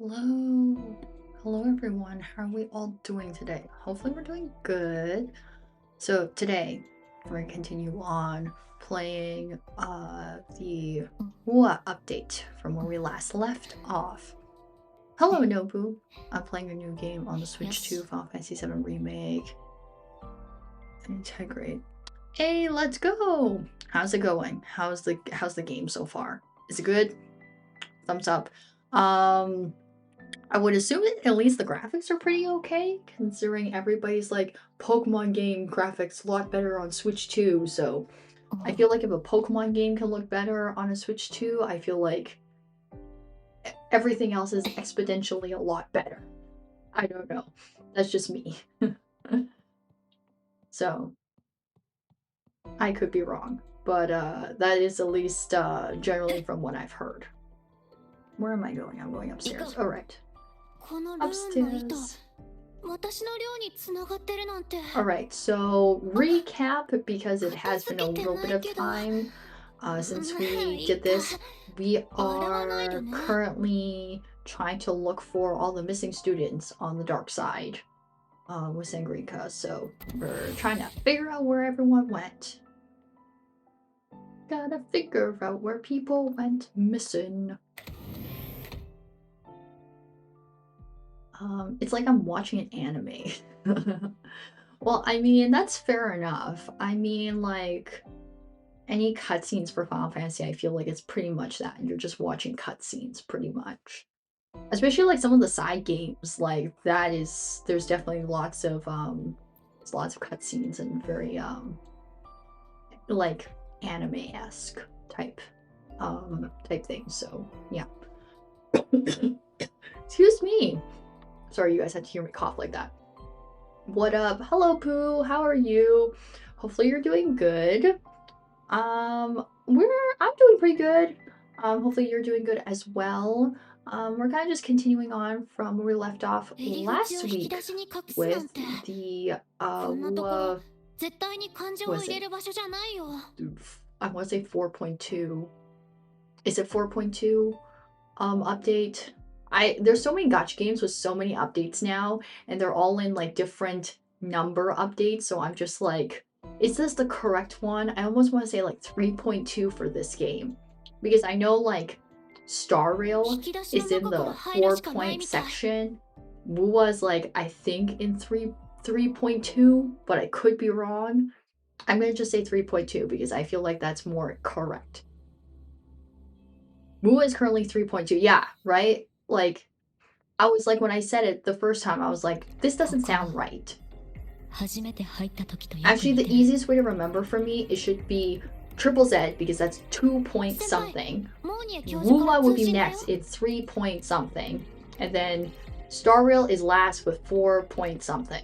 Hello. Hello, everyone. How are we all doing today? Hopefully, we're doing good. So, today, we're going to continue on playing the Hua update from where we last left off. Hello, Nobu. I'm playing a new game on the Switch 2, Final Fantasy VII Remake. Integrate. Hey, let's go! How's it going? How's the game so far? Is it good? Thumbs up. I would assume at least the graphics are pretty okay, considering everybody's like Pokemon game graphics a lot better on Switch 2. So I feel like if a Pokemon game can look better on a Switch 2, I feel like everything else is exponentially a lot better. I don't know. That's just me. So I could be wrong, but that is at least generally from what I've heard. Where am I going? I'm going upstairs. All right. Upstairs. Alright, so recap, because it has been a little bit of time since we did this. We are currently trying to look for all the missing students on the dark side with Sangreeka, so we're trying to figure out where everyone went. Gotta figure out where people went missing. It's like I'm watching an anime. Well, I mean, that's fair enough. I mean, like, any cutscenes for Final Fantasy, I feel like it's pretty much that. You're just watching cutscenes, pretty much. Especially, like, some of the side games, like, there's definitely lots of cutscenes and very, like, anime-esque type things, so, yeah. Excuse me! Sorry, you guys had to hear me cough like that. What up? Hello, Pooh. How are you? Hopefully you're doing good. I'm doing pretty good. Hopefully you're doing good as well. We're kind of just continuing on from where we left off last week with the what was it? I want to say 4.2. Is it 4.2 update? There's so many gacha games with so many updates now, and they're all in like different number updates, so I'm just like, is this the correct one? I almost want to say like 3.2 for this game, because I know like Star Rail is in the 4 point section. Wua's like, I think in 3.2, but I could be wrong. I'm gonna just say 3.2 because I feel like that's more correct. Wua is currently 3.2. Yeah, right? Like, I was like, when I said it the first time, I was like, this doesn't sound right. Actually, the easiest way to remember for me, it should be triple Z, because that's 2 point something. Wua will be next, it's 3 point something. And then Star Rail is last with 4 point something.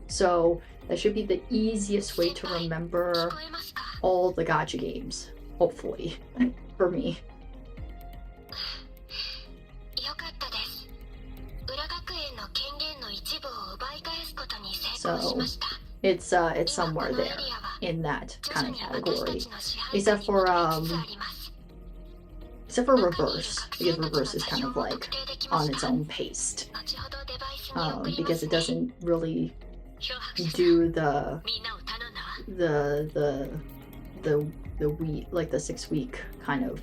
So that should be the easiest way to remember all the gacha games, hopefully, for me. So it's somewhere there in that kind of category, except for reverse, because reverse is kind of like on its own pace, because it doesn't really do the week, like the 6-week kind of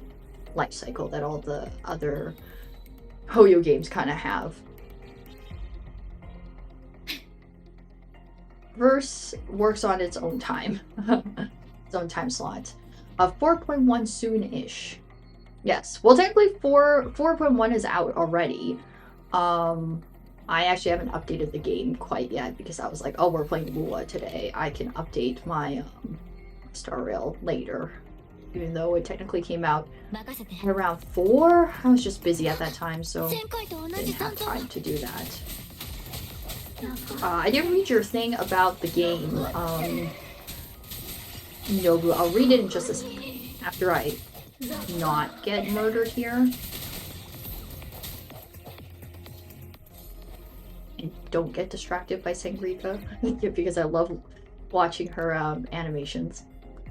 life cycle that all the other Hoyo games kind of have. Verse works on its own time, its own time slot. 4.1 soon-ish. Yes, well, technically 4.1 is out already. I actually haven't updated the game quite yet, because I was like, oh, we're playing Lua today. I can update my Star Rail later, even though it technically came out around 4. I was just busy at that time, so didn't have time to do that. I didn't read your thing about the game, Nobu. I'll read it in just a second, after I not get murdered here. And don't get distracted by Sangreeka, because I love watching her animations.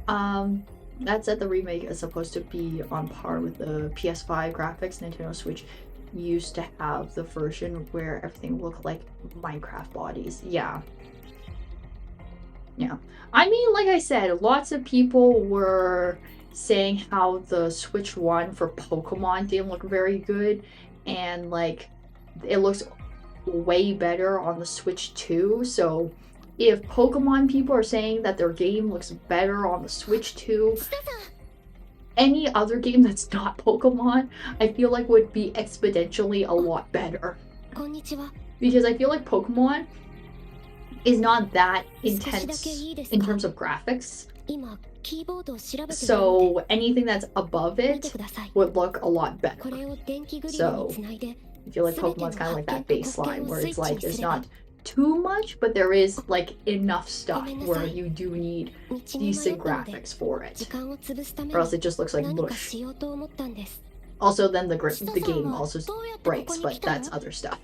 That said, the remake is supposed to be on par with the PS5 graphics, Nintendo Switch used to have the version where everything looked like Minecraft bodies. Yeah. Yeah. I mean, like I said, lots of people were saying how the Switch 1 for Pokemon didn't look very good, and like it looks way better on the Switch 2. So if Pokemon people are saying that their game looks better on the Switch 2, any other game that's not Pokemon, I feel like would be exponentially a lot better. Because I feel like Pokemon is not that intense in terms of graphics. So anything that's above it would look a lot better. So I feel like Pokemon's kind of like that baseline where it's like there's not too much, but there is like enough stuff where you do need decent graphics for it, or else it just looks like mush. Also, then the game also breaks, but that's other stuff.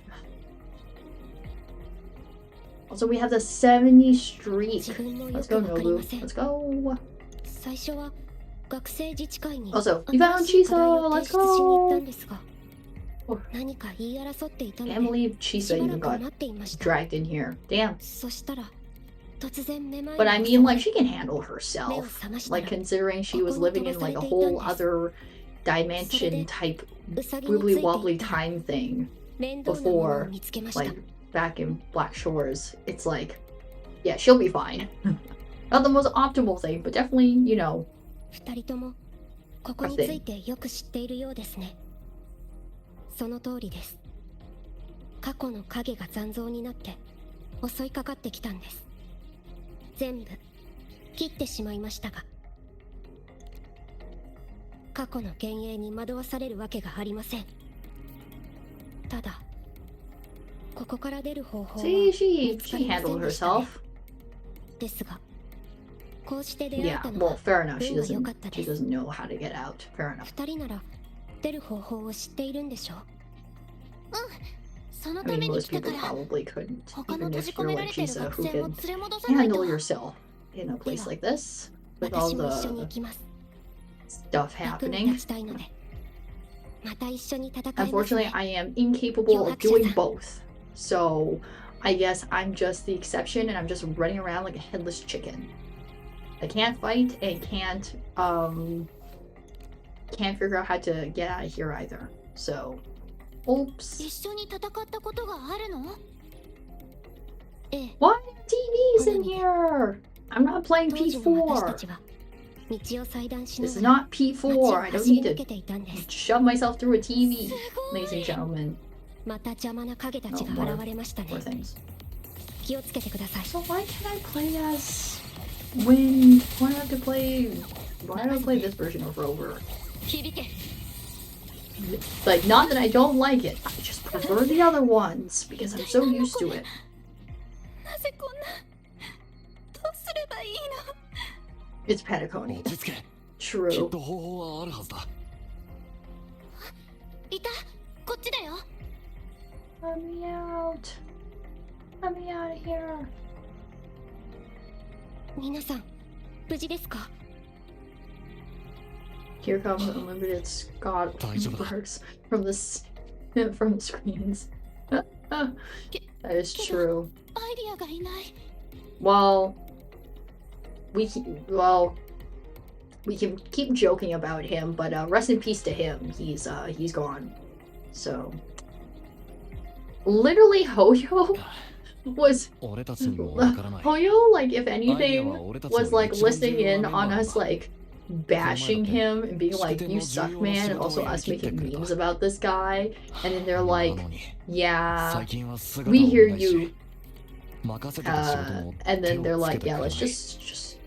Also, we have the 70 streak. Let's go, Nobu. Let's go. Also, we found Chisa. Let's go. Can't believe Chisa even got dragged in here. Damn. But I mean, like, she can handle herself. Like, considering she was living in like a whole other dimension type wibbly wobbly time thing before, like, back in Black Shores. It's like, yeah, she'll be fine. Not the most optimal thing, but definitely, you know, a thing. その通りです。過去の影が残像になって襲いかかってきたんです。全部切ってしまいましたが、過去の幻影に惑わされるわけがありません。ただ、ここから出る方法は見つかりませんでしたね。ですが、こうして出会えたのは運が良かったです。二人なら出る方法を知っているんでしょう。そのために来たから。他の閉じ込められてる学生も連れ戻さないと。私も一緒に行きます。役に立ちたいので。また一緒に戦いますね。Unfortunately, I am incapable of doing both. So, I guess I'm just the exception and I'm just running around like a headless chicken. I can't fight and can't figure out how to get out of here either. So, oops. What? TV's in here! I'm not playing P4. This is not P4. I don't need to shove myself through a TV, ladies and gentlemen. Oh, more things. So why can't I play as Wind? Why do I have to play? Why do I play this version over? Like, not that I don't like it, I just prefer the other ones because I'm so used to it. It's Petacone. True. Let me out. Let me out of here. 皆さん、無事ですか? Here comes unlimited Scott works from the screens. That is true. Well, we can keep joking about him, but rest in peace to him. He's gone. So literally Hoyo was Hoyo, like, if anything, was like listening in on us like bashing him and being like, you suck, man, and also us making memes about this guy, and then they're like, yeah, we hear you, and then they're like, yeah, let's just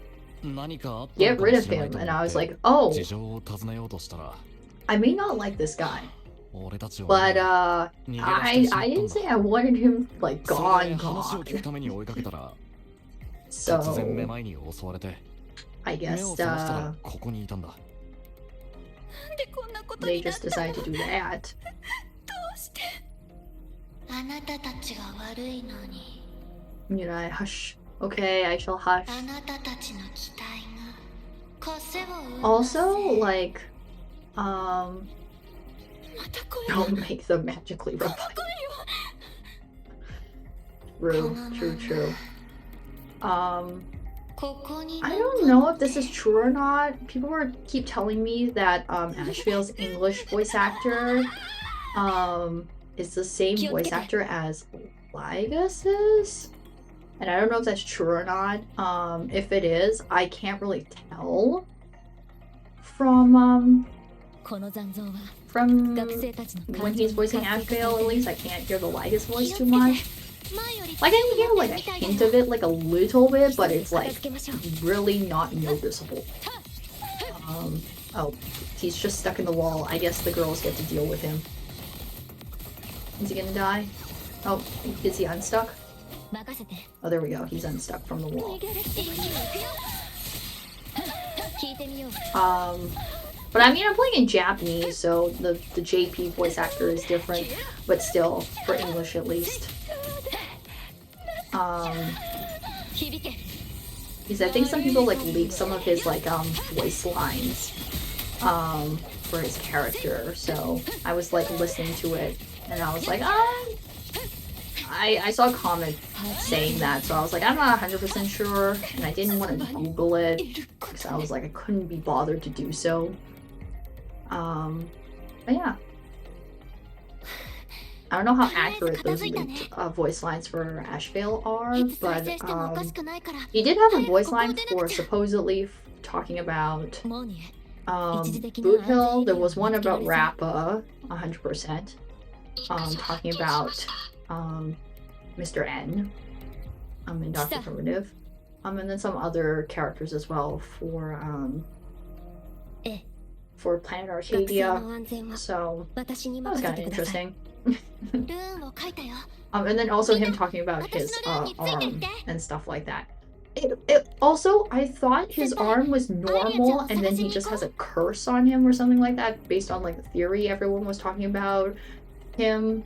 get rid of him. And I was like, oh, I may not like this guy, but I didn't say I wanted him like gone. So I guess they just decided to do that. Mirai, hush. Okay, I shall hush. Also, like, Don't make them magically revive. True. I don't know if this is true or not. People keep telling me that Ashvale's English voice actor is the same voice actor as Ligus is. And I don't know if that's true or not. If it is, I can't really tell from when he's voicing Ashvale, at least. I can't hear the Ligus voice too much. Like, I can hear like a hint of it, like a little bit, but it's like really not noticeable. Oh, he's just stuck in the wall. I guess the girls get to deal with him. Is he gonna die? Oh, is he unstuck? Oh, there we go. He's unstuck from the wall. But I mean, I'm playing in Japanese, so the JP voice actor is different, but still, for English at least. Because I think some people like leak some of his like voice lines for his character, so I was like listening to it and I was like, I saw a comment saying that, so I was like, I'm not 100% sure, and I didn't want to Google it because I was like, I couldn't be bothered to do so. But yeah. I don't know how accurate those leaked voice lines for Ashvale are, but he did have a voice line for supposedly talking about Boot Hill. There was one about Rappa, 100%. Talking about Mr. N in Dr. Primitive. And then some other characters as well for Planet Arcadia. So that was kind of interesting. And then also him talking about his arm and stuff like that. Also, I thought his arm was normal and then he just has a curse on him or something like that, based on like the theory everyone was talking about him.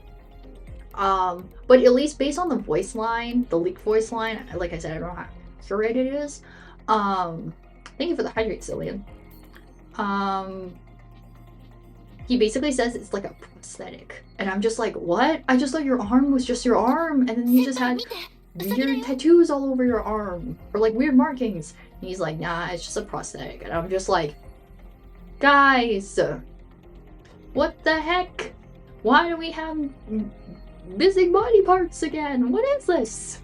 But at least based on the voice line, the leaked voice line, like I said, I don't know how accurate it is. Thank you for the hydrate, Cillian. He basically says it's like a prosthetic. And I'm just like, what? I just thought your arm was just your arm, and then you just had weird tattoos all over your arm. Or like weird markings. And he's like, nah, it's just a prosthetic. And I'm just like, guys, what the heck? Why do we have missing body parts again? What is this?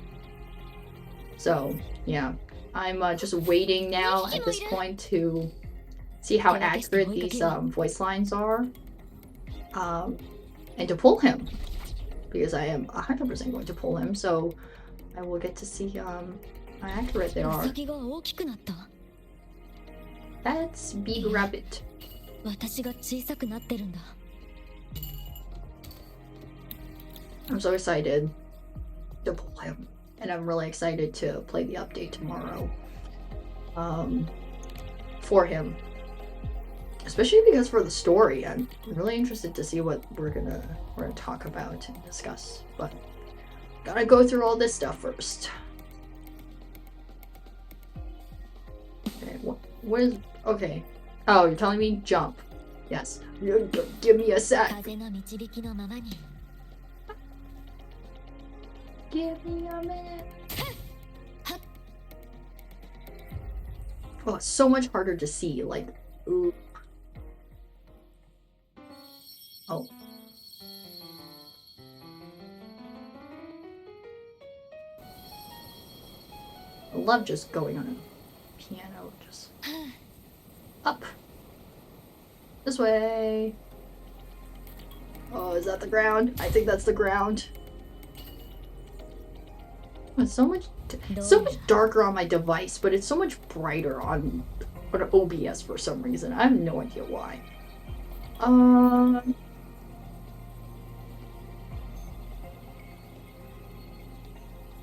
So, yeah. I'm just waiting now at this point to see how accurate these voice lines are, and to pull him, because I am 100% going to pull him, so I will get to see how accurate they are. That's Big Rabbit. I'm so excited to pull him, and I'm really excited to play the update tomorrow for him. Especially because for the story, I'm really interested to see what we're gonna talk about and discuss. But gotta go through all this stuff first. Okay, what is... Okay. Oh, you're telling me jump. Yes. Give me a sec. Give me a minute. Oh, it's so much harder to see, like... Ooh. Oh. I love just going on a piano, just up. This way. Oh, is that the ground? I think that's the ground. It's so much darker on my device, but it's so much brighter on OBS for some reason. I have no idea why.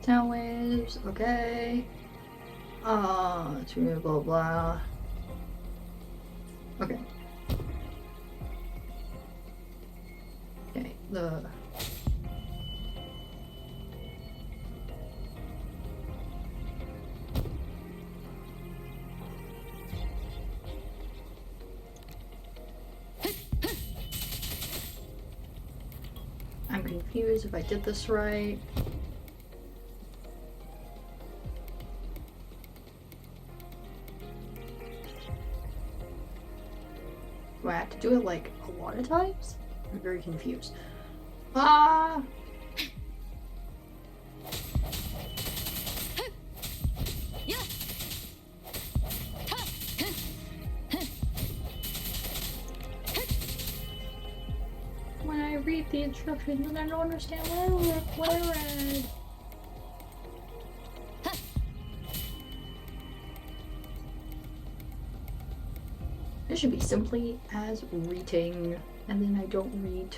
Sound waves, okay. Blah blah blah. Okay. Okay, confused if I did this right. Do I have to do it like a lot of times? I'm very confused. Ah! When I read the instructions and I don't understand what I read. This should be simply as reading, and then I don't read.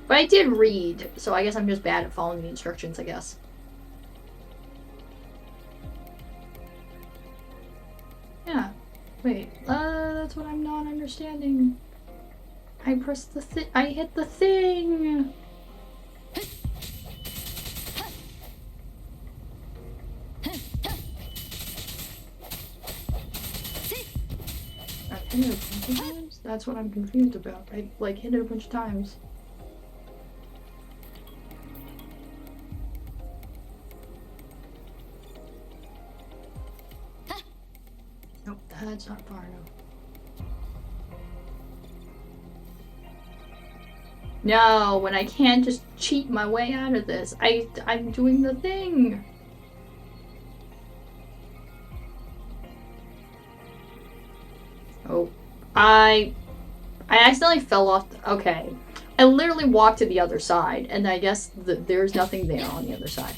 But I did read, so I guess I'm just bad at following the instructions, I guess. Yeah. Wait, that's what I'm not understanding. I pressed the I hit the thing! I hit it a bunch of times? That's what I'm confused about. I, like, hit it a bunch of times. Nope, that's not far enough. No, when I can't just cheat my way out of this. I'm doing the thing. Oh, I accidentally fell off. Okay, I literally walked to the other side, and I guess there's nothing there on the other side.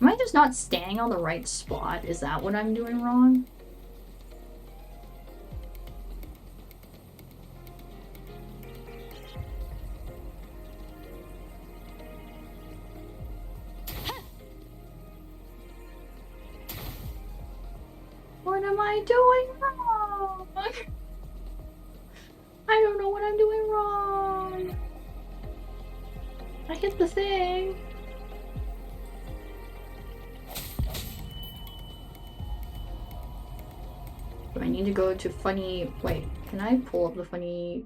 Am I just not staying on the right spot? Is that what I'm doing wrong? What am I doing wrong? I don't know what I'm doing wrong. I hit the thing. Do I need to go to funny... Wait, can I pull up the funny...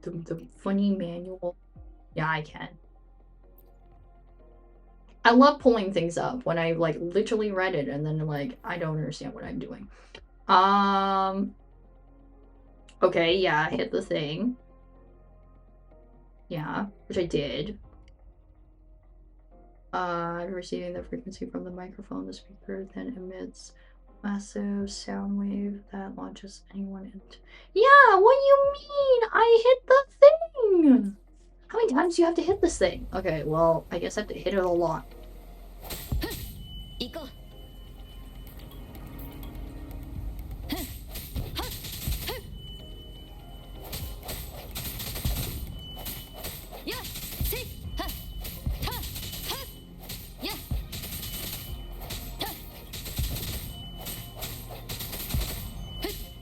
the funny manual? Yeah, I can. I love pulling things up when I, like, literally read it and then, like, I don't understand what I'm doing. Okay, yeah, I hit the thing. Yeah, which I did. Receiving the frequency from the microphone, the speaker then emits massive sound wave that launches anyone into... Yeah, what do you mean? I hit the thing! How many times do you have to hit this thing? Okay, well, I guess I have to hit it a lot.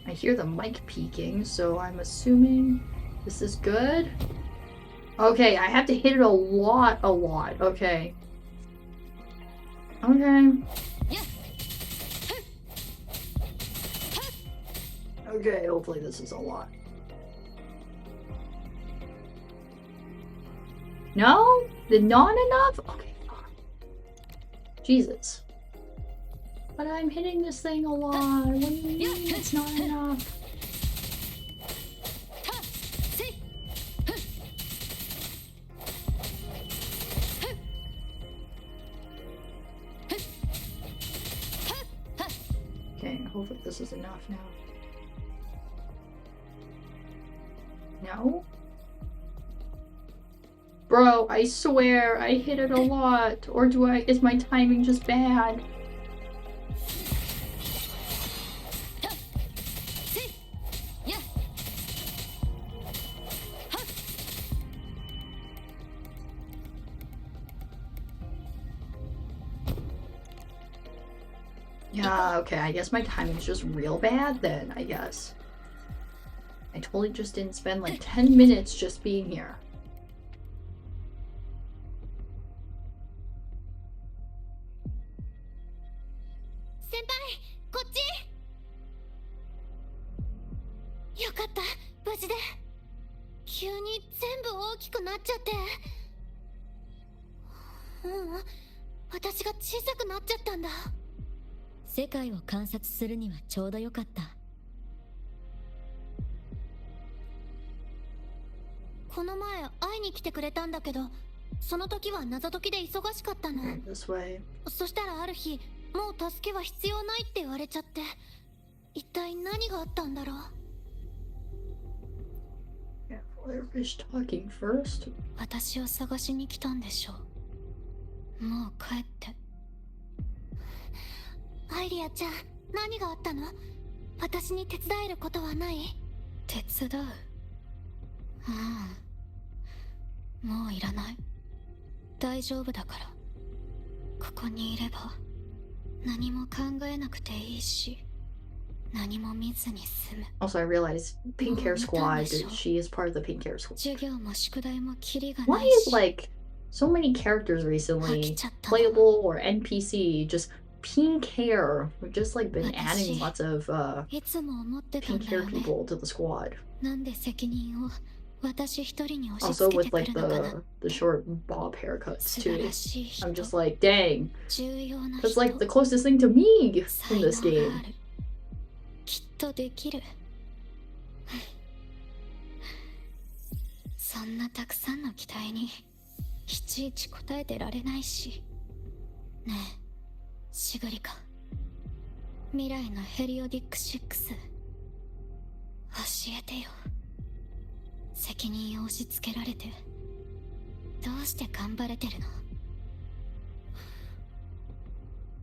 I hear the mic peaking, so I'm assuming this is good. Okay, I have to hit it a lot. Okay. Okay. Okay, hopefully this is a lot. No? Not enough? Okay, fine. Jesus. But I'm hitting this thing a lot. What do you mean it's not enough? Okay, hopefully this is enough now. No? Bro, I swear I hit it a lot. Or is my timing just bad? Yeah, okay, I guess my timing's just real bad then, I guess. I totally just didn't spend like 10 minutes just being here. よかった、無事で。急に全部大きくなっちゃって。私が小さくなっちゃったんだ。世界を観察するにはちょうどよかった。この前会いに来てくれたんだけど、その時は謎解きで忙しかったの。そしたらある日、もう助けは必要ないって言われちゃって、一体何があったんだろう。私を探しに来たんでしょう。もう帰って。アイリアちゃん、何があったの？私に手伝えることはない？手伝う？もういらない。大丈夫だから。ここにいれば何も考えなくていいし、何も見ずに済む。Also, I realized Pink Hair Squad, she is part of the Pink Hair Squad. 授業も宿題もキリがな Why い is し。 like so many characters recently, playable or NPC, just pink hair? We've just like been adding lots of pink hair people to the squad. なんで責任を私一人に押し Also 付け with てく like るのかな。 the short bob haircuts too. らしい人、 I'm just like, dang, 重要な that's 人、 like the closest thing to me in 才 this 能が game. ある。きっとできる。そんなたくさんの期待にいちいち答えてられないし。ねえ、シグリカ、未来のヘリオディック6、教えてよ。責任を押し付けられてどうして頑張れてるの？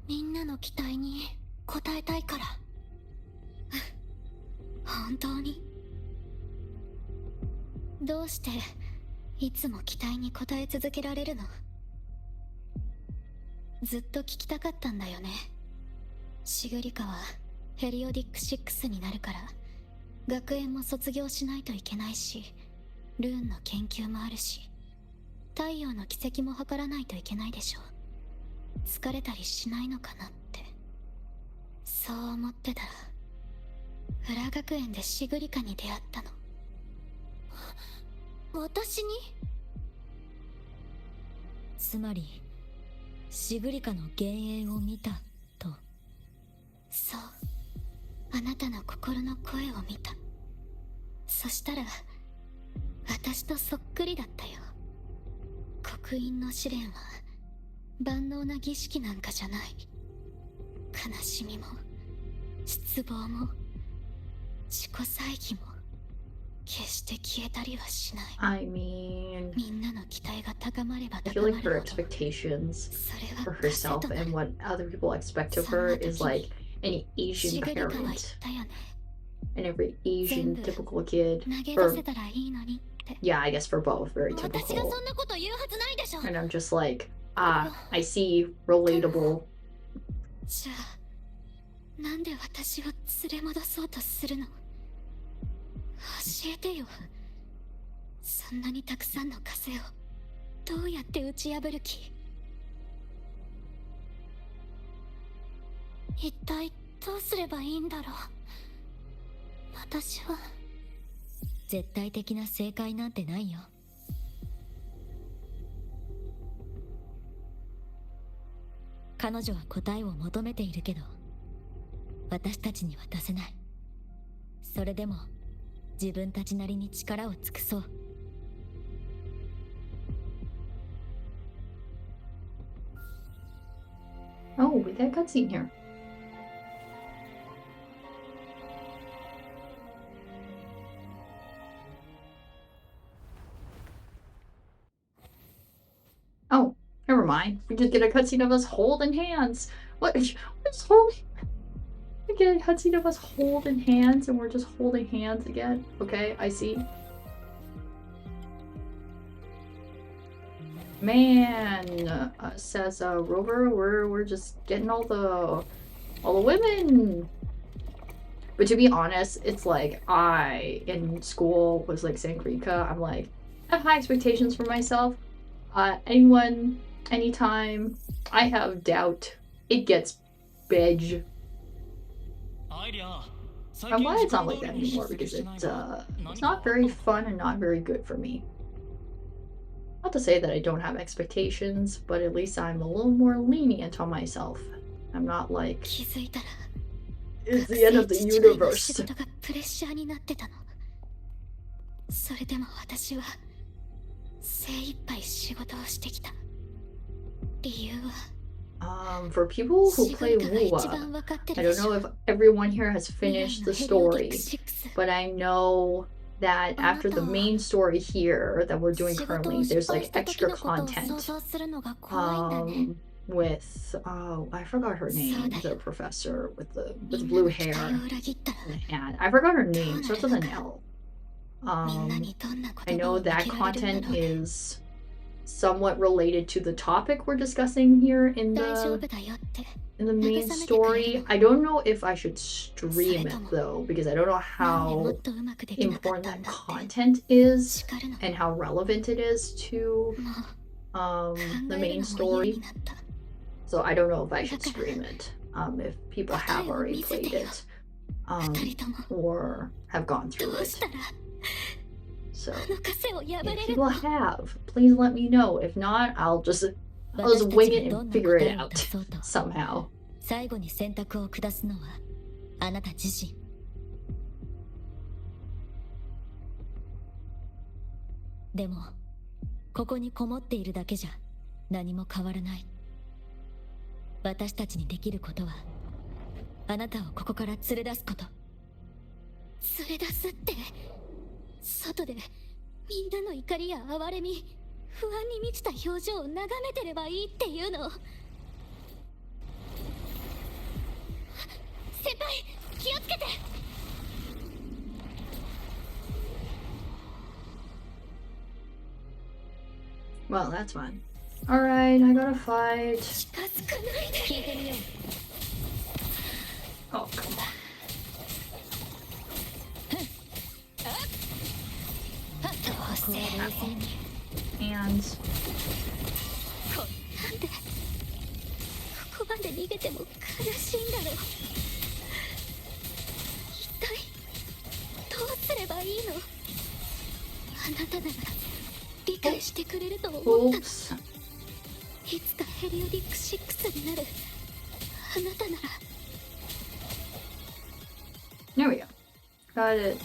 みんなの期待に応えたいから。本当に？どうしていつも期待に応え続けられるの？ずっと聞きたかったんだよね。シグリカはヘリオディック6になるから学園も卒業しないといけないし、ルーンの研究もあるし、太陽の軌跡も測らないといけないでしょ。疲れたりしないのかなって。そう思ってたら裏学園でシグリカに出会ったの。私に？つまりシグリカの幻影を見たと。そう、あなたの心の声を見た。そしたら私とそっくりだったよ。刻印の試練は万能な儀式なんかじゃない。悲しみも失望も自己猜疑も決して消えたりはしない。 I mean, みんなの期待が高まれば I feel 高ま like る her ほど、 expectations それ for は枷 herself とな and る。 what other people expect of her is like any シ Asian グリカは言っ parent たよね。 and every 全 Asian 部 typical kid. 投げ Or 出せたらいいのにって。 yeah, I guess for both, very 私が typical. そんなこと言うはずないでしょ。 And I'm just like, I see relatable. じゃあなんで私を連れ戻そうとするの？教えてよ。そんなにたくさんの枷をどうやって打ち破る気？一体どうすればいいんだろう。私は絶対的な正解なんてないよ。彼女は答えを求めているけど私たちには出せない。それでも自分たちなりに力を尽くそう。Oh, we got a cutscene here. Oh, never mind. We just get a cutscene of us holding hands. What's holding? We get a cutscene of us holding hands and we're just holding hands again. Okay, I see. Man, says Rover, we're just getting all the women. But to be honest, it's like I in school was like saying Rika, I'm like, I have high expectations for myself. Anyone, anytime I have doubt, it gets big. アイリア、I'm glad it's not like that anymore because it's not very fun and not very good for me. Not to say that I don't have expectations, but at least I'm a little more lenient on myself. I'm not like, it's the end of the universe. For people who play Wuwa, I don't know if everyone here has finished the story, but I know that after the main story here that we're doing currently, there's like extra content with I forgot her name, the professor with blue hair and I forgot her name, starts with an L. I know that content is somewhat related to the topic we're discussing here in the main story. I don't know if I should stream it though, because I don't know how important that content is and how relevant it is to the main story. So I don't know if I should stream it if people have already played it or have gone through it. So if people have, please let me know. If not, I'll just wing it and figure it out somehow. 最後に選択を下すのはあなた自身。でもここにこもっているだけじゃ何も変わらない。私たちにできることはあなたをここから連れ出すこと。連れ出すって、外でみんなの怒りや哀れみ、不安に満ちた表情を眺めてればいいっていうの。先輩、気をつけて。Well, that's fun. Alright, I gotta fight. Oh, come on. Hands. ここまで逃げても悲しいんだろう。一体どうすればいいの？あなたなら理解してくれると思ったの。いつかヘリオディック6になるあなたなら。There we go. Got it.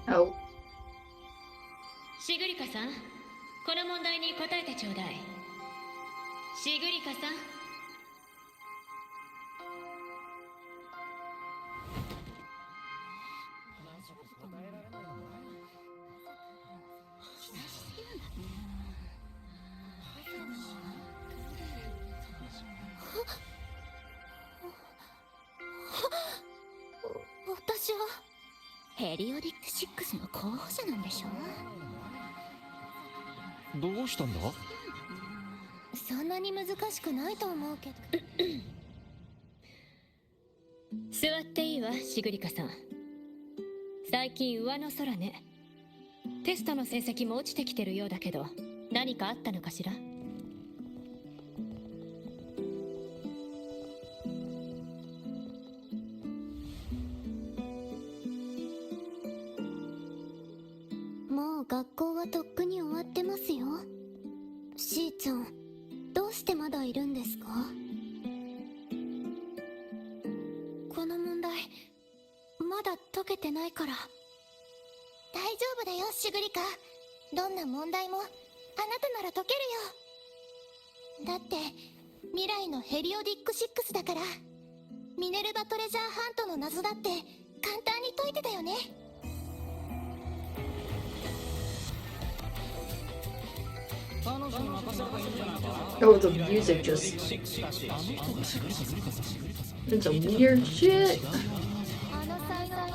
Oh. シグリカさん、この問題に答えてちょうだい。シグリカさん。私はヘリオディック6の候補者なんでしょ？どうしたんだ？そんなに難しくないと思うけど。座っていいわ、シグリカさん。最近上の空ね。テストの成績も落ちてきてるようだけど、何かあったのかしら？もう学校はとっくに終わってますよ。しーちゃん、どうしてまだいるんですか？この問題、まだ解けてないから。大丈夫だよ、シグリカ。どんな問題もあなたなら解けるよ。だって未来のヘリオディック6だから。ミネルヴァトレジャーハントの謎だって簡単に解いてたよね。Oh, the music just... It's some weird shit.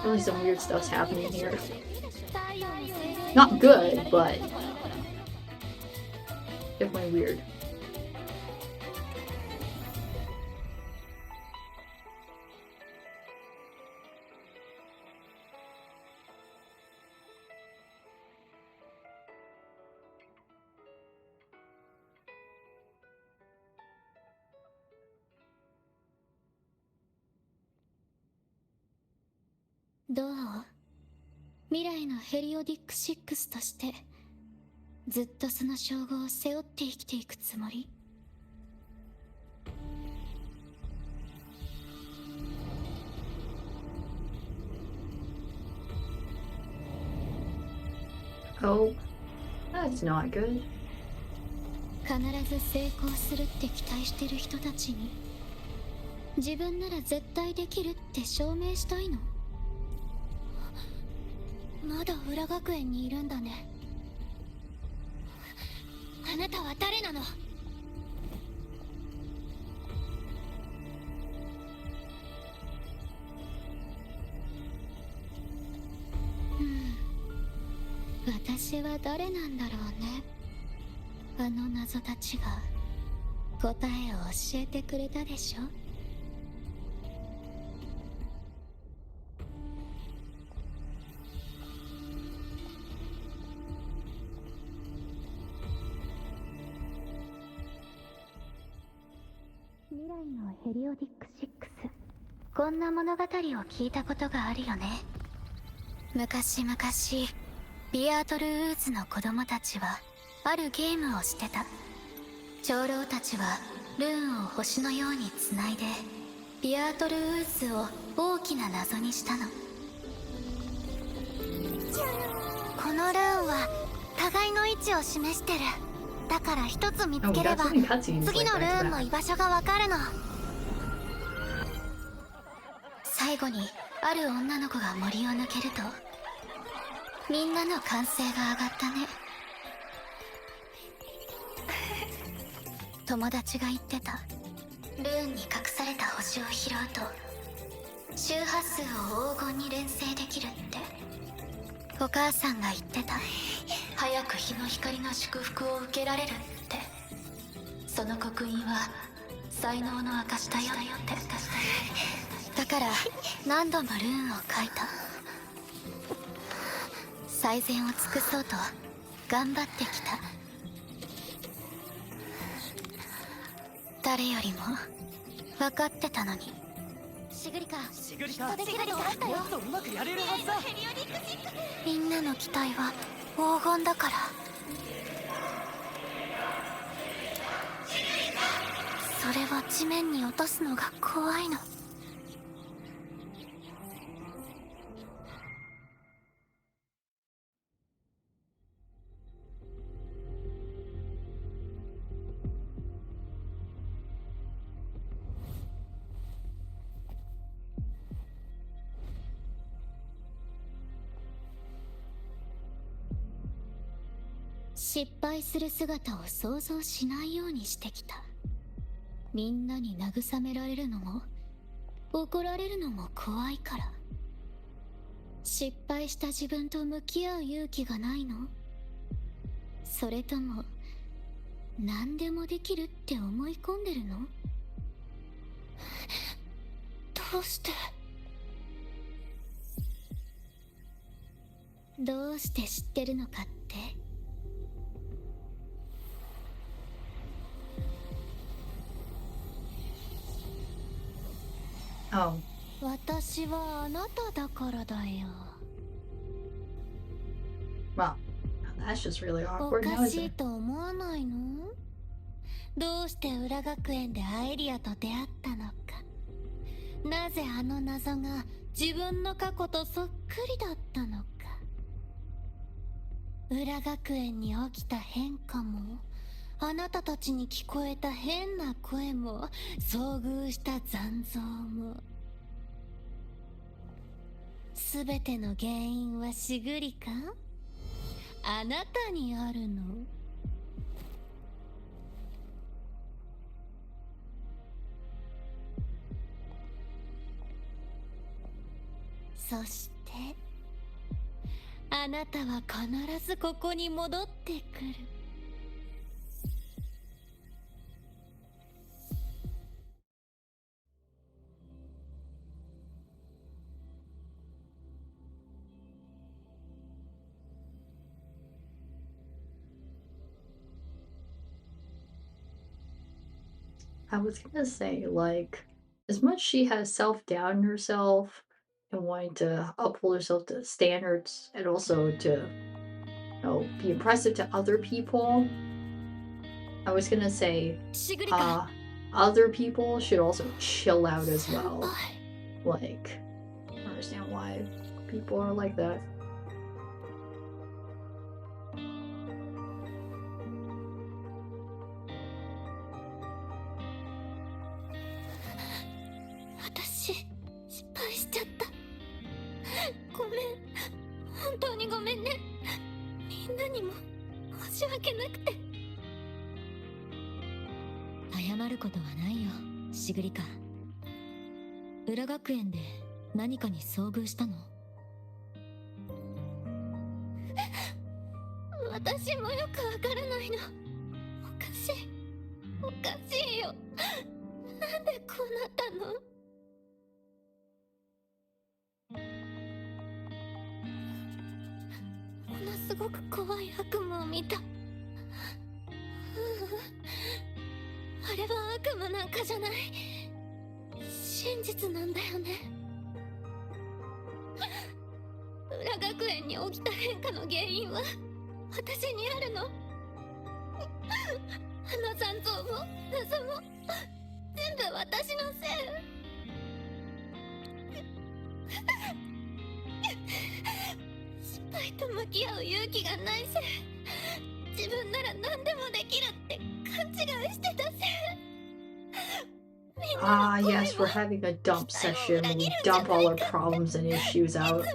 Really some weird stuff's happening here. Not good, but... definitely weird. どう？未来のヘリオディック6としてずっとその称号を背負って生きていくつもり？Oh, that's not good. 必ず成功するって期待してる人たちに自分なら絶対できるって証明したいの？まだ裏学園にいるんだね。あなたは誰なの？私は誰なんだろうね。あの謎たちが答えを教えてくれたでしょ。未来のヘリオディック6、こんな物語を聞いたことがあるよね。昔々ビアートル・ウーズの子供たちはあるゲームをしてた。長老たちはルーンを星のようにつないでビアートル・ウーズを大きな謎にしたの。このルーンは互いの位置を示してる。だから一つ見つければ次のルーンの居場所がわかるの。最後にある女の子が森を抜けるとみんなの歓声が上がったね。友達が言ってた。ルーンに隠された星を拾うと周波数を黄金に連成できるって。お母さんが言ってた。早く日の光の祝福を受けられるって。その刻印は才能の証だよって。だから何度もルーンを書いた。最善を尽くそうと頑張ってきた。誰よりも分かってたのに。シグリカ、できると思ったよ。もっとうまくやれるはずだ。みんなの期待は黄金だから。それは地面に落とすのが怖いの。失敗する姿を想像しないようにしてきた。みんなに慰められるのも怒られるのも怖いから。失敗した自分と向き合う勇気がないの？それとも何でもできるって思い込んでるの？どうして？どうして知ってるのかって？私はあなただからだよ。Well, that's just really お awkward. かしいと思わないの？どうして裏学園でアイリアと出会ったのか。なぜあの謎が自分の過去とそっくりだったのか。裏学園に起きた変化もあなたたちに聞こえた変な声も遭遇した残像も、すべての原因はシグリか？あなたにあるの？そしてあなたは必ずここに戻ってくる。I was gonna say, like, as much she has self-doubt in herself, and wanting to uphold herself to standards and also to, be impressive to other people. I was gonna say, other people should also chill out as well. Like, I don't understand why people are like that. Ah, yes, we're having a dump session where we dump all our problems and issues out.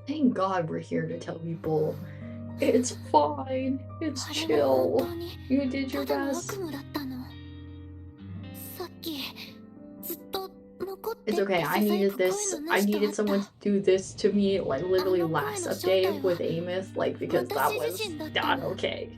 Thank God we're here to tell people it's fine, it's chill, you did your best. It's okay, I needed this. I needed someone to do this to me, like, literally last update with Amith, like, because that was not okay.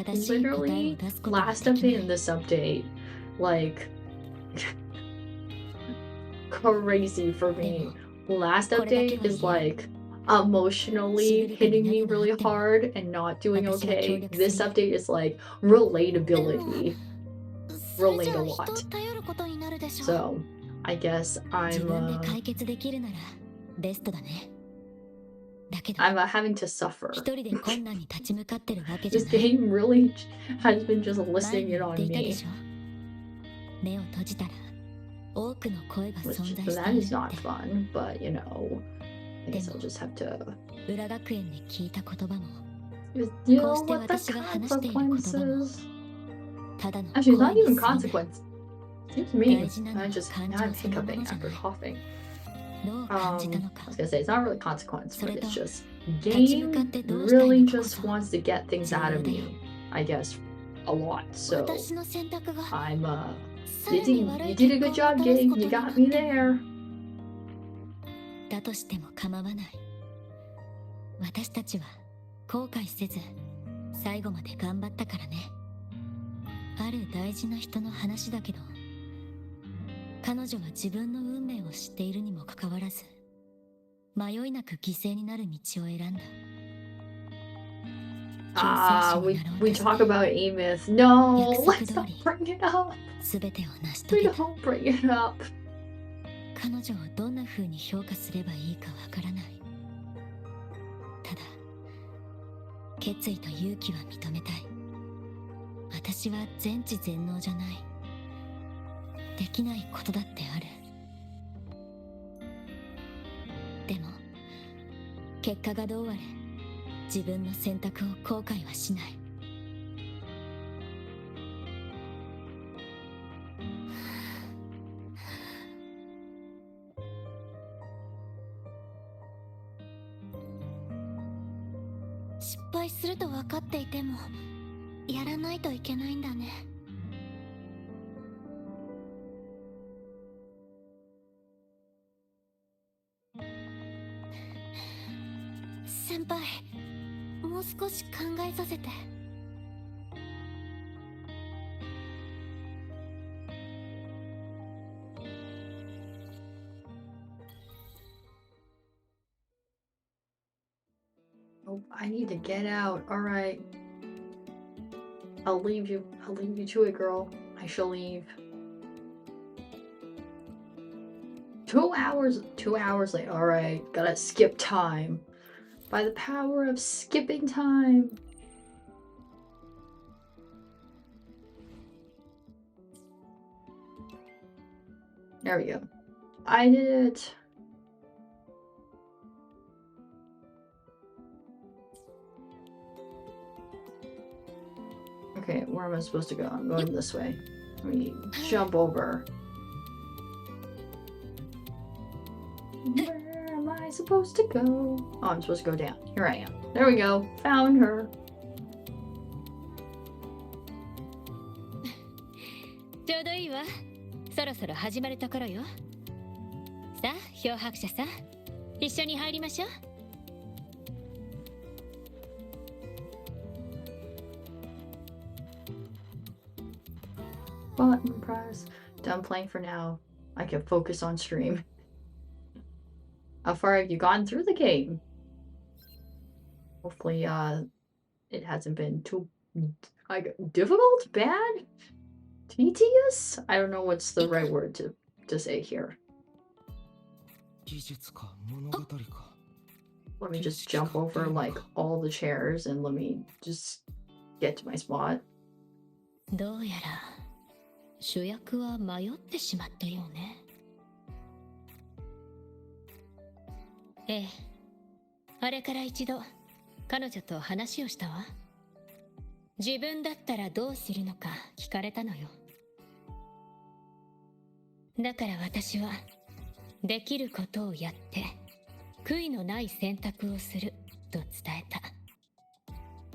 Literally, last update and this update, like, crazy for me. Last update is like emotionally hitting me really hard and not doing okay. This update is like relatability. Relate a lot. So, I guess I'm having to suffer. This game really has been just listening in on me. That is not fun, but I guess I'll just have to deal with the consequences. Actually, not even consequence. Seems to me, I'm hiccuping after coughing. I was gonna say, it's not really consequence, but it's just game really just wants to get things out of me, I guess, a lot. So I'm you did a good job, game. You got me there. We talk about Amith. No, let's not bring it up. We don't bring it up. 彼女をどんな風に評価すればいいかわからない。ただ決意と勇気は認めたい。私は全知全能じゃない。できないことだってある。でも結果がどうあれ自分の選択を後悔はしない。失敗すると分かっていてもやらないといけないんだね。先輩、もう少し考えさせて。Oh, I need to get out. All right. I'll leave you to it, girl. I shall leave. 2 hours late. All right. Gotta skip time. By the power of skipping time. There we go. I did it. Okay, where am I supposed to go? I'm going this way. Let me jump over. Where am I supposed to go? Oh, I'm supposed to go down. Here I am. There we go. Found her. ちょうどいいわ。そろそろ始まるところよ。さあ、漂白者さん、一緒に入りましょう。Button press. Done playing for now. I can focus on stream. How far have you gone through the game? Hopefully, it hasn't been too difficult, bad, tedious. I don't know what's the right word to say here. Let me just jump over like all the chairs and let me just get to my spot. どうやら主役は迷ってしまったようね。ええ、あれから一度彼女と話をしたわ。自分だったらどうするのか聞かれたのよ。だから私はできることをやって悔いのない選択をすると伝えた。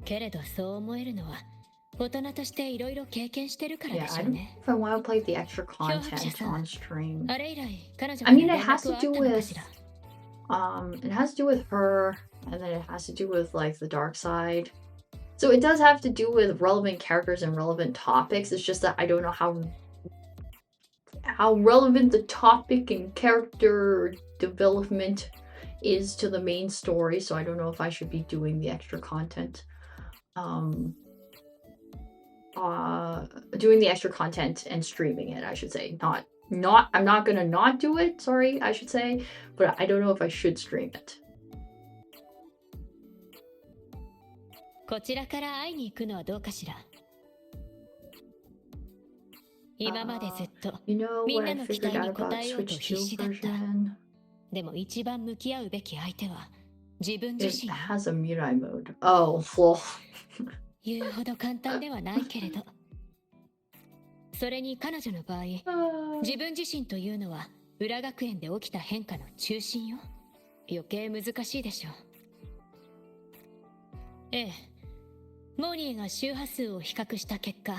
けれどそう思えるのは大人としていろいろ経験してるからでしょうね。Yeah, I don't know if I want to play the extra content on stream. あれ以来彼女 I mean, から it 連 has 絡 to はあった do のか with しら。it has to do with her, and then it has to do with like the dark side. So it does have to do with relevant characters and relevant topics. It's just that I don't know how relevant the topic and character development is to the main story. So I don't know if I should be doing the extra content. Doing the extra content and streaming it, I should say. I'm not gonna not do it, sorry, I should say, but I don't know if I should stream it. こちらから会いに行くのはどうかしら。今までずっと You know みん what な I の期 figured 待に out 応 about えようと Switch 必死 2だった。 version? でも一番向き合うべき相手は自分自 It 身。 has a Mirai mode. Oh, well. 言うほど簡単ではないけれど、それに彼女の場合、自分自身というのは裏学園で起きた変化の中心よ。余計難しいでしょう。ええ、モーニーが周波数を比較した結果、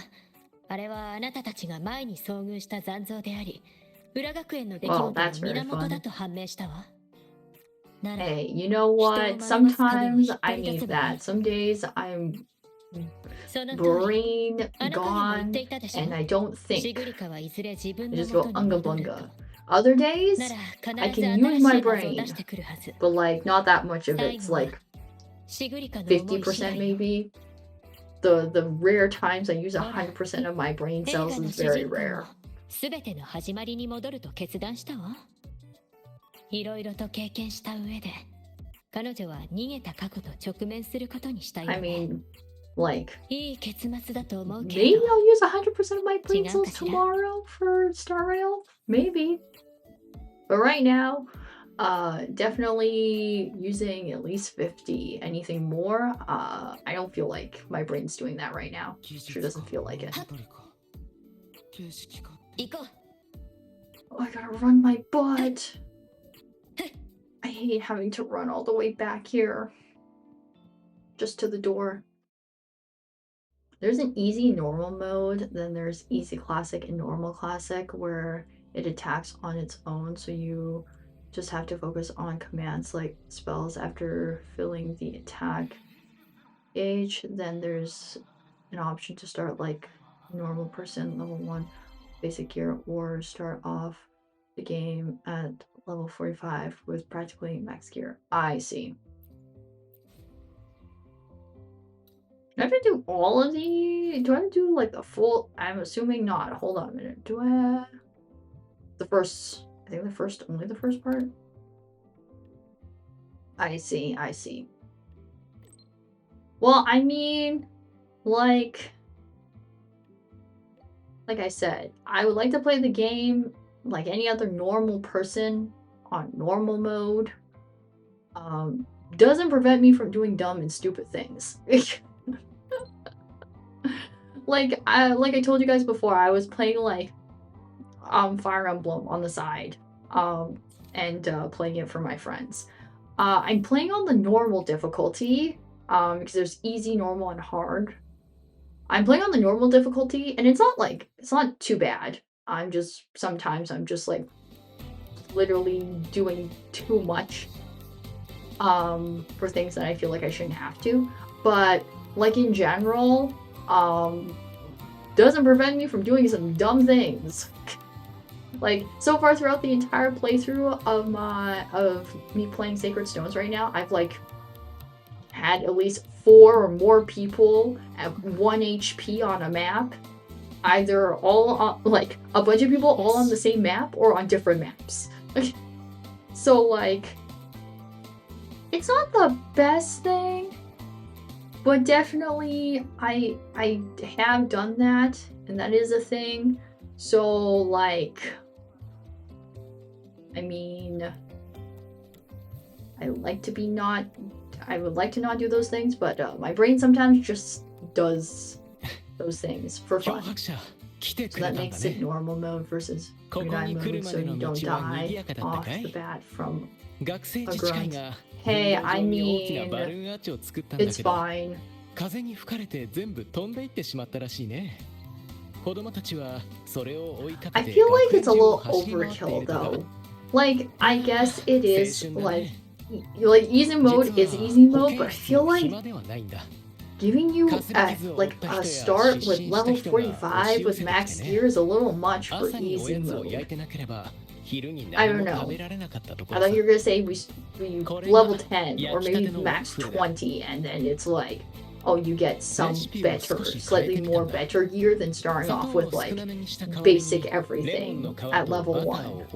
あれはあなたたちが前に遭遇した残像であり、裏学園の出来事の源だと判明したわ。Hey, you know what? Sometimes I need that. Some days I'm brain gone and I don't think. I just go unga bunga. Other days, I can use my brain, but like not that much of it's like 50% maybe. The rare times I use 100% of my brain cells is very rare. 全ての始まりに戻ると決断したわ。いろいろと経験した上で、彼女は逃げた過去と直面することにしたよね。I mean, like, いい結末だと思うけど。 maybe I'll use 100% of my brain cells tomorrow for Star Rail? Maybe. But right now, definitely using at least 50. Anything more, I don't feel like my brain's doing that right now. Sure doesn't feel like it. Oh, I gotta run my butt. I hate having to run all the way back here. Just to the door. There's an easy normal mode, then there's easy classic and normal classic where it attacks on its own, so you just have to focus on commands like spells after filling the attack gauge. Then there's an option to start like normal person, level 1 basic gear, or start off the game at level 45 with practically max gear. I see. Do I have to do all of the... Do I have to do like the full... I'm assuming not. Hold on a minute. Do I... The first... I think the first... Only the first part? I see. I see. Well, I mean... Like I said, I would like to play the game like any other normal person on normal mode. Doesn't prevent me from doing dumb and stupid things. Like I told you guys before, I was playing like Fire Emblem on the side, and playing it for my friends. I'm playing on the normal difficulty, because there's easy, normal, and hard. I'm playing on the normal difficulty, and it's not too bad. Sometimes I'm just like literally doing too much for things that I feel like I shouldn't have to. But like in general, doesn't prevent me from doing some dumb things. Like so far throughout the entire playthrough of me playing Sacred Stones right now, I've like had at least 4 or more people at 1 HP on a map. Either all on, like a bunch of people all on the same map or on different maps. So like, it's not the best thing, but definitely I have done that, and that is a thing. So like, I mean, I would like to not do those things, but my brain sometimes just does those things for fun. So that makes it normal mode versus Mirai mode, so you don't die off the bat from a grunt. Hey, I mean, it's fine. I feel like it's a little overkill though. Like, I guess it is like easy mode is easy mode, but I feel like giving you a start with level 45 with max gear is a little much for easy mode. I don't know. I thought you were gonna say we level 10 or maybe max 20, and then it's like, oh, you get some better, slightly more better gear than starting off with like basic everything at level 1.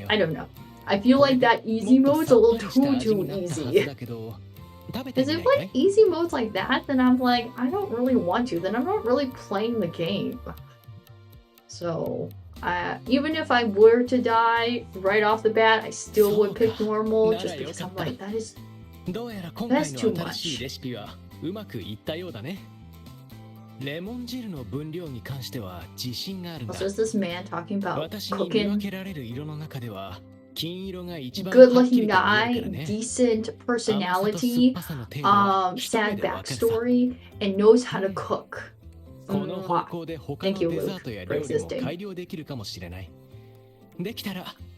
I don't know. I feel like that easy mode's a little too easy. Because if like easy mode's like that, then I'm like, I don't really want to. Then I'm not really playing the game. So, even if I were to die right off the bat, I still would pick normal, just because I'm like, that's too much. Also, is this man talking about cooking? Good looking guy, decent personality, sad backstory, and knows how to cook. Thank you, Luke, for existing. I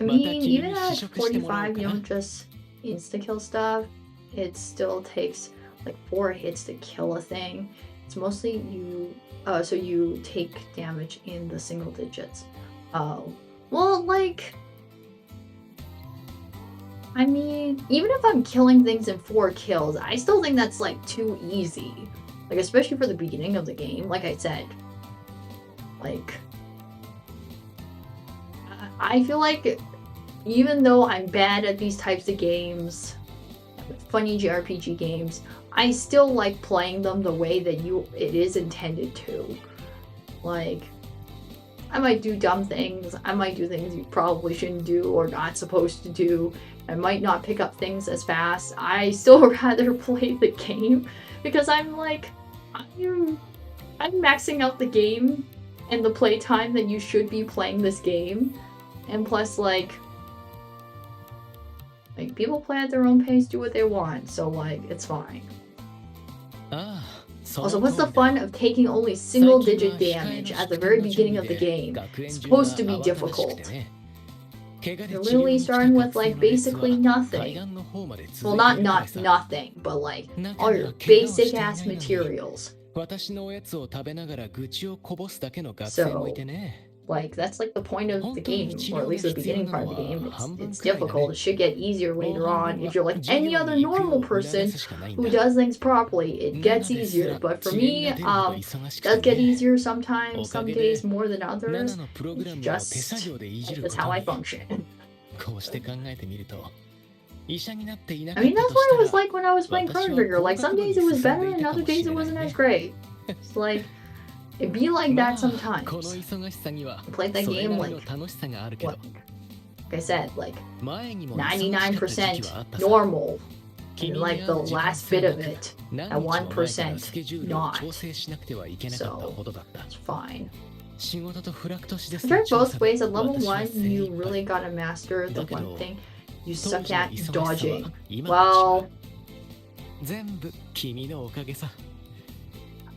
mean, even at 45, you don't just insta-kill stuff. It still takes like 4 hits to kill a thing. It's mostly so you take damage in the single digits. Well, like, I mean, even if I'm killing things in 4 kills, I still think that's like too easy. Like, especially for the beginning of the game, like I said. Like, I feel like even though I'm bad at these types of games, funny JRPG games, I still like playing them the way that it is intended to. Like, I might do dumb things, I might do things you probably shouldn't do or not supposed to do, I might not pick up things as fast. I still rather play the game because I'm like, I'm maxing out the game and the playtime that you should be playing this game. And plus, like people play at their own pace, do what they want, so like, it's fine. Also, what's the fun of taking only single-digit damage at the very beginning of the game? It's supposed to be difficult. You're literally starting with, like, basically nothing. Well, not nothing, but, like, all your basic-ass materials. So, like, that's, like, the point of the game, or at least the beginning part of the game. It's difficult. It should get easier later on. If you're like any other normal person who does things properly, it gets easier. But for me, it does get easier sometimes, some days more than others. It's just, that's how I function. I mean, that's what it was like when I was playing Chrono Trigger. Like, some days it was better, and other days it wasn't as great. It's like, it'd be like that sometimes. I played that game like I said, like 99% normal. And like the last bit of it at 1% not. So it's fine. I tried both ways. At level 1, you really gotta master the one thing you suck at: dodging. Well,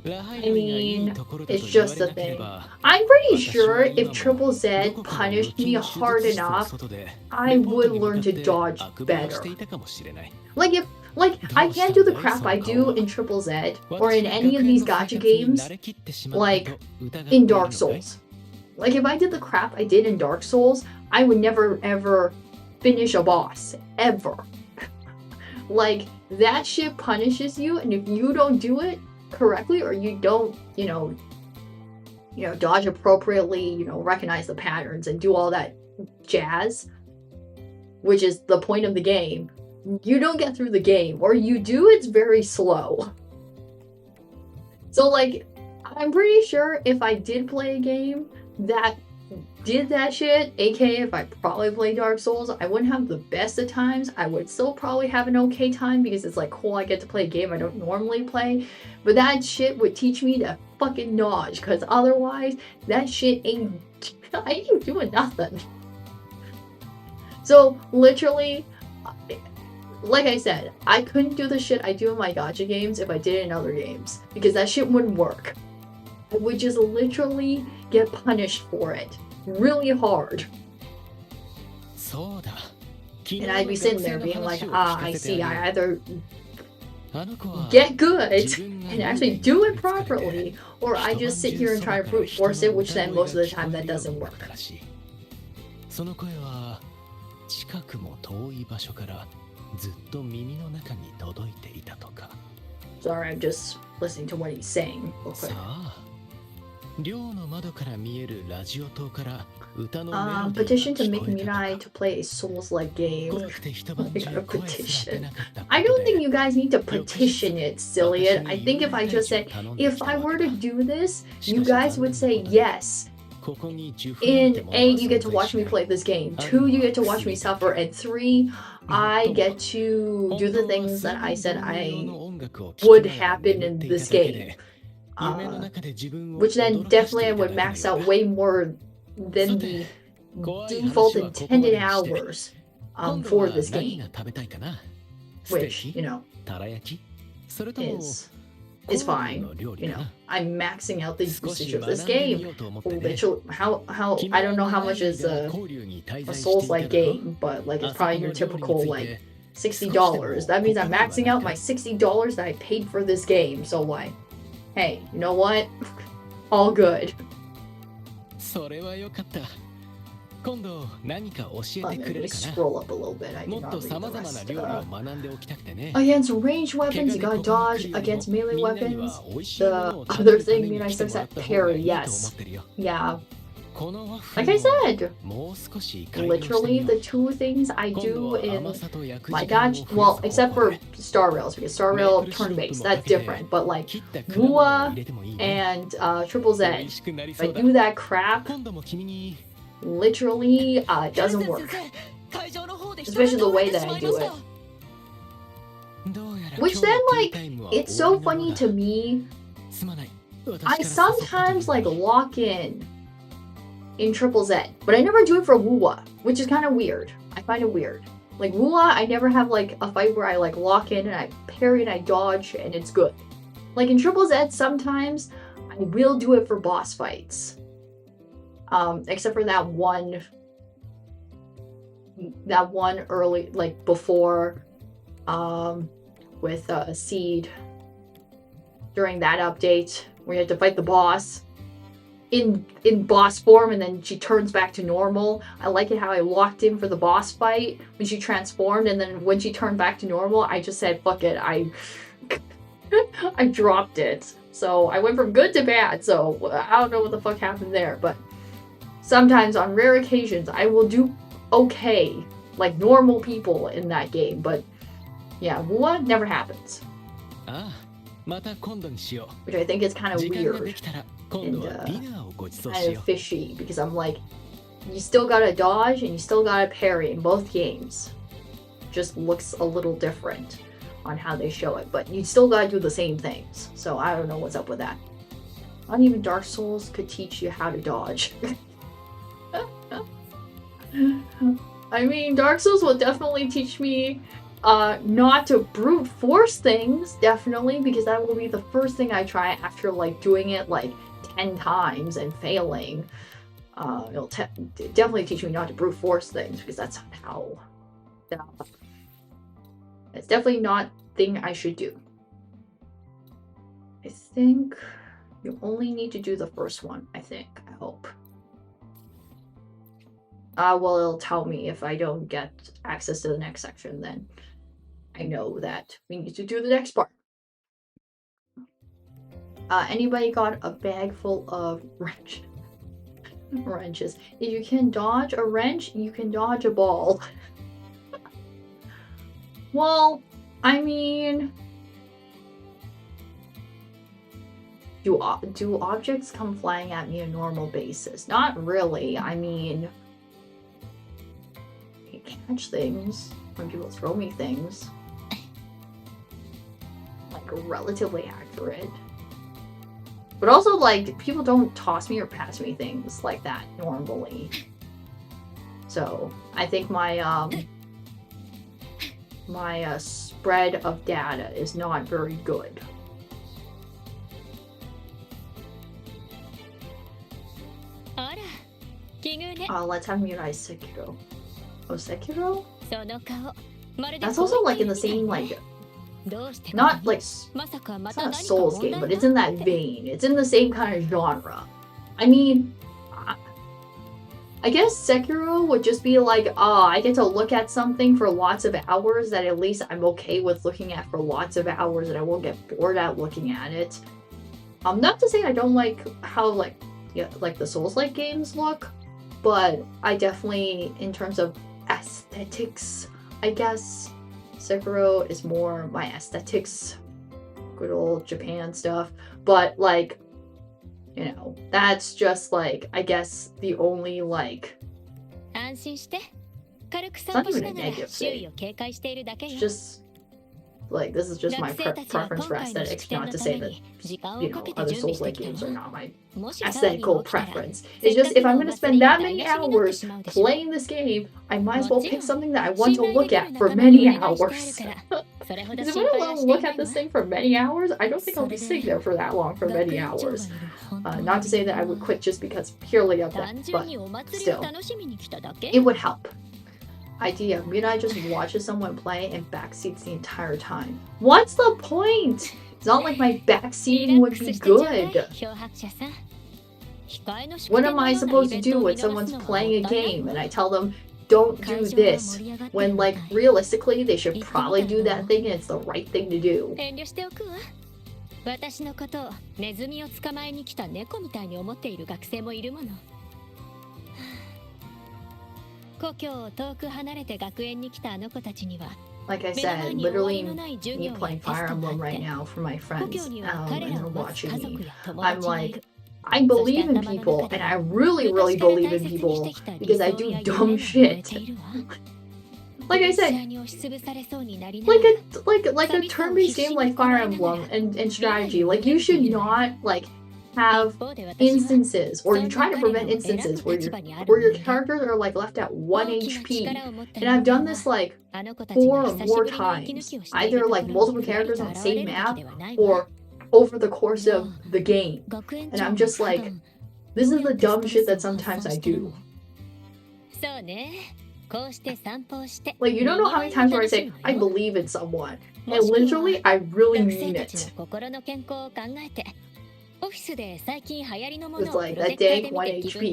I mean, it's just a thing. I'm pretty sure if Triple Z punished me hard enough, I would learn to dodge better. Like, I can't do the crap I do in Triple Z, or in any of these gacha games, like, in Dark Souls. Like, if I did the crap I did in Dark Souls, I would never, ever finish a boss. Ever. Like, that shit punishes you, and if you don't do it correctly, or you don't, you know, dodge appropriately, recognize the patterns and do all that jazz, which is the point of the game, you don't get through the game, or you do, it's very slow. So, like, I'm pretty sure if I did play a game that did that shit, aka if I probably played Dark Souls, I wouldn't have the best of times. I would still probably have an okay time because it's like, cool, I get to play a game I don't normally play. But that shit would teach me to fucking dodge, because otherwise, that shit I ain't doing nothing. So, literally, like I said, I couldn't do the shit I do in my gacha games if I did it in other games, because that shit wouldn't work. I would just literally get punished for it really hard. And I'd be sitting there being like, I see, I either get good and actually do it properly, or I just sit here and try to brute force it, which then most of the time that doesn't work. Sorry, I'm just listening to what he's saying real quick. Petition to make Mirai to play a Souls-like game. A petition. I don't think you guys need to petition it, Cillian. I think if I just said, if I were to do this, you guys would say yes. In A, you get to watch me play this game. 2, you get to watch me suffer. And 3, I get to do the things that I said would happen in this game. Which then definitely I would max out way more than the default intended hours for this game. Which, is fine. I'm maxing out the usage of this game. Literally, how I don't know how much is a Souls-like game, but like it's probably your typical like $60. That means I'm maxing out my $60 that I paid for this game. So like, hey, you know what? All good. Let me scroll up a little bit. I did not read the rest. Against ranged weapons, you gotta dodge. Against melee weapons, the other thing, I sucks at parry. Yes. Yeah. Like I said, literally the two things I do in my gacha, well, except for Star Rails, because Star Rail turn-based, that's different, but like Wua and Triple Z, if I do that crap, literally it doesn't work. Especially the way that I do it. Which then, like, it's so funny to me, I sometimes like lock in Triple Z, but I never do it for Wua, which is kind of weird. I find it weird. Like Wua, I never have like a fight where I like lock in and I parry and I dodge and it's good. Like in Triple Z, sometimes I will do it for boss fights. Except for that one early, like before, with Seed, during that update where you had to fight the boss in boss form and then she turns back to normal. I like it how I locked in for the boss fight when she transformed, and then when she turned back to normal, I just said, fuck it, I dropped it. So I went from good to bad, so I don't know what the fuck happened there, but sometimes on rare occasions I will do okay, like normal people in that game, but yeah, Wua never happens. Which I think is kind of weird and kind of fishy, because I'm like, you still gotta dodge and you still gotta parry in both games. Just looks a little different on how they show it, but you still gotta do the same things. So I don't know what's up with that. Not even Dark Souls could teach you how to dodge. I mean, Dark Souls will definitely teach me not to brute force things, definitely, because that will be the first thing I try after like doing it like 10 times and failing. It'll definitely teach me not to brute force things, because that's how it's definitely not a thing I should do. I think you only need to do the first one, I hope. Well, it'll tell me if I don't get access to the next section, then I know that we need to do the next part. Anybody got a bag full of wrenches? If you can dodge a wrench, you can dodge a ball. Well, I mean, do objects come flying at me on a normal basis? Not really. I mean, I catch things when people throw me things. Like, relatively accurate. But also, like, people don't toss me or pass me things like that normally. So, I think my, my spread of data is not very good. Let's have MiraiShishiou. Oh, Sekiro? That's also like in the same, like, not like, it's not a Souls game, but it's in that vein. It's in the same kind of genre. I mean, I guess Sekiro would just be like, I get to look at something for lots of hours that at least I'm okay with looking at for lots of hours and I won't get bored at looking at it. Not to say I don't like how, like, yeah, like the Souls-like games look, but I definitely, in terms of aesthetics, I guess, Sekiro is more my aesthetics, good old Japan stuff, but like, you know, that's just like, I guess, the only like, it's not even a negative thing, it's just, like, this is just my preference for aesthetics, not to say that, you know, other Souls-like games are not my aesthetical preference. It's just, if I'm going to spend that many hours playing this game, I might as well pick something that I want to look at for many hours. Because if I don't look at this thing for many hours, I don't think I'll be sitting there for that long for many hours. Not to say that I would quit just because purely of that, but still, it would help. Idea, Mirai just watches someone play and backseats the entire time. What's the point? It's not like my backseating would be good. What am I supposed to do when someone's playing a game and I tell them, don't do this, when, like, realistically, they should probably do that thing and it's the right thing to do. Like I said, literally me playing Fire Emblem right now for my friends, and they're watching me. I'm like, I believe in people, and I really, really believe in people because I do dumb shit. Like I said, like a turn-based game like Fire Emblem and strategy, like you should not like have instances, or you try to prevent instances where your characters are like left at 1 HP. And I've done this like 4 or more times, either like multiple characters on the same map or over the course of the game. And I'm just like, this is the dumb shit that sometimes I do. Like, you don't know how many times where I say, I believe in someone. And literally, I really mean it. It's like, that dank 1 HP.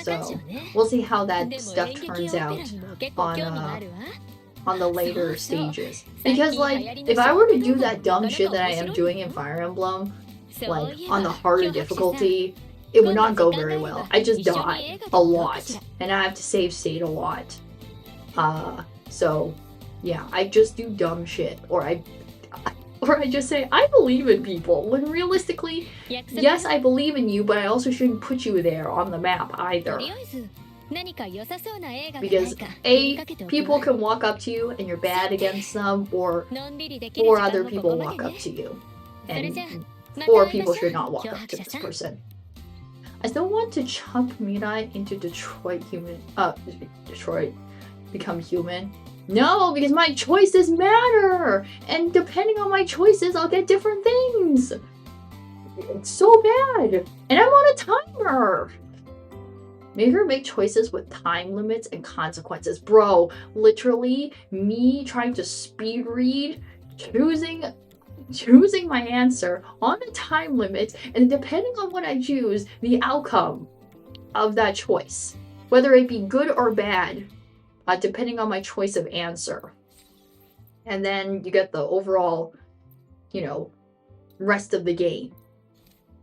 So, we'll see how that stuff turns out on the later stages. Because, like, if I were to do that dumb shit that I am doing in Fire Emblem, like, on the harder difficulty, it would not go very well. I just die a lot, and I have to save state a lot. So, yeah, I just do dumb shit, or I just say, I believe in people, when realistically, yes, I believe in you, but I also shouldn't put you there on the map either. Because A, people can walk up to you and you're bad against them, or 4 other people walk up to you. And 4 people should not walk up to this person. I still want to chunk Mirai into Detroit become human. No, because my choices matter! And depending on my choices, I'll get different things! It's so bad! And I'm on a timer! Make her make choices with time limits and consequences. Bro, literally, me trying to speed read, choosing my answer on a time limit, and depending on what I choose, the outcome of that choice, whether it be good or bad, depending on my choice of answer. And then you get the overall, you know, rest of the game.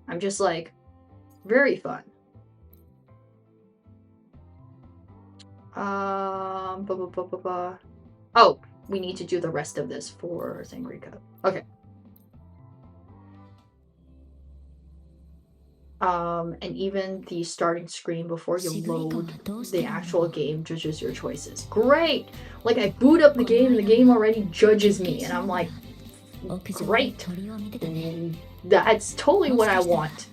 I'm just like, very fun. Oh, we need to do the rest of this for Sangrica. Okay. And even the starting screen before you load the actual game judges your choices. Great! Like, I boot up the game and the game already judges me, and I'm like, great! That's totally what I want.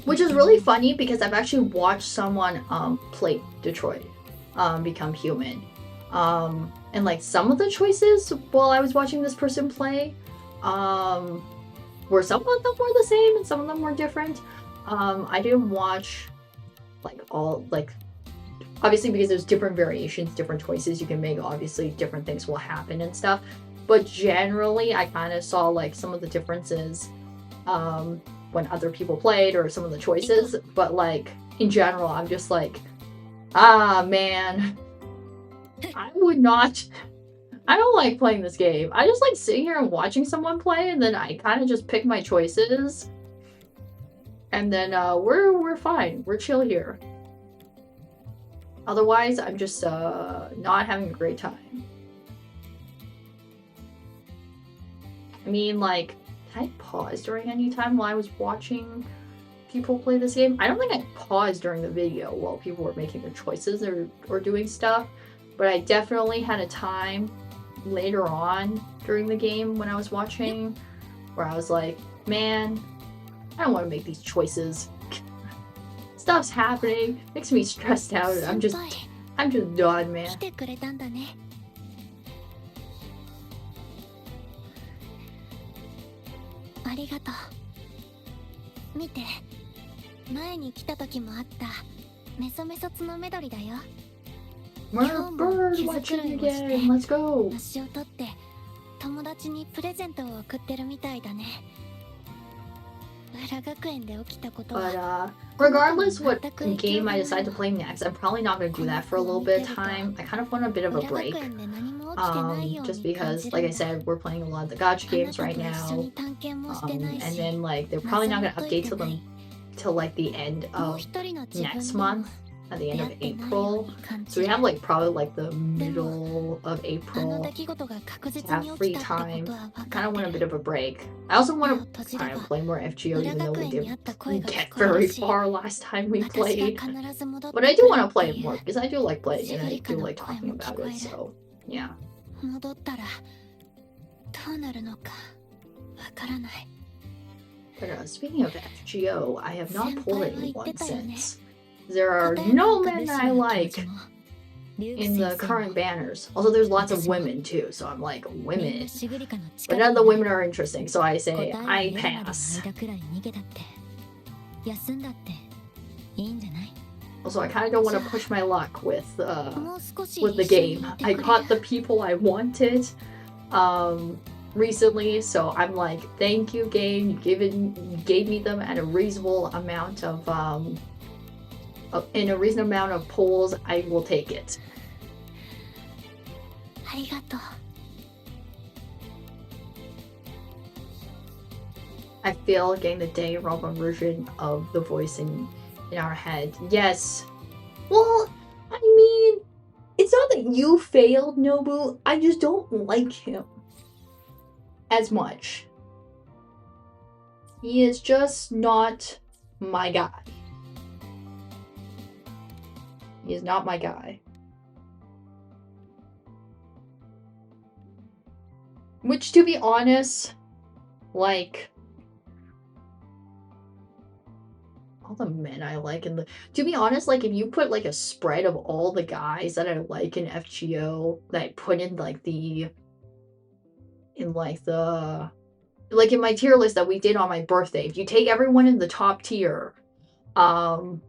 Which is really funny because I've actually watched someone play Detroit Become Human. And like some of the choices while I was watching this person play, where some of them were the same and some of them were different. I didn't watch like all, like, obviously because there's different variations, different choices you can make, obviously different things will happen and stuff. But generally I kind of saw like some of the differences when other people played or some of the choices. But like in general, I'm just like, man, I don't like playing this game. I just like sitting here and watching someone play, and then I kind of just pick my choices. And then we're fine. We're chill here. Otherwise, I'm just not having a great time. I mean, like, did I pause during any time while I was watching people play this game? I don't think I paused during the video while people were making their choices or doing stuff. But I definitely had a time later on during the game when I was watching where I was like, man, I don't want to make these choices. Stuff's happening, makes me stressed out, and I'm just done, man. More bird watching again. Let's go. But regardless what game I decide to play next, I'm probably not going to do that for a little bit of time. I kind of want a bit of a break. Just because, like I said, we're playing a lot of the gacha games right now. And then, like, they're probably not going to update to them till, like, the end of next month. At the end of April. So we have like probably like the middle of April to have free time. I kind of want a bit of a break. I also want to kind of play more FGO even though we didn't get very far last time we played. But I do want to play it more because I do like playing and I do like talking about it, so yeah. But speaking of FGO, I have not pulled anyone since. There are no men that I like in the current banners. Also, there's lots of women too, so I'm like, women. But none of the women are interesting, so I say, I pass. Also, I kind of don't want to push my luck with the game. I got the people I wanted recently, so I'm like, thank you, game. You gave me them at a reasonable amount of in a reasonable amount of polls. I will take it. I feel getting the day-robber version of the voice in our head. Yes. Well, I mean, it's not that you failed, Nobu. I just don't like him as much. He is just not my guy. He is not my guy. Which, to be honest, like, all the men I like in the... To be honest, like, if you put, like, a spread of all the guys that I like in FGO, that I put in, like, in my tier list that we did on my birthday, if you take everyone in the top tier, all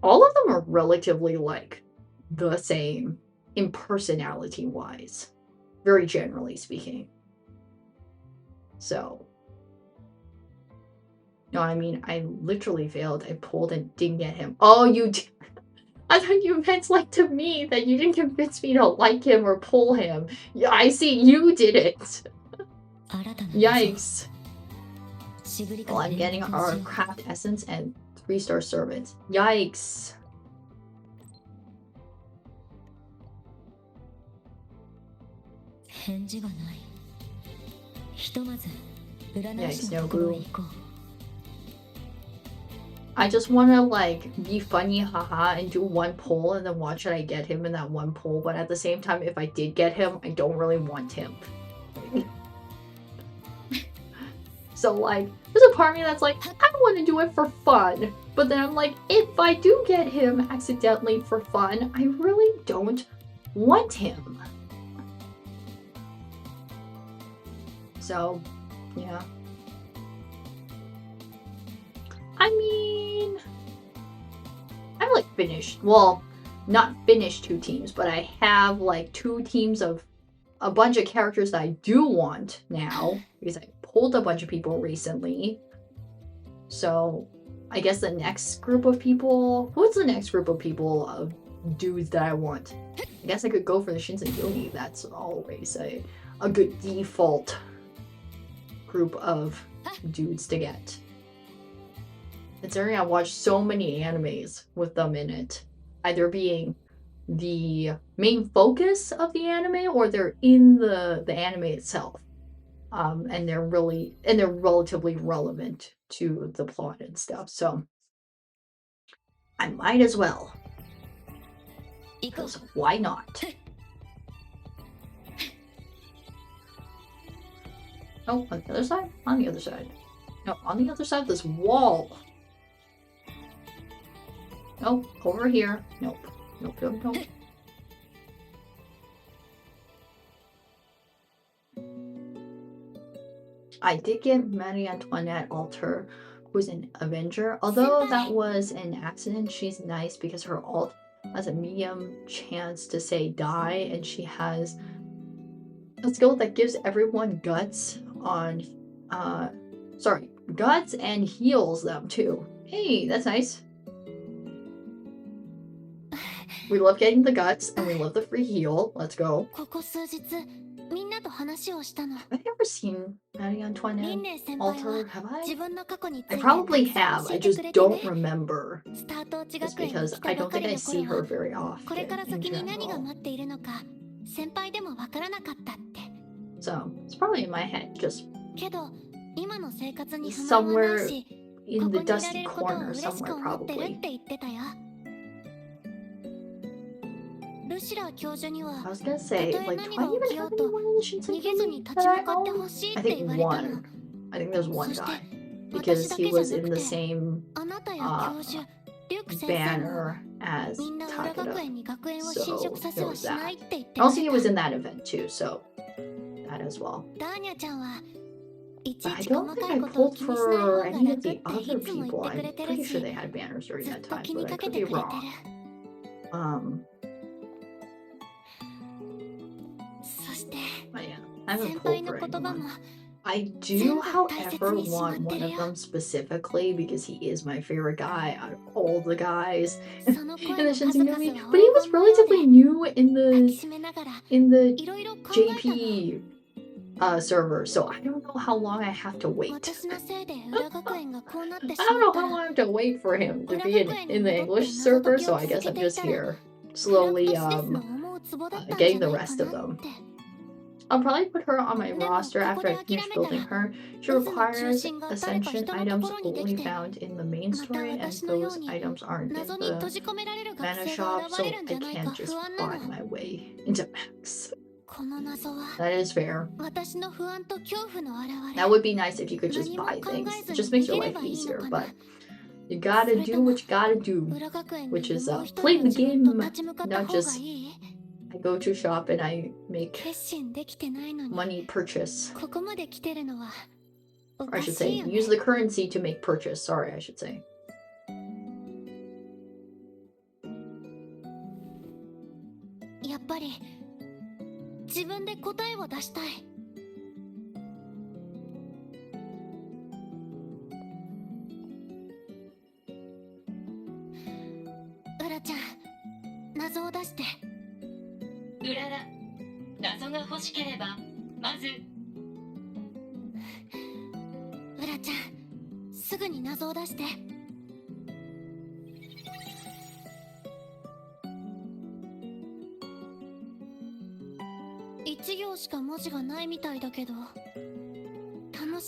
of them are relatively, like, the same in personality-wise. Very generally speaking. So. No, I mean, I literally failed. I pulled and didn't get him. Oh, you did. I thought you meant, like, to me, that you didn't convince me to like him or pull him. Yeah, I see. You did it. Yikes. Well, I'm getting our craft essence and 3-star servants. Yikes. Yikes, no glue. I just want to, like, be funny, haha, and do one poll and then watch it. I get him in that one poll, but at the same time, if I did get him, I don't really want him. So, like, there's a part of me that's like, I want to do it for fun. But then I'm like, if I do get him accidentally for fun, I really don't want him. So, yeah. I mean, I'm like finished. Well, not finished 2 teams, but I have like 2 teams of a bunch of characters that I do want now because I pulled a bunch of people recently. So I guess the next group of people, what's the next group of people of dudes that I want? I guess I could go for the Shinsengumi. That's always a good default group of dudes to get. Considering I watched so many animes with them in it, either being the main focus of the anime or they're in the anime itself, and they're relatively relevant to the plot and stuff. So I might as well, because why not? Oh, on the other side? On the other side. No, on the other side of this wall. Nope, over here. Nope. Nope, nope, nope. I did get Marie Antoinette Alter, who's an Avenger. Although that was an accident, she's nice because her alt has a medium chance to say die, and she has a skill that gives everyone guts on, guts and heals them too. Hey, that's nice. We love getting the guts and we love the free heal. Let's go. I've never seen Marie Antoinette altar, have I? I probably have, I just don't remember. Just because I don't think I see her very often in general. So, it's probably in my head, just somewhere in the dusty corner somewhere, probably. I was gonna say, like, do I even have anyone in the Shinsengumi that I know? I think one. I think there's one guy. Because he was in the same banner as Takeda. So there was that. Also, he was in that event too, so that as well. But I don't think I pulled for any of the other people. I'm pretty sure they had banners during that time, but I could be wrong. But yeah, I haven't pulled for anyone. I do, however, want one of them specifically because he is my favorite guy out of all the guys in the Shinsengumi. But he was relatively new in the JP server, so I don't know how long I have to wait. I don't know how long I have to wait for him to be in the English server, so I guess I'm just here slowly getting the rest of them. I'll probably put her on my roster after I finish building her. She requires ascension items only found in the main story, and those items aren't in the mana shop, so I can't just buy my way into max. That is fair. That would be nice if you could just buy things. It just makes your life easier, but you gotta do what you gotta do, which is play the game, not just I go to shop and I make money purchase. Or I should say, use the currency to make purchase. Sorry, I should say.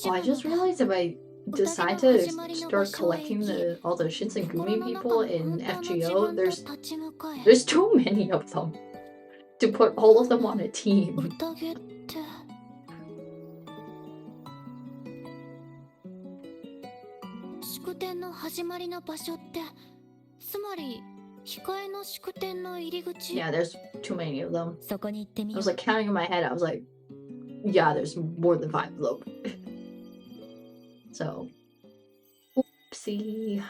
Oh, I just realized if I decide to start collecting all the Shinsengumi people in FGO, there's too many of them to put all of them on a team. Yeah, there's too many of them. I was like counting in my head, I was like, yeah, there's more than 5 of them. So, oopsie.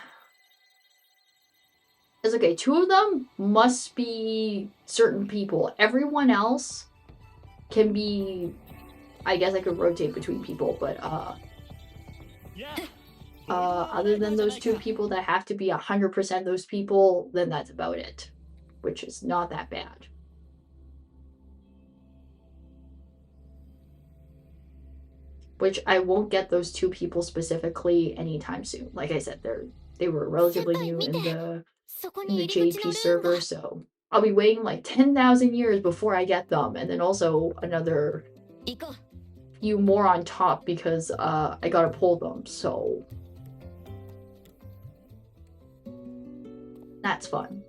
It's okay, 2 of them must be certain people. Everyone else can be, I guess I could rotate between people, but other than those 2 people that have to be 100% those people, then that's about it, which is not that bad. Which I won't get those 2 people specifically anytime soon. Like I said, they were relatively new in the JP server, so I'll be waiting like 10,000 years before I get them, and then also another few more on top because I gotta pull them, so that's fun.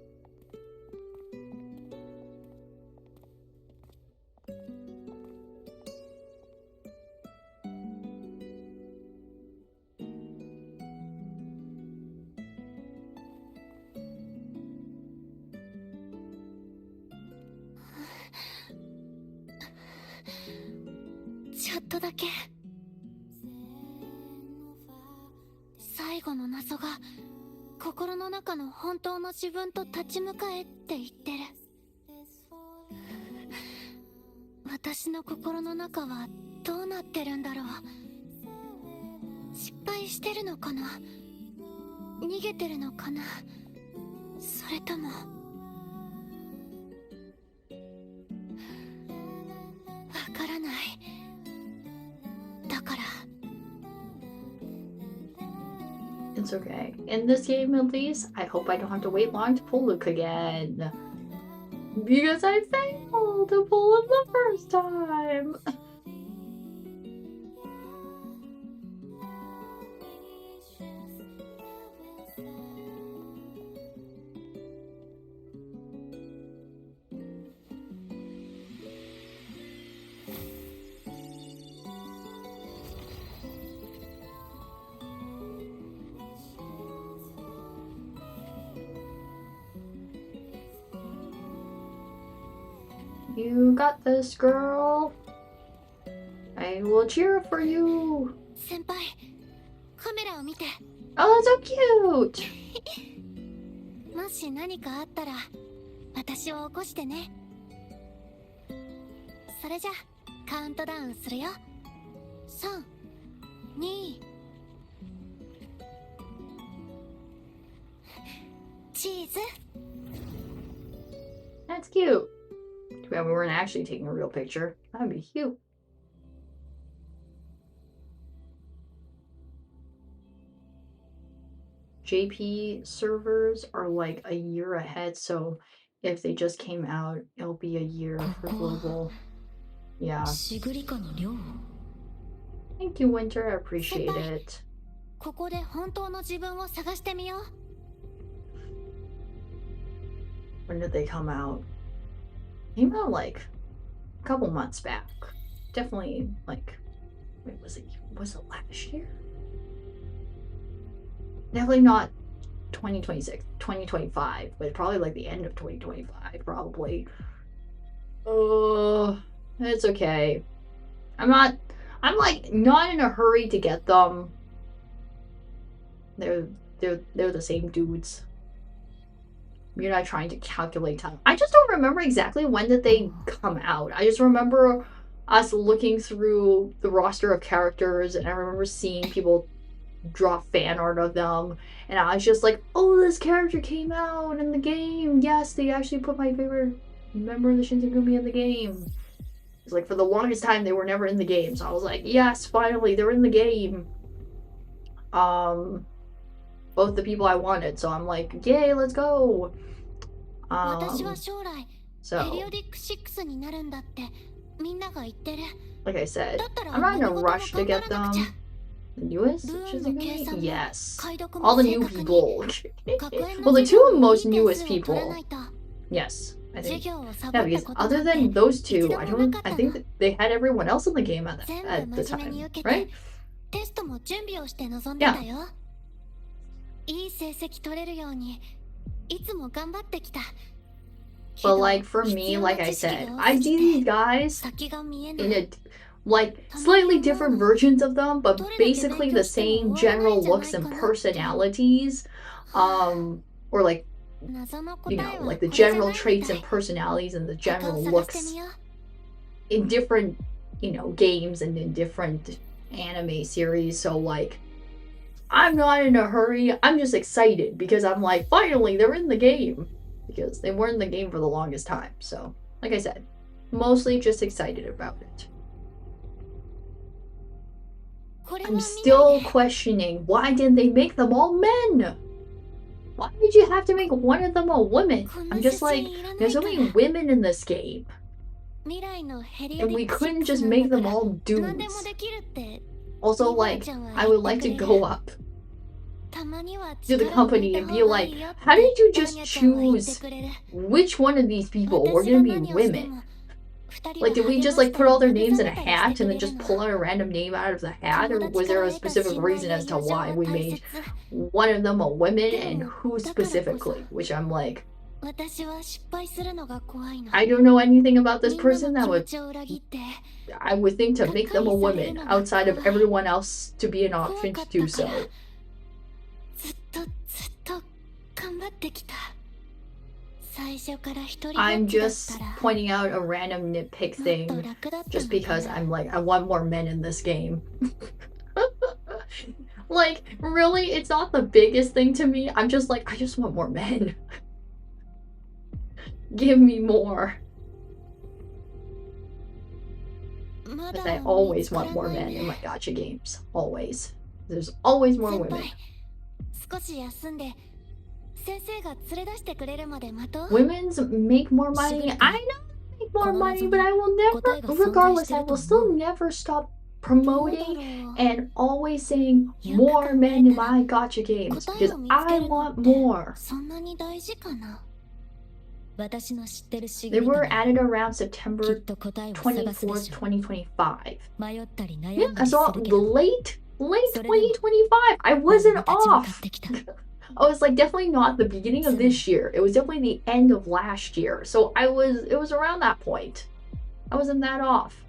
失敗してるのかな、逃げてるのかな、それともわからない。だから It's okay. In this game, at least, I hope I don't have to wait long to pull Luke again. Because I failed to pull him the first time. You got this, girl. I will cheer for you. 先輩、カメラを見て。 Oh, that's so cute. もし何かあったら私を起こしてね。それじゃカウントダウンするよ。3、2、チーズ。 That's cute. Too bad we weren't actually taking a real picture. That'd be cute. JP servers are like a year ahead, so if they just came out, it'll be a year for global. Yeah. Thank you, Winter. I appreciate it. ここで本当の自分を探してみよう。 When did they come out? Came out like a couple months back. Definitely like, wait, was it last year? Definitely not 2026, 2025, but probably like the end of 2025, probably. It's okay. I'm like not in a hurry to get them. They're the same dudes. You're not trying to calculate time. I just don't remember exactly when did they come out. I just remember us looking through the roster of characters, and I remember seeing people draw fan art of them, and I was just like, oh, this character came out in the game. Yes, they actually put my favorite member of the Shinsengumi in the game. It's like for the longest time they were never in the game, so I was like, yes, finally they're in the game. Both the people I wanted, so I'm like, yay, let's go. So, like I said, I'm not in a rush to get them. The newest Shinsengumi? Yes. All the new people. Well, the two most newest people. Yes, I think. Yeah, because other than those two, I think that they had everyone else in the game at the time, right? Yeah. But like for me, like I said, I see these guys in a like slightly different versions of them, but basically the same general looks and personalities, or like, you know, like the general traits and personalities and the general looks in different, you know, games and in different anime series. So like, I'm not in a hurry. I'm just excited because I'm like, finally they're in the game, because they weren't in the game for the longest time. So like I said, mostly just excited about it. I'm still questioning, why didn't they make them all men? Why did you have to make one of them a woman? I'm just like, there's so many women in this game, and we couldn't just make them all dudes. Also, like, I would like to go up to the company and be like, how did you just choose which one of these people were gonna be women? Like, did we just like put all their names in a hat and then just pull out a random name out of the hat, or was there a specific reason as to why we made one of them a woman and who specifically? Which I'm like, I don't know anything about this person that I would think to make them a woman outside of everyone else to be an option to do so. I'm just pointing out a random nitpick thing just because I'm like, I want more men in this game. Like, really, it's not the biggest thing to me. I'm just like, I just want more men. Give me more. Because I always want more men in my gacha games. Always. There's always more women. Women's make more money. I know they make more money, but I will never, regardless, I will still never stop promoting and always saying more men in my gacha games because I want more. They were added around September 24th, 2025. Yeah, so late 2025. I wasn't off. I was like definitely not the beginning of this year. It was definitely the end of last year. So it was around that point. I wasn't that off.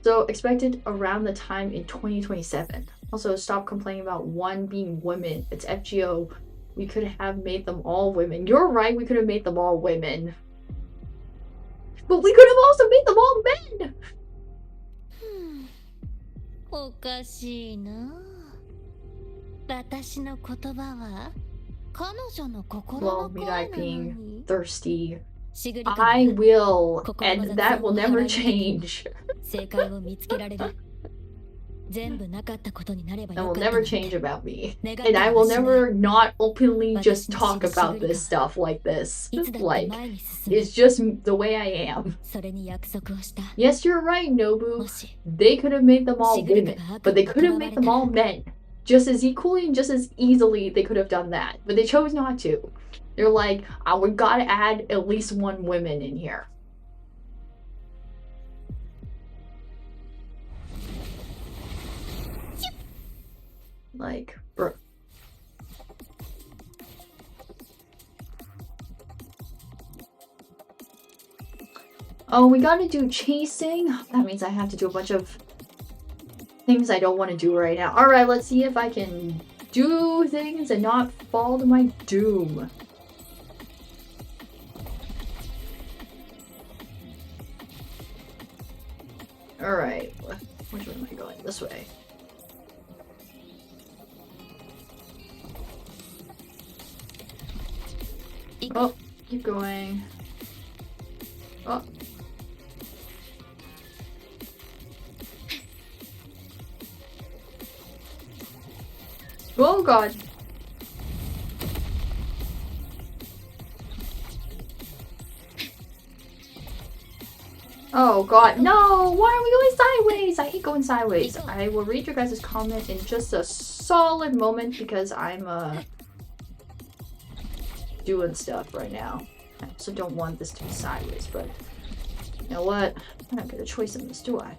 So expected around the time in 2027. Also, stop complaining about one being women. It's FGO. We could have made them all women. You're right, we could have made them all women. But we could have also made them all men! Well, Mirai being thirsty. I will, and that will never change. That will never change about me. And I will never not openly just talk about this stuff like this. Like, it's just the way I am. Yes, you're right, Nobu. They could have made them all women, but they could have made them all men. Just as equally and just as easily they could have done that. But they chose not to. They're like, we gotta add at least one woman in here. Like, bro. Oh, we gotta do chasing. That means I have to do a bunch of things I don't want to do right now. Alright, let's see if I can do things and not fall to my doom. Alright, which way am I going? This way. Oh, keep going. Oh. Oh god. Oh god, no! Why are we going sideways? I hate going sideways. I will read your guys' comment in just a solid moment because I'm doing stuff right now. I also don't want this to be sideways, but you know what? I don't get a choice in this, do I?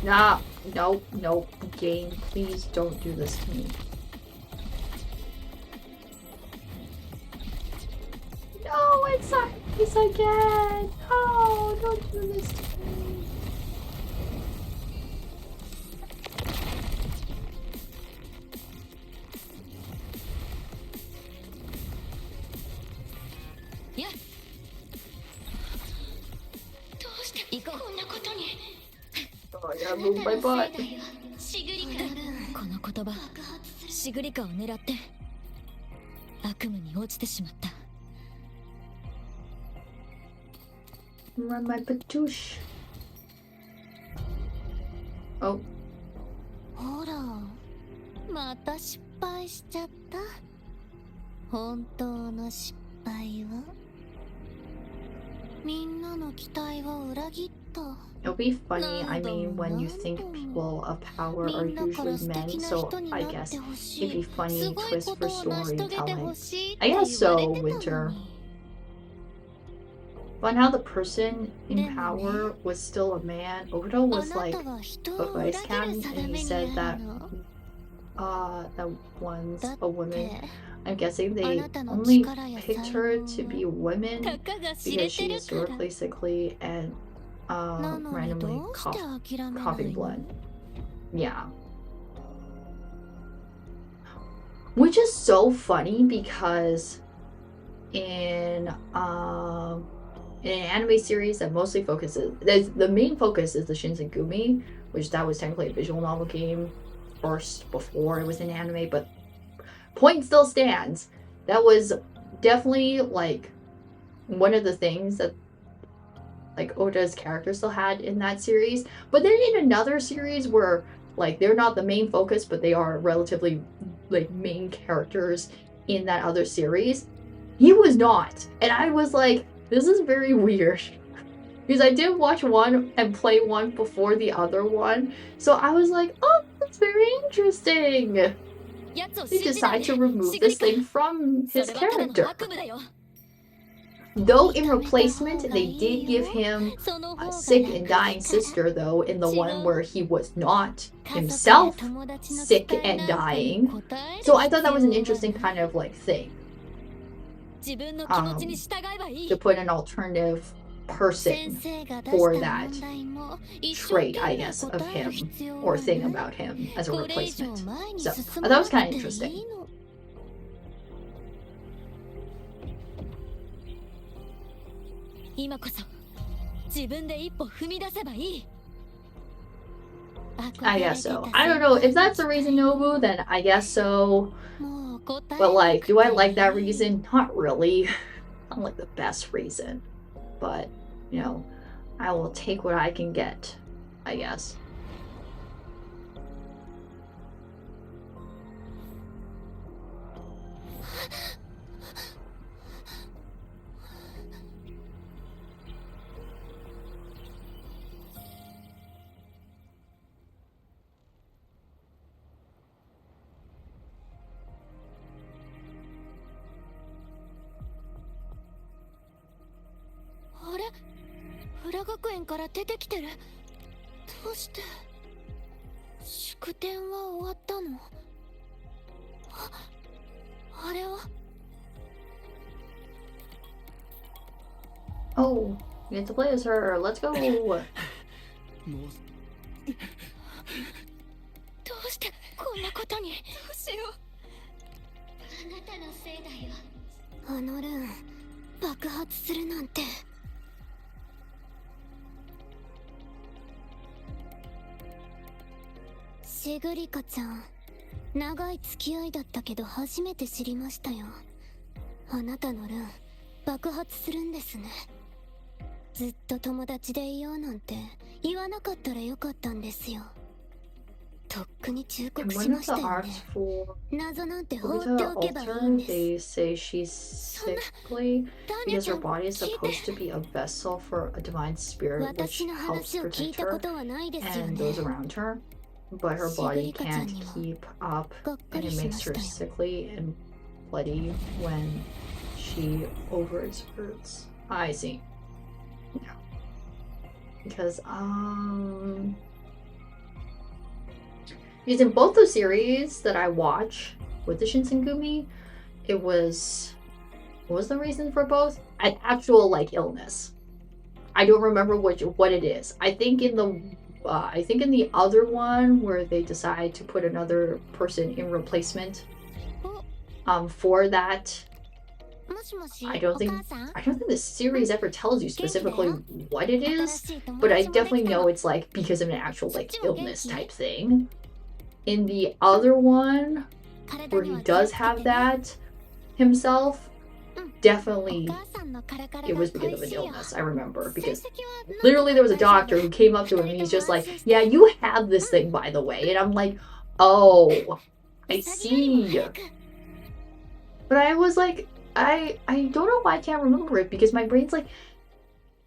Nah, nope, nope. Game, please don't do this to me. No, it's sideways again! Oh, don't do this to me. Oh, I gotta move my butt. Run my patouche. Oh. ほら、また失敗しちゃった。本当の失敗はみんなの期待を裏切った。 It'll be funny, I mean, when you think people of power are usually men, so I guess it'd be funny twist for storytelling. I guess so, Winter. But how the person in power was still a man. Obito was like a vice captain, and he said that that one's a woman. I'm guessing they only picked her to be a woman because she is historically sickly and randomly coughing blood. Yeah. Which is so funny because in an anime series that mostly focuses, the main focus is the Shinsengumi, which that was technically a visual novel game first before it was an anime, but point still stands. That was definitely like one of the things that like Oda's character still had in that series. But then in another series where like they're not the main focus, but they are relatively like main characters in that other series, he was not. And I was like, this is very weird. Because I did watch one and play one before the other one. So I was like, oh, that's very interesting. They decide to remove this thing from his character. Though in replacement, they did give him a sick and dying sister, though, in the one where he was not himself sick and dying. So I thought that was an interesting kind of like thing. To put an alternative person for that trait, I guess, of him or thing about him as a replacement. So I thought it was kind of interesting. I guess so. I don't know if that's the reason, Nobu, then I guess so. But like, do I like that reason? Not really. Not like the best reason. But, you know, I will take what I can get, I guess. Oh, you get to play as her. Let's go. シグリカちゃん、長い付き合いだったけど初めて知りましたよ。あなたのルーン、爆発するんですね。ずっと友達でいようなんて言わなかったらよかったんですよ。とっくに忠告しましたよね。謎なんて放っておけばいいんです。 They say she's sickly because her body is supposed to be a vessel for a divine spirit which helps protect her and those around her. But her body can't keep up, and it makes her sickly and bloody when she overexerts. I see. Yeah. Because in both those series that I watch with the Shinsengumi, it was, what was the reason for both? An actual like illness. I don't remember what it is. I think in the other one where they decide to put another person in replacement for that, I don't think the series ever tells you specifically what it is, but I definitely know it's like because of an actual like illness type thing. In the other one where he does have that himself, definitely it was because of an illness. I remember, because literally there was a doctor who came up to him and he's just like, yeah, you have this thing, by the way. And I'm like, oh, I see. But I was like, I don't know why I can't remember it, because my brain's like,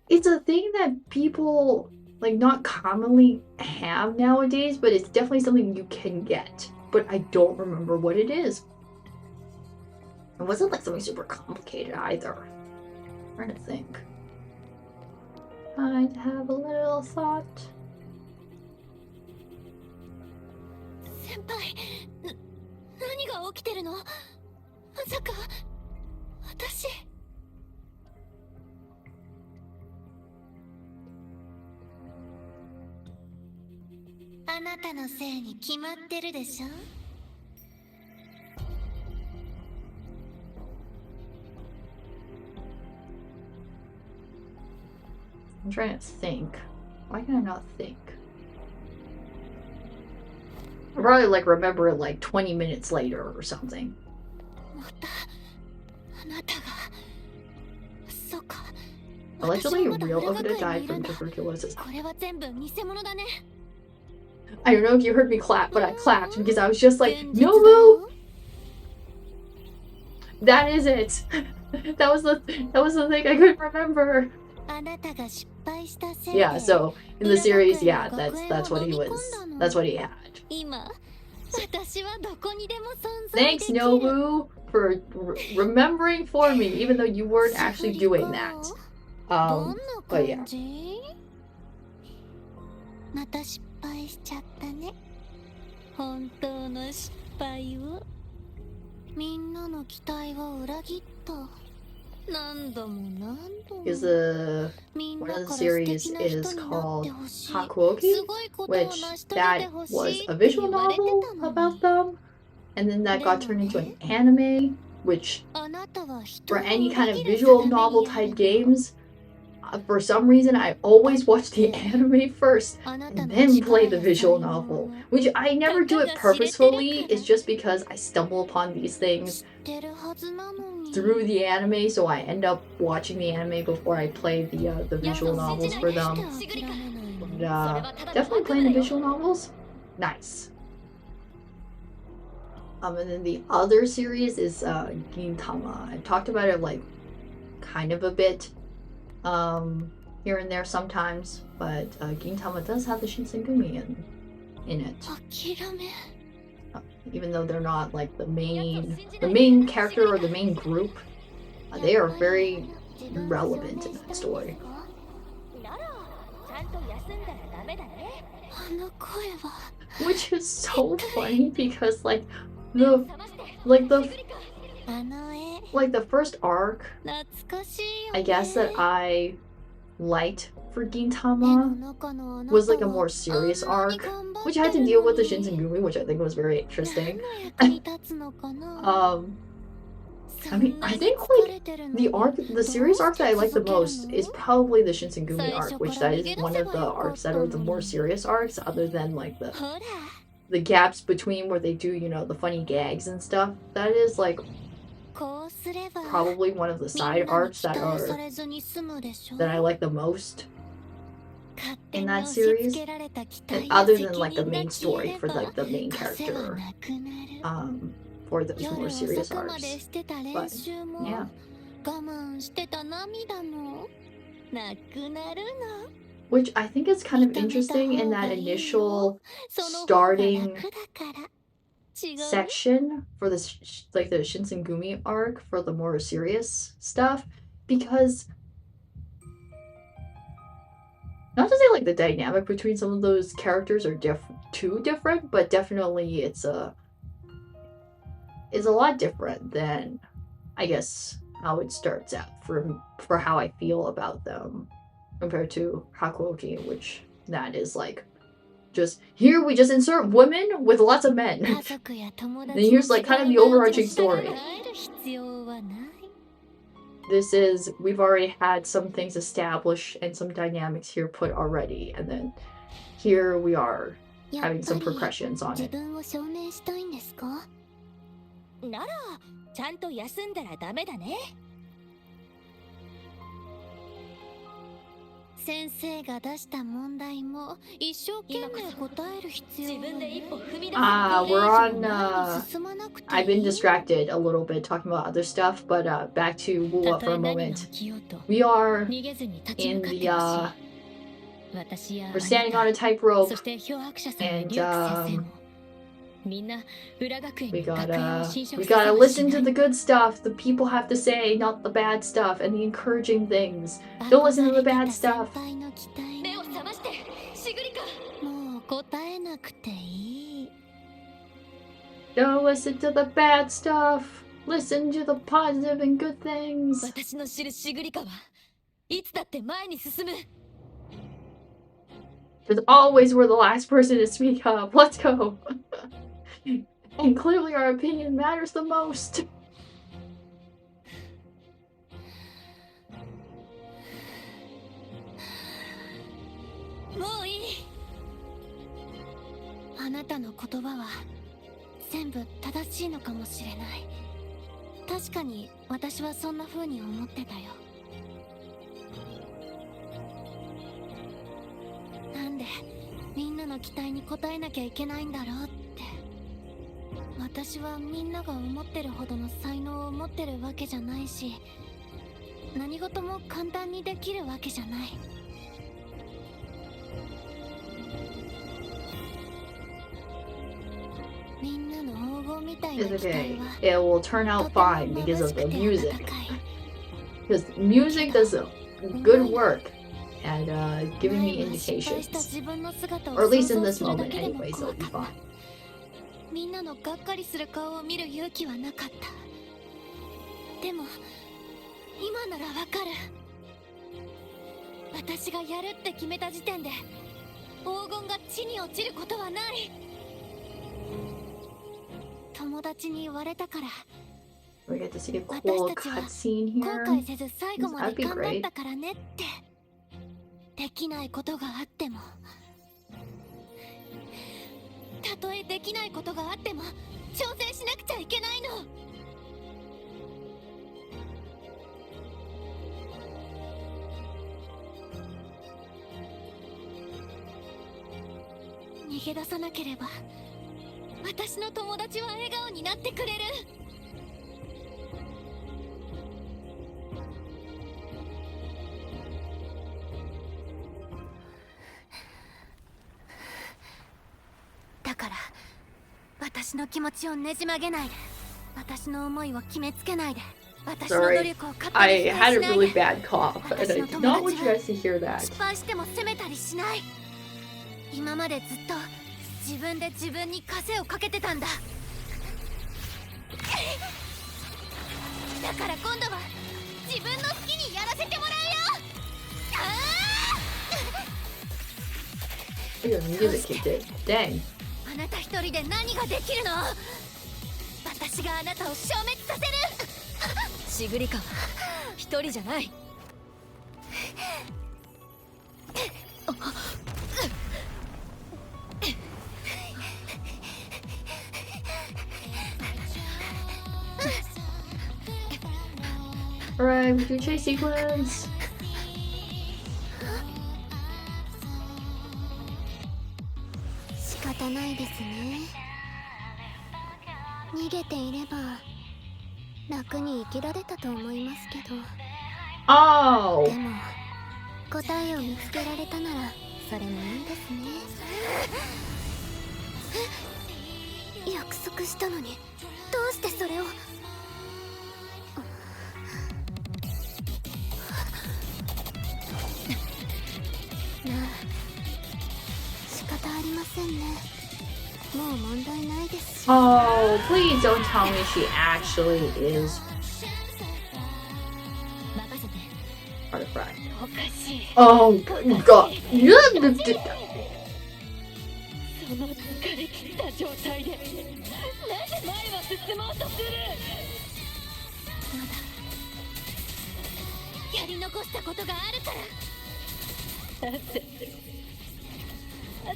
it's a thing that people like not commonly have nowadays, but it's definitely something you can get, but I don't remember what it is. It wasn't like something super complicated either. I'm trying to think. I'd have a little thought. Senpai, 何が起きてるの? まさか私。あなたのせいに決まってるでしょ? I'm trying to think. Why can I not think? probably like remember it like 20 minutes later or something. Allegedly, a real Oda died from tuberculosis. I don't know if you heard me clap, but I clapped because I was just like, Nobu! That is it! that was the thing I couldn't remember. Yeah, so in the series, yeah, that's what he was. That's what he had. Thanks, Nobu, for remembering for me, even though you weren't actually doing that. But yeah. また失敗しちゃったね。本当の失敗を。みんなの期待を裏切った。何度も何度も。Is one of the series is called Hakuoki, which that was a visual novel about them, and then that got turned into an anime, which for any kind of visual novel type games, for some reason, I always watch the anime first and then play the visual novel, which I never do it purposefully. It's just because I stumble upon these things through the anime, so I end up watching the anime before I play the visual novels for them. But definitely playing the visual novels, nice. And then the other series is Gintama. I talked about it like kind of a bit. Here and there sometimes, but Gintama does have the Shinsengumi in it. Even though they're not like the main character or the main group, they are very relevant in that story. Which is so funny because the first arc, I guess, that I liked for Gintama was like a more serious arc, which had to deal with the Shinsengumi, which I think was very interesting. I mean, I think like the serious arc that I like the most is probably the Shinsengumi arc, which that is one of the arcs that are the more serious arcs, other than like the gaps between where they do, you know, the funny gags and stuff. That is like probably one of the side arcs that I like the most in that series, and other than like the main story for like the main character for those more serious arcs. But yeah, which I think is kind of interesting in that initial starting section for this like the Shinsengumi arc for the more serious stuff, because not to say like the dynamic between some of those characters are too different, but definitely it's a lot different than, I guess, how it starts out for how I feel about them compared to Hakuoki, which that is like just here we just insert women with lots of men. And here's like kind of the overarching story. This is, we've already had some things established and some dynamics here put already, and then here we are having some progressions on it. ならちゃんと休んだらダメだね。先生が出した問題も一生懸命答える必要がない。We're on I've been distracted a little bit talking about other stuff, but back to Wuwa for a moment. We are in the we're standing on a tightrope, and we gotta listen to the good stuff the people have to say, not the bad stuff, and the encouraging things. Don't listen to the bad stuff. Don't listen to the bad stuff. Listen to the positive and good things. Because always we're the last person to speak up. Let's go. And clearly our opinion matters the most. なたの言葉は全部正しいのかもしれない。確かに私はそんな風に思ってたよ。なんでみんなの期待に応えなきゃいけないんだろうって。私はみんなが思ってるほどの才能を持ってるわけじゃないし、何事も簡単にできるわけじゃない。みんなの黄金みたいな期待は It will turn out fine because of the music. Because music does good work at giving me indications. Or at least in this moment anyway, so it'll be fine. みんなのがっかりする顔を見る勇気はなかった。でも今ならわかる。私がやるって決めた時点で黄金が地に落ちることはない。友達に言われたから。 We get to see a cool cutscene here. 後悔せず最後まで頑張ったからねって。できないことがあっても、たとえできないことがあっても挑戦しなくちゃいけないの。逃げ出さなければ私の友達は笑顔になってくれる。だから私の気持ちをねじ曲げないで、私の思いを決めつけないで、私の努力を勝手に否定しないで。 I had a really bad cough, and I did not want you guys to hear that. 失敗しても責めたりしない。今までずっと自分で自分に枷をかけてたんだ。だから今度は自分の好きにやらせてもらうよ。The music kicked in. Dang. あなた一人で何ができるの？私があなたを消滅させる。シグリカは一人じゃない。Alright, we do chase sequence. 仕方ないですね。逃げていれば楽に生きられたと思いますけど。Oh! でも答えを見つけられたならそれもいいですね。約束したのにどうしてそれを。まあ仕方ありませんね。もう問題ないですし。 Oh, please don't tell me she actually is artifact. Oh god. その疲れ切った状態でなぜ前は進もうとする。まだやり残したことがあるから。だってだ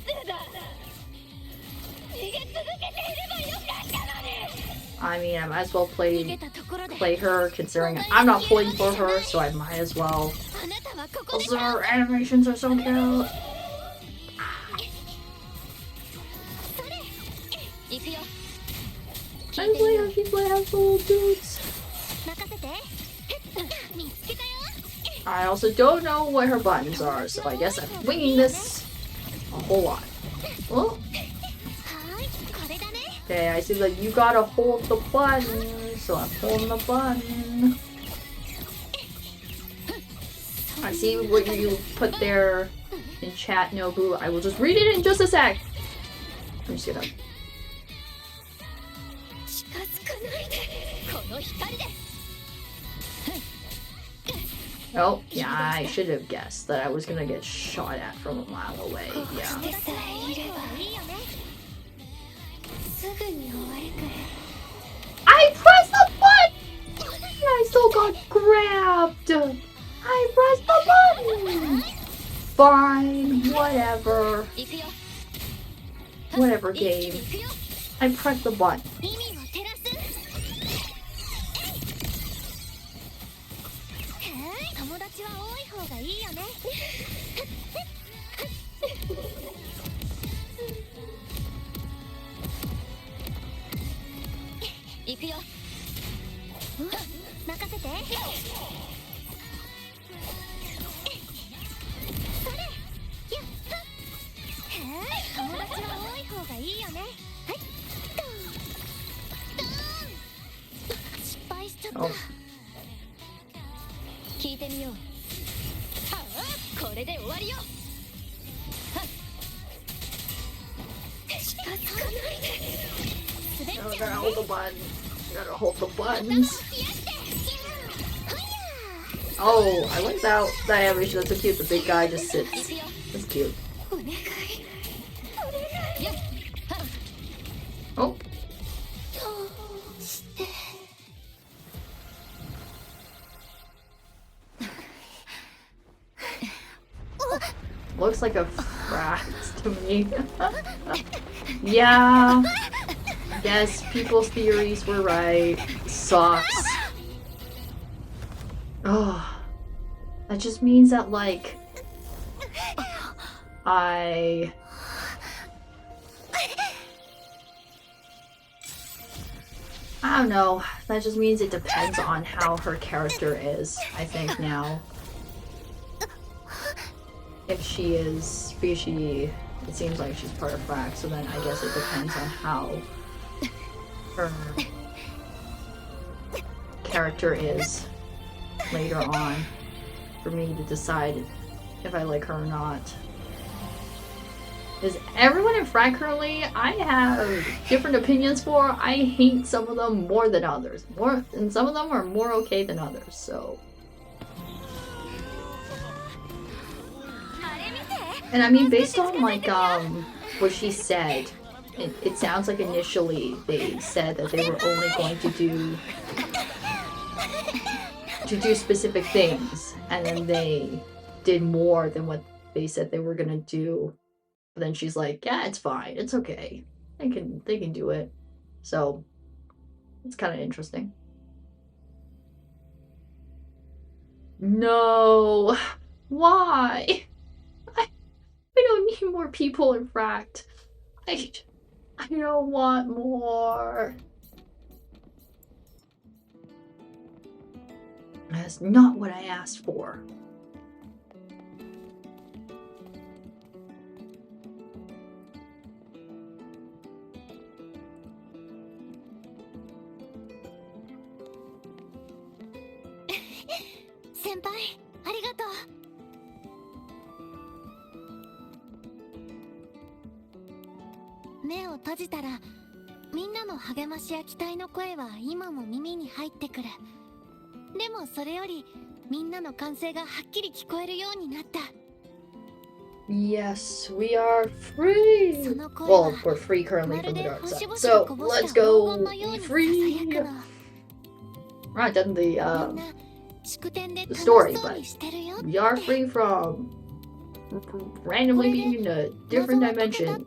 逃げ続けていればよかったのに。 I mean, I might as well play her, considering I'm not pulling for her, so I might as well. Also, her animations are so cute. I play her, she play has little dudes. I also don't know what her buttons are, so I guess I'm winging this a whole lot. Oh. Okay, I see that you gotta hold the button, so I'm holding the button. I see what you put there in chat, Nobu. I will just read it in just a sec. Let me see that. Oh, yeah, I should have guessed that I was gonna get shot at from a mile away. Yeah. I pressed the button! And I still got grabbed! I pressed the button! Fine, whatever. Whatever game. I pressed the button. Oh. I gotta hold the button. I gotta hold the buttons. Oh, I like that animation. That's so cute. The big guy just sits. That's cute. Oh. Looks like a fract to me. Yeah. Yes, people's theories were right. Sucks. Oh. That just means that, like, I don't know. That just means it depends on how her character is, I think, now. If she is, because it seems like she's part of Frack, so then I guess it depends on how her character is later on for me to decide if I like her or not. Is everyone in Frack currently, I have different opinions for. I hate some of them more than others. And some of them are more okay than others, so. And I mean, based on like what she said, it sounds like initially they said that they were only going to do specific things, and then they did more than what they said they were gonna do. But then she's like, yeah, it's fine, it's okay. They can do it. So it's kind of interesting. No. Why? I don't need more people in Fract. I don't want more. That's not what I asked for. Senpai, arigatou. 目を閉じたら、みんなの励ましや期待の声は今も耳に入ってくる。でもそれより、みんなの歓声がはっきり聞こえるようになった。Yes, we are free! Well, we're free currently from the dark side. So, let's go be free! We're not done the story, but we are free from randomly being in a different dimension,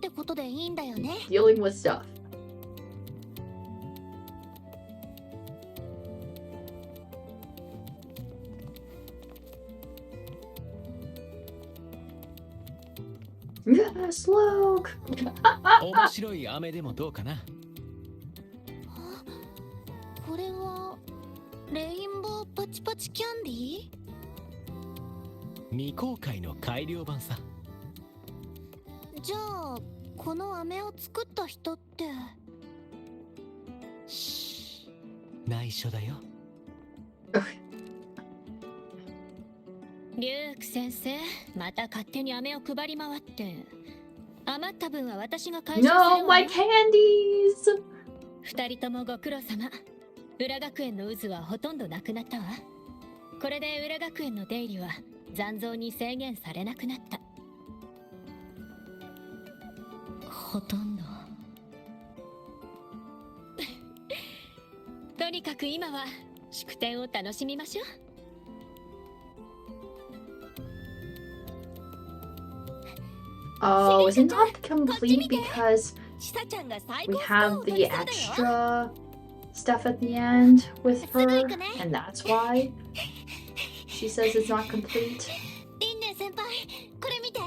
dealing with stuff. Yes, Luke! 面白い飴でもどうかな。これはレインボーパチパチキャンディー？未公開の改良版さ。じゃあこの飴を作った人って。内緒だよ。リューク先生、また勝手に飴を配り回って。余った分は私が回収するわ。No, my candies! 二人ともご苦労様。浦学園の渦はほとんどなくなったわ。これで浦学園の出入りは残像に制限されなくなった。ほとんど。とにかく今は祝典を楽しみましょう。Oh, is it not complete because シサちゃんが最 we 高スコア have を取 the りそうだよ extra stuff at the end with her, すぐ行くね。 and that's why she says it's not complete? リンネ先輩、これ見て。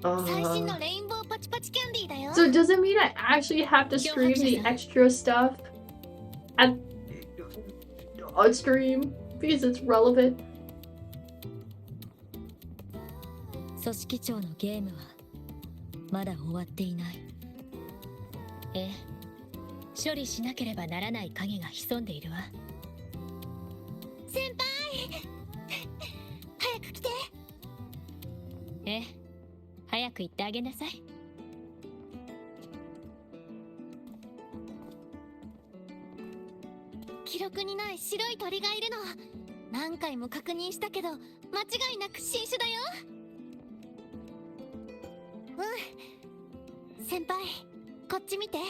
最新のレインボーパチパチキャンディーだよ。 So does it mean I actually have to stream the extra stuff at on stream because it's relevant? 組織長のゲームはまだ終わっていない。ええ、処理しなければならない影が潜んでいるわ。先輩早く来て。ええ、早く行ってあげなさい。記録にない白い鳥がいるの。何回も確認したけど間違いなく新種だよ。うん。先輩、こっち見て。3、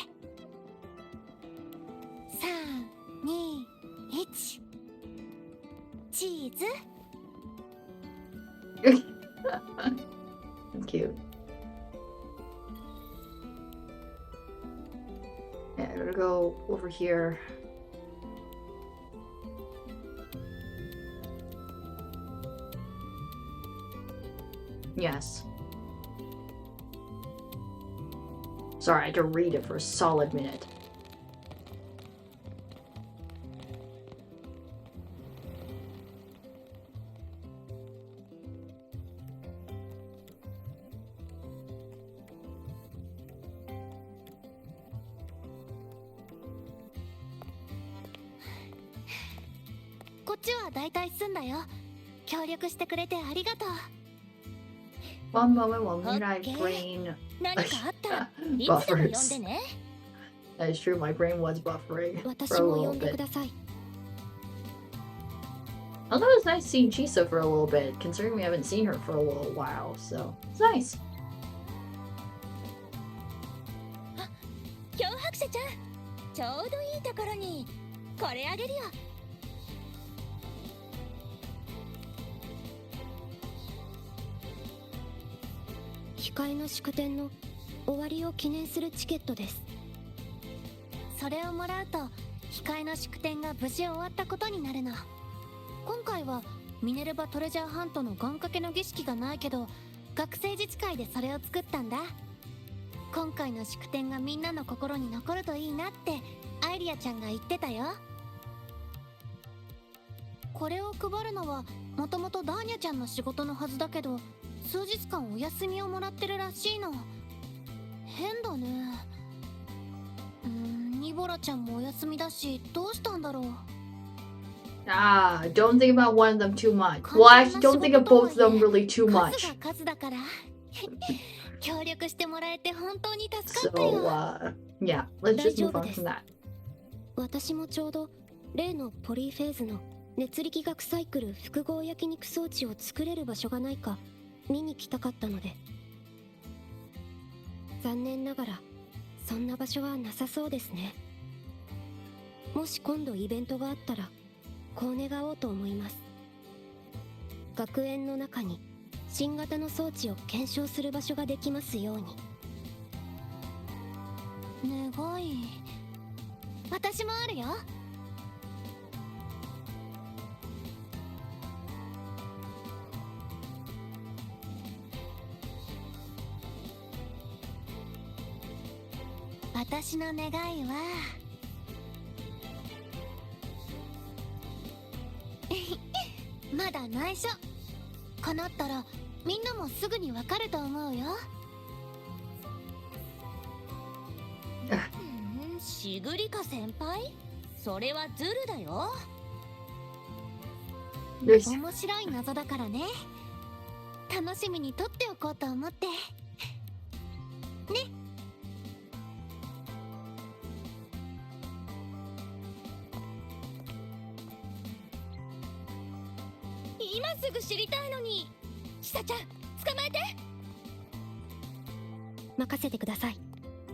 2、1。チーズ。Cute. Yeah, I gotta go over here. Yes. Sorry, I had to read it for a solid minute. One moment while my brain 何かあったらいつでも呼んで buffers. ね。 That is true, my brain was buffering 私 for a も呼 little んでく bit. ださい。 Although it's nice seeing Chisa for a little bit, considering we haven't seen her for a little while, so it's nice. 漂白者ちゃん、ちょうどいいところにこれあげるよ。控えの祝典の終わりを記念するチケットです。それをもらうと控えの祝典が無事終わったことになるの。今回はミネルヴァトレジャーハントの願掛けの儀式がないけど、学生自治会でそれを作ったんだ。今回の祝典がみんなの心に残るといいなってアイリアちゃんが言ってたよ。これを配るのはもともとダーニャちゃんの仕事のはずだけど、数日間お休みをもらってるらしいの。変だね。ニボラちゃんもお休みだし、どうしたんだろう。Ah, don't think about one of them too much. Well, actually, don't think of both of them really too 数 much. が数だから協力してもらえて本当に助かったよ。 So, yeah, let's just move on from that. 私もちょうど例のポリフェーズの熱力学サイクル複合焼肉装置を作れる場所がないか見に来たかったので、残念ながらそんな場所はなさそうですね。もし今度イベントがあったらこう願おうと思います。学園の中に新型の装置を検証する場所ができますように。願い、私もあるよ。私の願いはまだ内緒。叶ったらみんなもすぐにわかると思うよ。シグリカ先輩、それはズルだよ。面白い謎だからね。楽しみに撮っておこうと思ってね。今すぐ知りたいのに。シサちゃん、捕まえて。任せてください。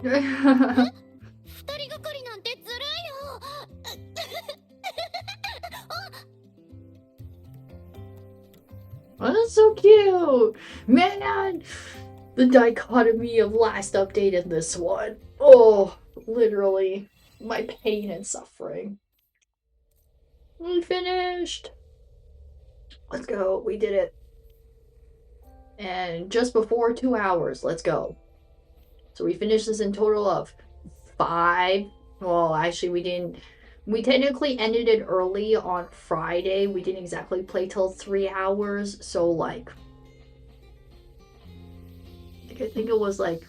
二人がかりなんてずるいよ。Oh, that's so cute, man. The dichotomy of last update and this one. Oh, literally. My pain and suffering. We finished. Let's go. We did it. And just before 2 hours. Let's go. So we finished this in total of 5. Well, actually, we didn't. We technically ended it early on Friday. We didn't exactly play till 3 hours. So, like, I think it was like,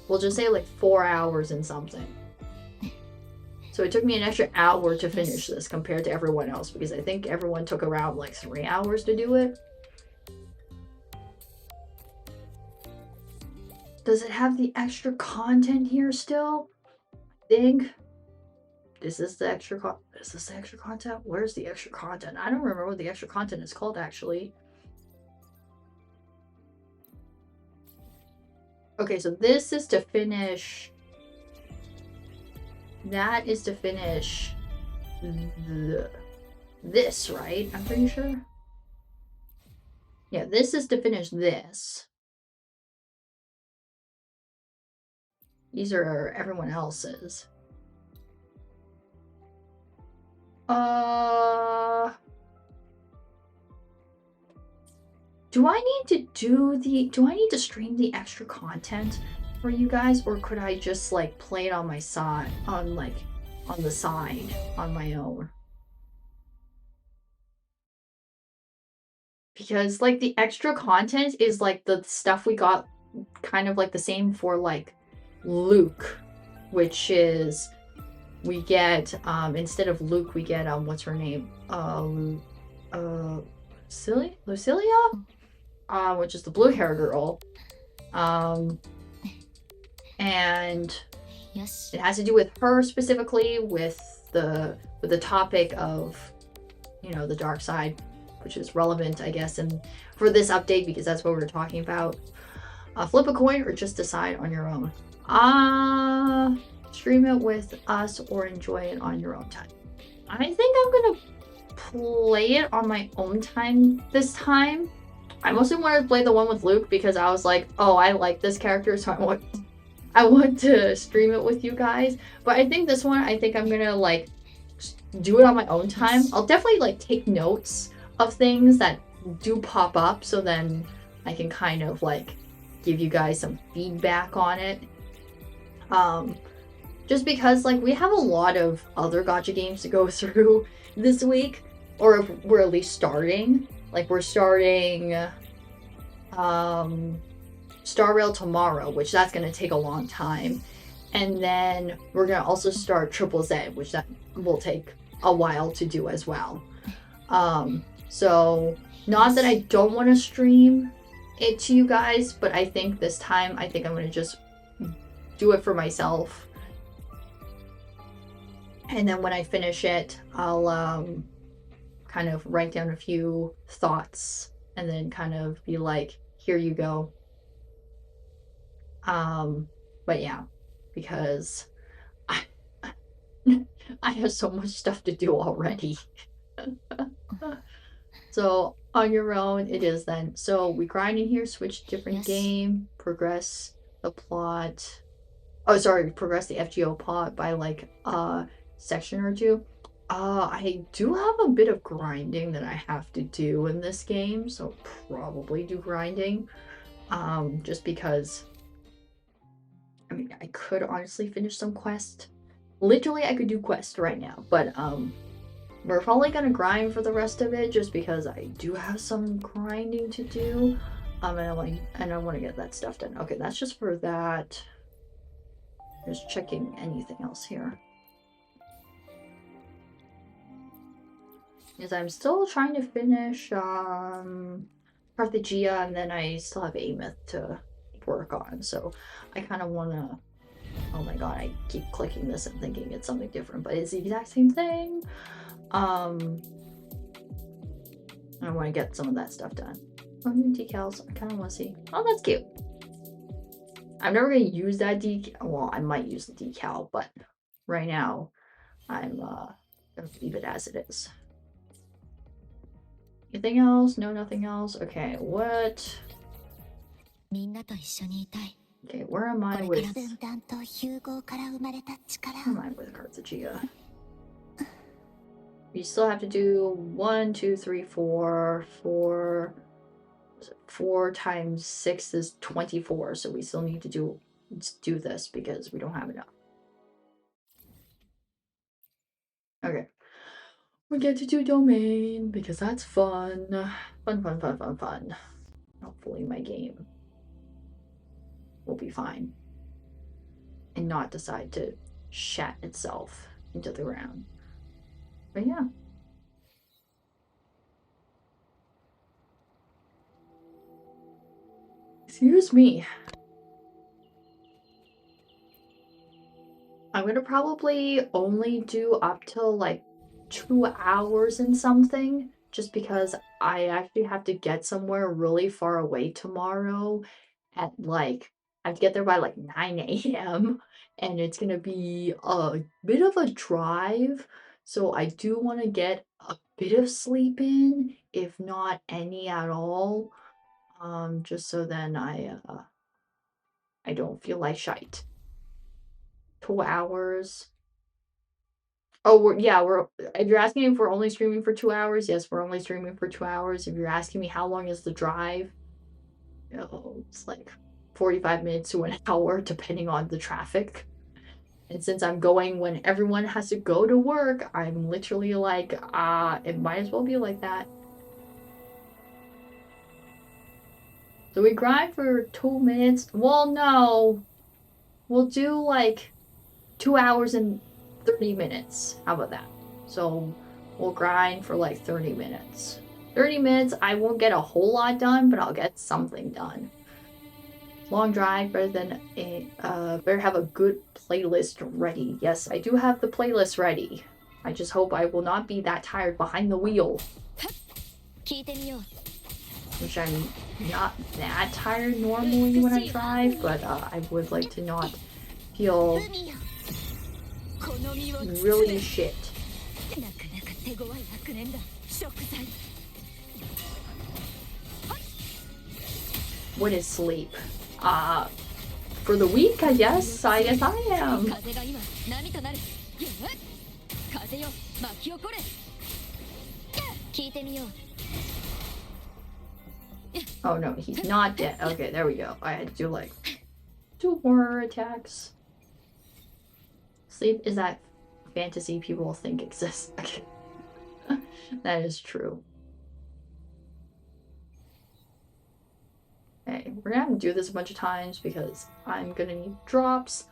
we'll just say like 4 hours and something. So it took me an extra hour to finish this compared to everyone else, because I think everyone took around like 3 hours to do it. Does it have the extra content here still? I think. Is this the extra content? Where's the extra content? I don't remember what the extra content is called, actually. Okay, so this is to finish. That is to finish this, right? I'm pretty sure. Yeah, this is to finish this. These are everyone else's. Do I need to stream the extra content for you guys, or could I just like play it on my side, on the side, on my own? Because like the extra content is like the stuff we got kind of like the same for like Luke, which is we get instead of Luke we get what's her name? Lucilia? Which is the blue hair girl. And it has to do with her specifically, with the topic of, you know, the dark side, which is relevant, I guess, and for this update because that's what we're talking about. Flip a coin or just decide on your own. Stream it with us or enjoy it on your own time. I think I'm gonna play it on my own time this time. I mostly wanted to play the one with Luke because I was like, oh, I like this character, so I want to stream it with you guys. But I think this one, I think I'm gonna like do it on my own time. I'll definitely like take notes of things that do pop up, so then I can kind of like give you guys some feedback on it. Just because like we have a lot of other gacha games to go through this week, or if we're at least starting. Like we're starting Star Rail tomorrow, which that's gonna take a long time. And then we're gonna also start Triple Z, which that will take a while to do as well. So not that I don't want to stream it to you guys, but I think this time I think I'm gonna just do it for myself. And then when I finish it, I'll kind of write down a few thoughts and then kind of be like, here you go. But yeah, because I have so much stuff to do already. So on your own it is then. So we grind in here, switch different game, progress the plot. Oh, sorry, progress the FGO plot by like section or two. I do have a bit of grinding that I have to do in this game, so probably do grinding. Just because, I mean, I could honestly finish some quest. Literally, I could do quest right now, but we're probably gonna grind for the rest of it, just because I do have some grinding to do. And I want to get that stuff done. Okay, that's just for that. Just checking anything else here. Because I'm still trying to finish Carthagia, and then I still have Ameth to work on. So I kind of want to... Oh my god, I keep clicking this and thinking it's something different, but it's the exact same thing. I want to get some of that stuff done. Oh, new decals. I kind of want to see. Oh, that's cute. I'm never going to use that decal. Well, I might use the decal, but right now I'm going to leave it as it is. Anything else? No, nothing else? Okay, what? みんなと一緒にいたい。 Okay, where am I これ with から分断と融合から生まれた力 where am I with Kartsuchiya? We still have to do 1, 2, 3, 4, 4. 4 times 6 is 24, so we still need to do this because we don't have enough. Okay. We get to do domain because that's fun. Fun. Hopefully my game will be fine and not decide to shat itself into the ground. But yeah. Excuse me. I'm gonna probably only do up till like 2 hours and something, just because I actually have to get somewhere really far away tomorrow at like, I have to get there by like 9 a.m. and it's gonna be a bit of a drive. So I do want to get a bit of sleep in, if not any at all. Just so then I don't feel like shite. 2 hours. Oh, if you're asking if we're only streaming for 2 hours, yes, we're only streaming for 2 hours. If you're asking me how long is the drive, it's like 45 minutes to an hour, depending on the traffic. And since I'm going when everyone has to go to work, I'm literally like, it might as well be like that. So we grind for 2 minutes. Well, no. We'll do like 2 hours and 30 minutes. How about that? So we'll grind for like 30 minutes. 30 minutes, I won't get a whole lot done, but I'll get something done. Long drive, better have a good playlist ready. Yes, I do have the playlist ready. I just hope I will not be that tired behind the wheel. Which I'm not that tired normally when I drive, but I would like to not feel really shit. What is sleep? For the week, I guess I am. Oh no, he's not dead. Okay, there we go. I had to do like 2 more attacks. Sleep is that fantasy people think exists. That is true. Okay, we're gonna have to do this a bunch of times because I'm gonna need drops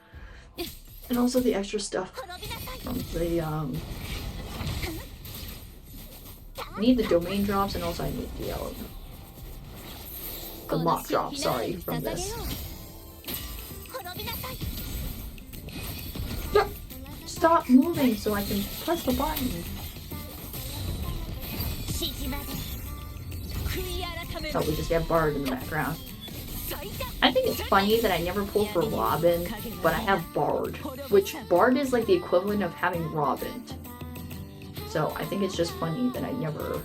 and also the extra stuff from the I need the domain drops and also I need the mock drops, sorry, from this. Stop moving so I can press the button. Oh, we just get Bard in the background. I think it's funny that I never pull for Robin, but I have Bard, which Bard is like the equivalent of having Robin. So I think it's just funny that I never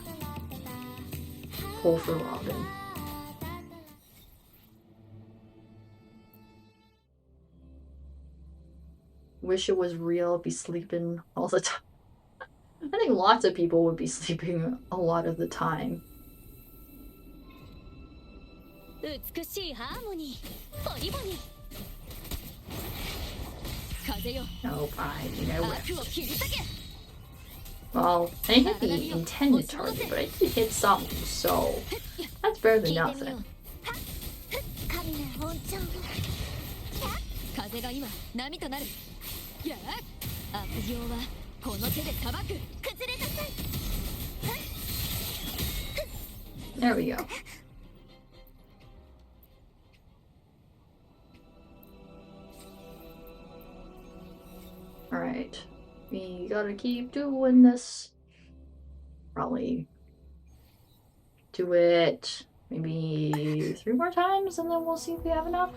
pull for Robin. Wish it was real, be sleeping all the time. I think lots of people would be sleeping a lot of the time. Nope, I think I whiffed. Well, I hit the intended target, but I did hit something, so that's better than nothing. There we go. Alright. We gotta keep doing this. Probably do it maybe 3 more times and then we'll see if we have enough.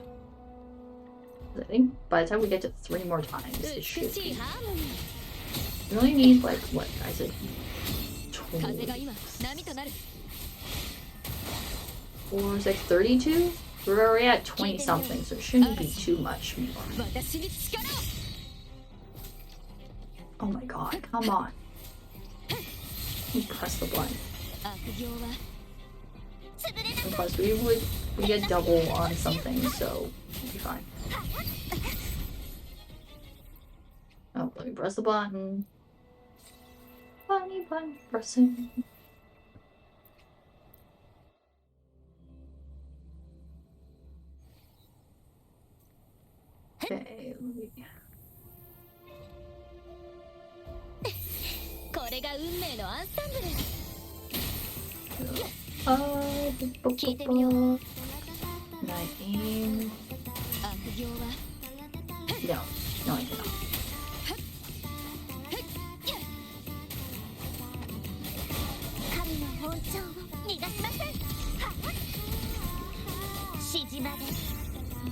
I think by the time we get to 3 more times, it should be. We only need like, what, I said 20. 4, 6, 32? We're already at 20 something, so it shouldn't be too much more. Oh my god, come on. Press the button. And plus, we get double on something, so we'll be fine. Oh, let me press the button. Button pressing. Okay, let me... Aim. No, I cannot.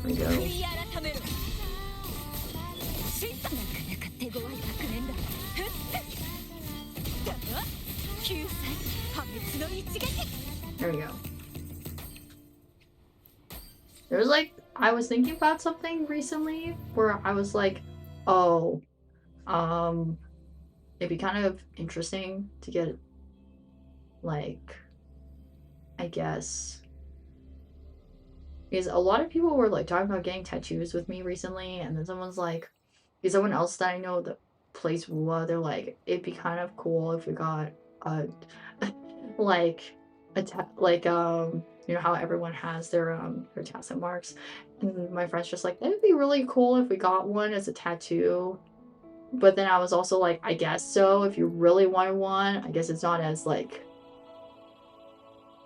There we go. There we go. There's like, I was thinking about something recently where I was like, oh, it'd be kind of interesting to get, like, I guess, because a lot of people were like talking about getting tattoos with me recently, and then someone's like, because someone else that I know that plays WoW, they're like, it'd be kind of cool if we got a you know how everyone has their tattoo marks, and my friend's just like, it'd be really cool if we got one as a tattoo. But then I was also like, I guess so, if you really wanted one. I guess it's not as like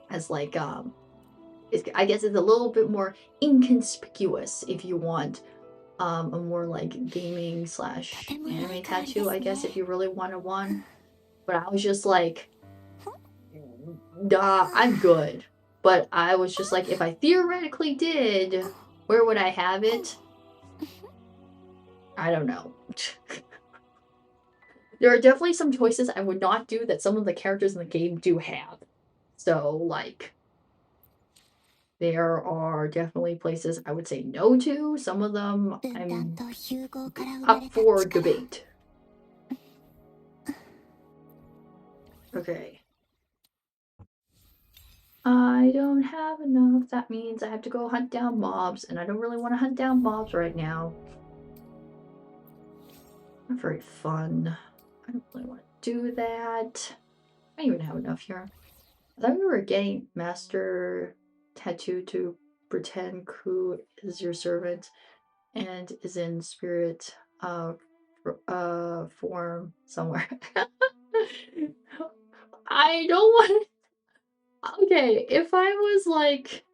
I guess it's a little bit more inconspicuous if you want a more like gaming / anime tattoo, I guess, if you really wanted one. But I was just like, nah, I'm good. But I was just like, if I theoretically did, where would I have it? I don't know. There are definitely some choices I would not do that some of the characters in the game do have. So, like, there are definitely places I would say no to. Some of them I'm up for debate. Okay. I don't have enough. That means I have to go hunt down mobs, and I don't really want to hunt down mobs right now. Not very fun. I don't really want to do that. I don't even have enough here. I thought we were getting Master Tattoo to pretend Ku is your servant and is in spirit form somewhere. I don't want. Okay, if I was like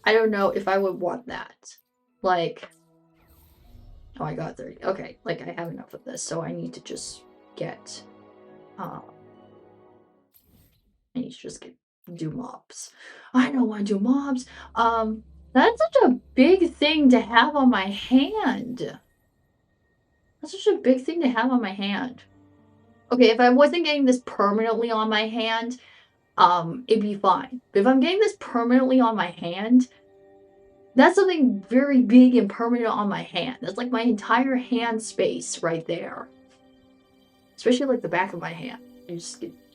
I don't know if I would want that. Like, oh, I got 30. Okay, like I have enough of this, so I need to just get I need to just do mobs. I don't want to do mobs. That's such a big thing to have on my hand. That's such a big thing to have on my hand. Okay, if I wasn't getting this permanently on my hand, it'd be fine. But if I'm getting this permanently on my hand, that's something very big and permanent on my hand. That's like my entire hand space right there. Especially like the back of my hand. You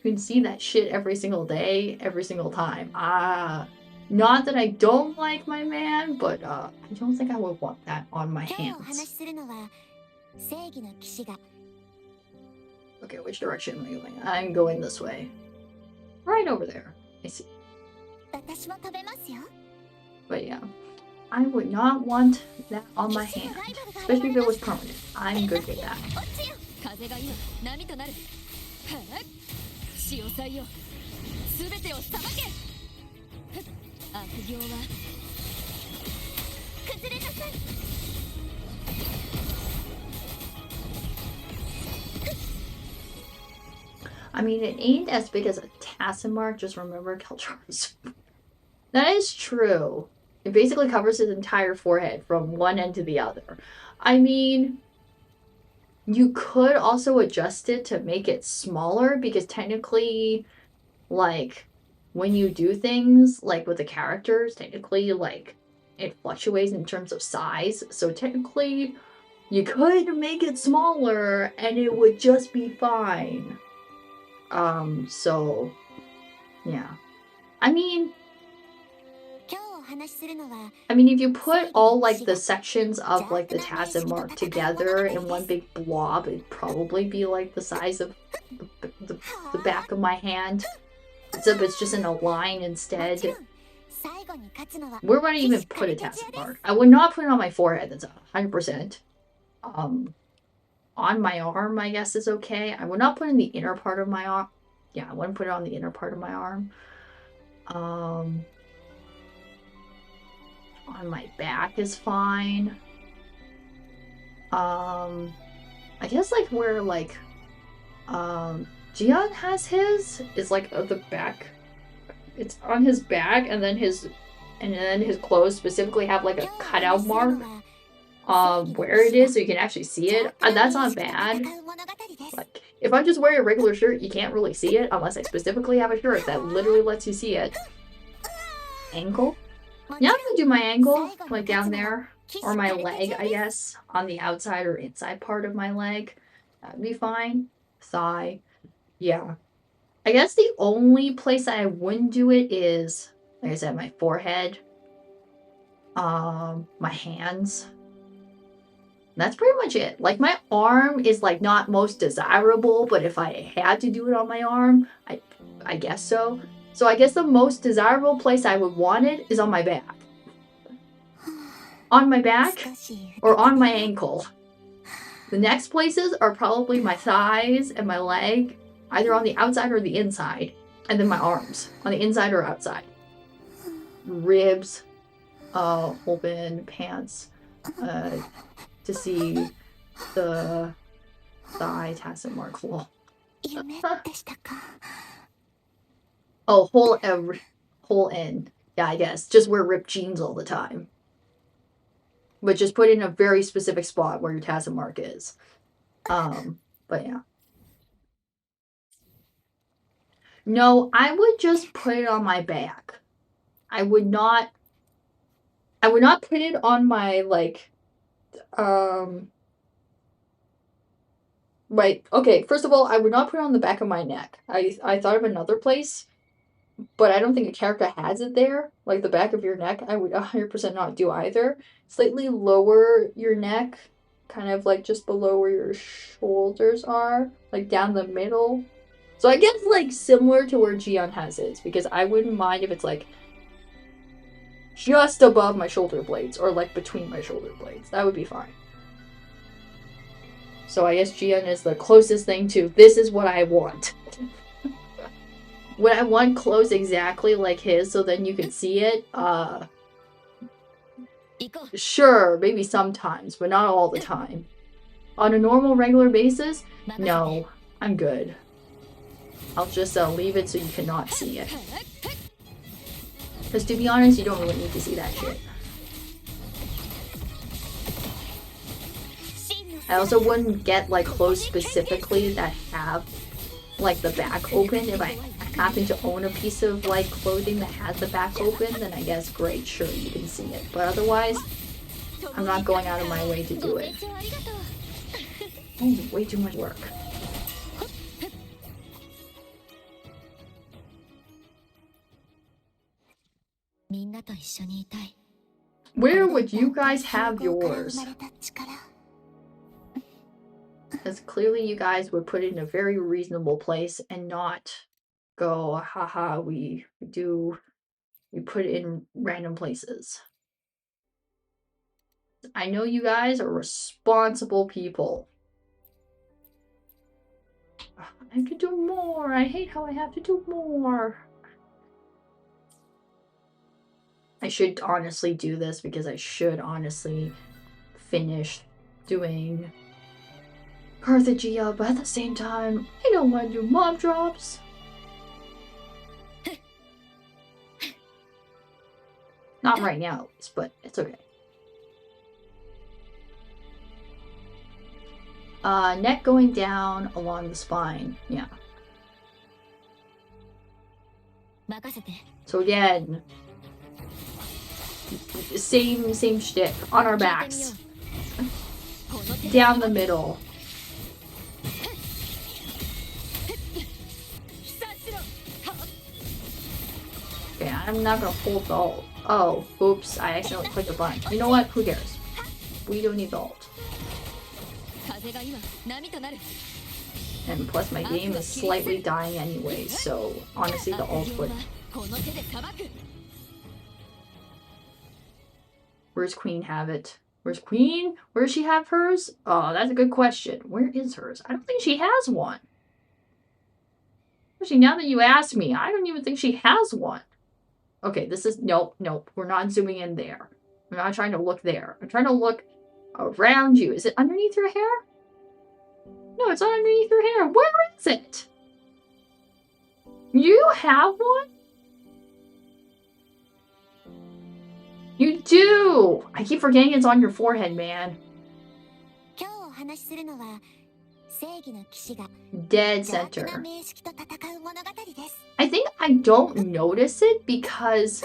can see that shit every single day, every single time. Not that I don't like my man, but I don't think I would want that on my hands. Okay, which direction am I going? I'm going this way. Right over there. I see. But yeah, I would not want that on my hand, especially if it was permanent. I'm good with that. I mean, it ain't as big as a Tassin, just remember Kelchar's. That is true. It basically covers his entire forehead from one end to the other. I mean, you could also adjust it to make it smaller, because technically, like, when you do things like with the characters, technically like it fluctuates in terms of size. So technically you could make it smaller and it would just be fine. So yeah. I mean, if you put all like the sections of like the Tacit Mark together in one big blob, it'd probably be like the size of the back of my hand. Except it's just in a line instead. Where would I even put a Tacit Mark? I would not put it on my forehead, that's 100%. On my arm, I guess is okay. I would not put it in the inner part of my arm. Yeah, I wouldn't put it on the inner part of my arm. On my back is fine. I guess like where like Jian has his is like at the back. It's on his back, and then his clothes specifically have like a cutout mark where it is, so you can actually see it. That's not bad. Like if I'm just wearing a regular shirt, you can't really see it unless I specifically have a shirt that literally lets you see it. Ankle? Yeah, I'm gonna do my ankle, like down there. Or my leg, I guess. On the outside or inside part of my leg. That'd be fine. Thigh. Yeah. I guess the only place that I wouldn't do it is, like I said, my forehead. My hands. That's pretty much it. Like my arm is like not most desirable, but if I had to do it on my arm, I guess so. So I guess the most desirable place I would want it is on my back. On my back or on my ankle. The next places are probably my thighs and my leg, either on the outside or the inside. And then my arms, on the inside or outside. Ribs, open pants, to see the thigh Tacit Mark. Oh, whole end. Yeah, I guess. Just wear ripped jeans all the time. But just put it in a very specific spot where your Tacit Mark is. But yeah. No, I would just put it on my back. I would not put it on my, like, right, okay, first of all, I would not put it on the back of my neck. I thought of another place, but I don't think a character has it there. Like, the back of your neck, I would 100% not do either. Slightly lower your neck, kind of, like, just below where your shoulders are, like, down the middle. So I guess, like, similar to where Jian has his, because I wouldn't mind if it's, like, just above my shoulder blades, or, like, between my shoulder blades. That would be fine. So I guess Jian is the closest thing to, this is what I want. Would I want clothes exactly like his, so then you can see it? Sure, maybe sometimes, but not all the time. On a normal, regular basis, no, I'm good. I'll just leave it so you cannot see it. Because to be honest, you don't really need to see that shit. I also wouldn't get like clothes specifically that have like the back open. If I happen to own a piece of like clothing that has the back open, then I guess great, sure, you can see it. But otherwise, I'm not going out of my way to do it. Oh, way too much work. Where would you guys have yours? Because clearly you guys would put it in a very reasonable place and not go, haha, we put it in random places. I know you guys are responsible people. I have to do more. I hate how I have to do more. I should honestly do this because I should honestly finish doing Carthagia, but at the same time, I don't want to do mob drops. Not right now, at least, but it's okay. Neck going down along the spine, yeah. So again, same shtick on our backs, down the middle. Okay, I'm not gonna hold the ult. Oh, oops, I accidentally clicked the button. You know what? Who cares? We don't need the ult. And plus my game is slightly dying anyway, so honestly the ult would... Where's Queen have it? Where's Queen? Where does she have hers? Oh, that's a good question. Where is hers? I don't think she has one. Actually, now that you ask me, I don't even think she has one. Okay, this is... Nope. We're not zooming in there. I'm not trying to look there. I'm trying to look around you. Is it underneath your hair? No, it's not underneath your hair. Where is it? You have one? You do! I keep forgetting it's on your forehead, man. Dead center. I think I don't notice it because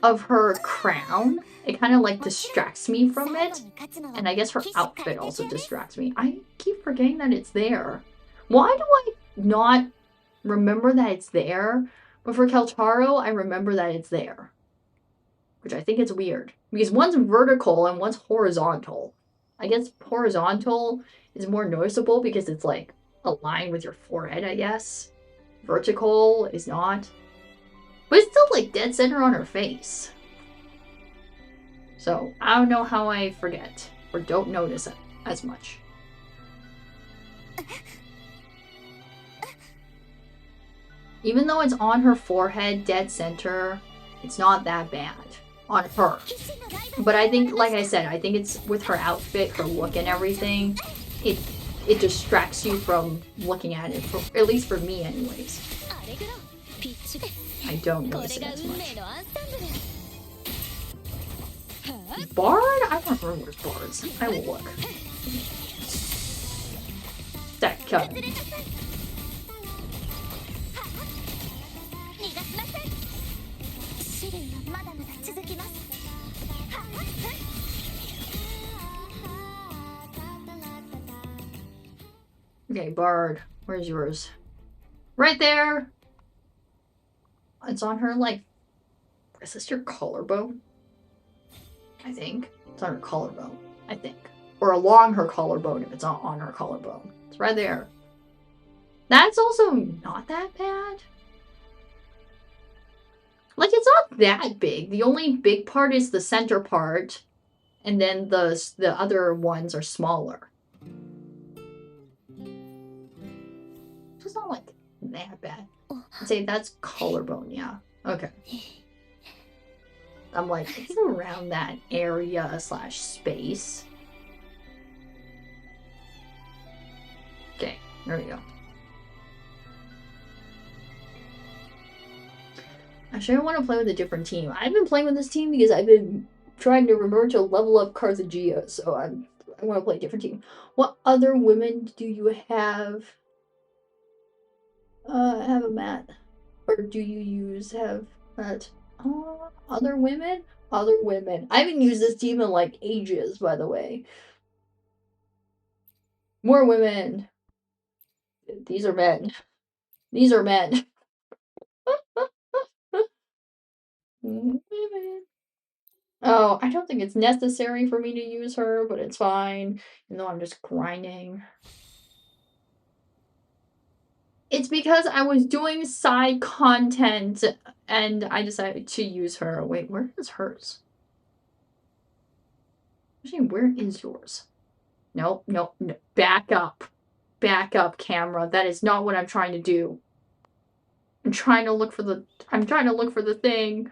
of her crown. It kind of like distracts me from it. And I guess her outfit also distracts me. I keep forgetting that it's there. Why do I not remember that it's there? But for Keltaro, I remember that it's there. Which I think is weird. Because one's vertical and one's horizontal. I guess horizontal is more noticeable because it's like aligned with your forehead, I guess. Vertical is not. But it's still like dead center on her face. So I don't know how I forget or don't notice it as much. Even though it's on her forehead, dead center, it's not that bad on her. But I think, like I said, I think it's with her outfit, her look and everything, it distracts you from looking at it, at least for me anyways. I don't notice it as much. Bard? I don't remember where's Bards. I will look. Stack cut. Okay, Bard. Where's yours? Right there! It's on her, like... Is this your collarbone? I think. It's on her collarbone. I think. Or along her collarbone if it's not on her collarbone. It's right there. That's also not that bad. Like, it's not that big. The only big part is the center part. And then the other ones are smaller. It's not like that bad. I'd say that's collarbone, yeah. Okay. I'm like, it's around that area / space. Okay, there we go. Actually, I want to play with a different team. I've been playing with this team because I've been trying to remember to level up Carthagia, so I want to play a different team. What other women do you have? Have a mat? Or do you have that? Other women? Other women. I haven't used this team in like ages, by the way. More women. These are men. These are men. Women. Oh, I don't think it's necessary for me to use her, but it's fine. Even though I'm just grinding. It's because I was doing side content and I decided to use her. Wait, where is hers? Actually, where is yours? Nope, nope, no. Back up. Back up, camera. That is not what I'm trying to do. I'm trying to look for the thing.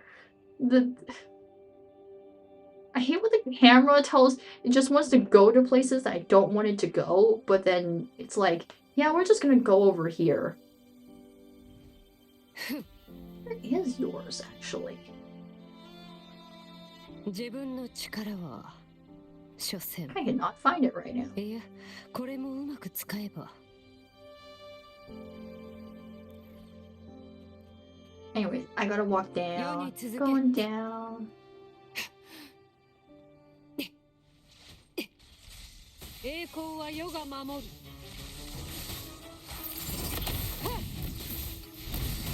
I hate when the camera tells it just wants to go to places that I don't want it to go, but then it's like, yeah, we're just gonna go over here. Where is yours, actually? I cannot find it right now. Anyway, I gotta walk down. Going down.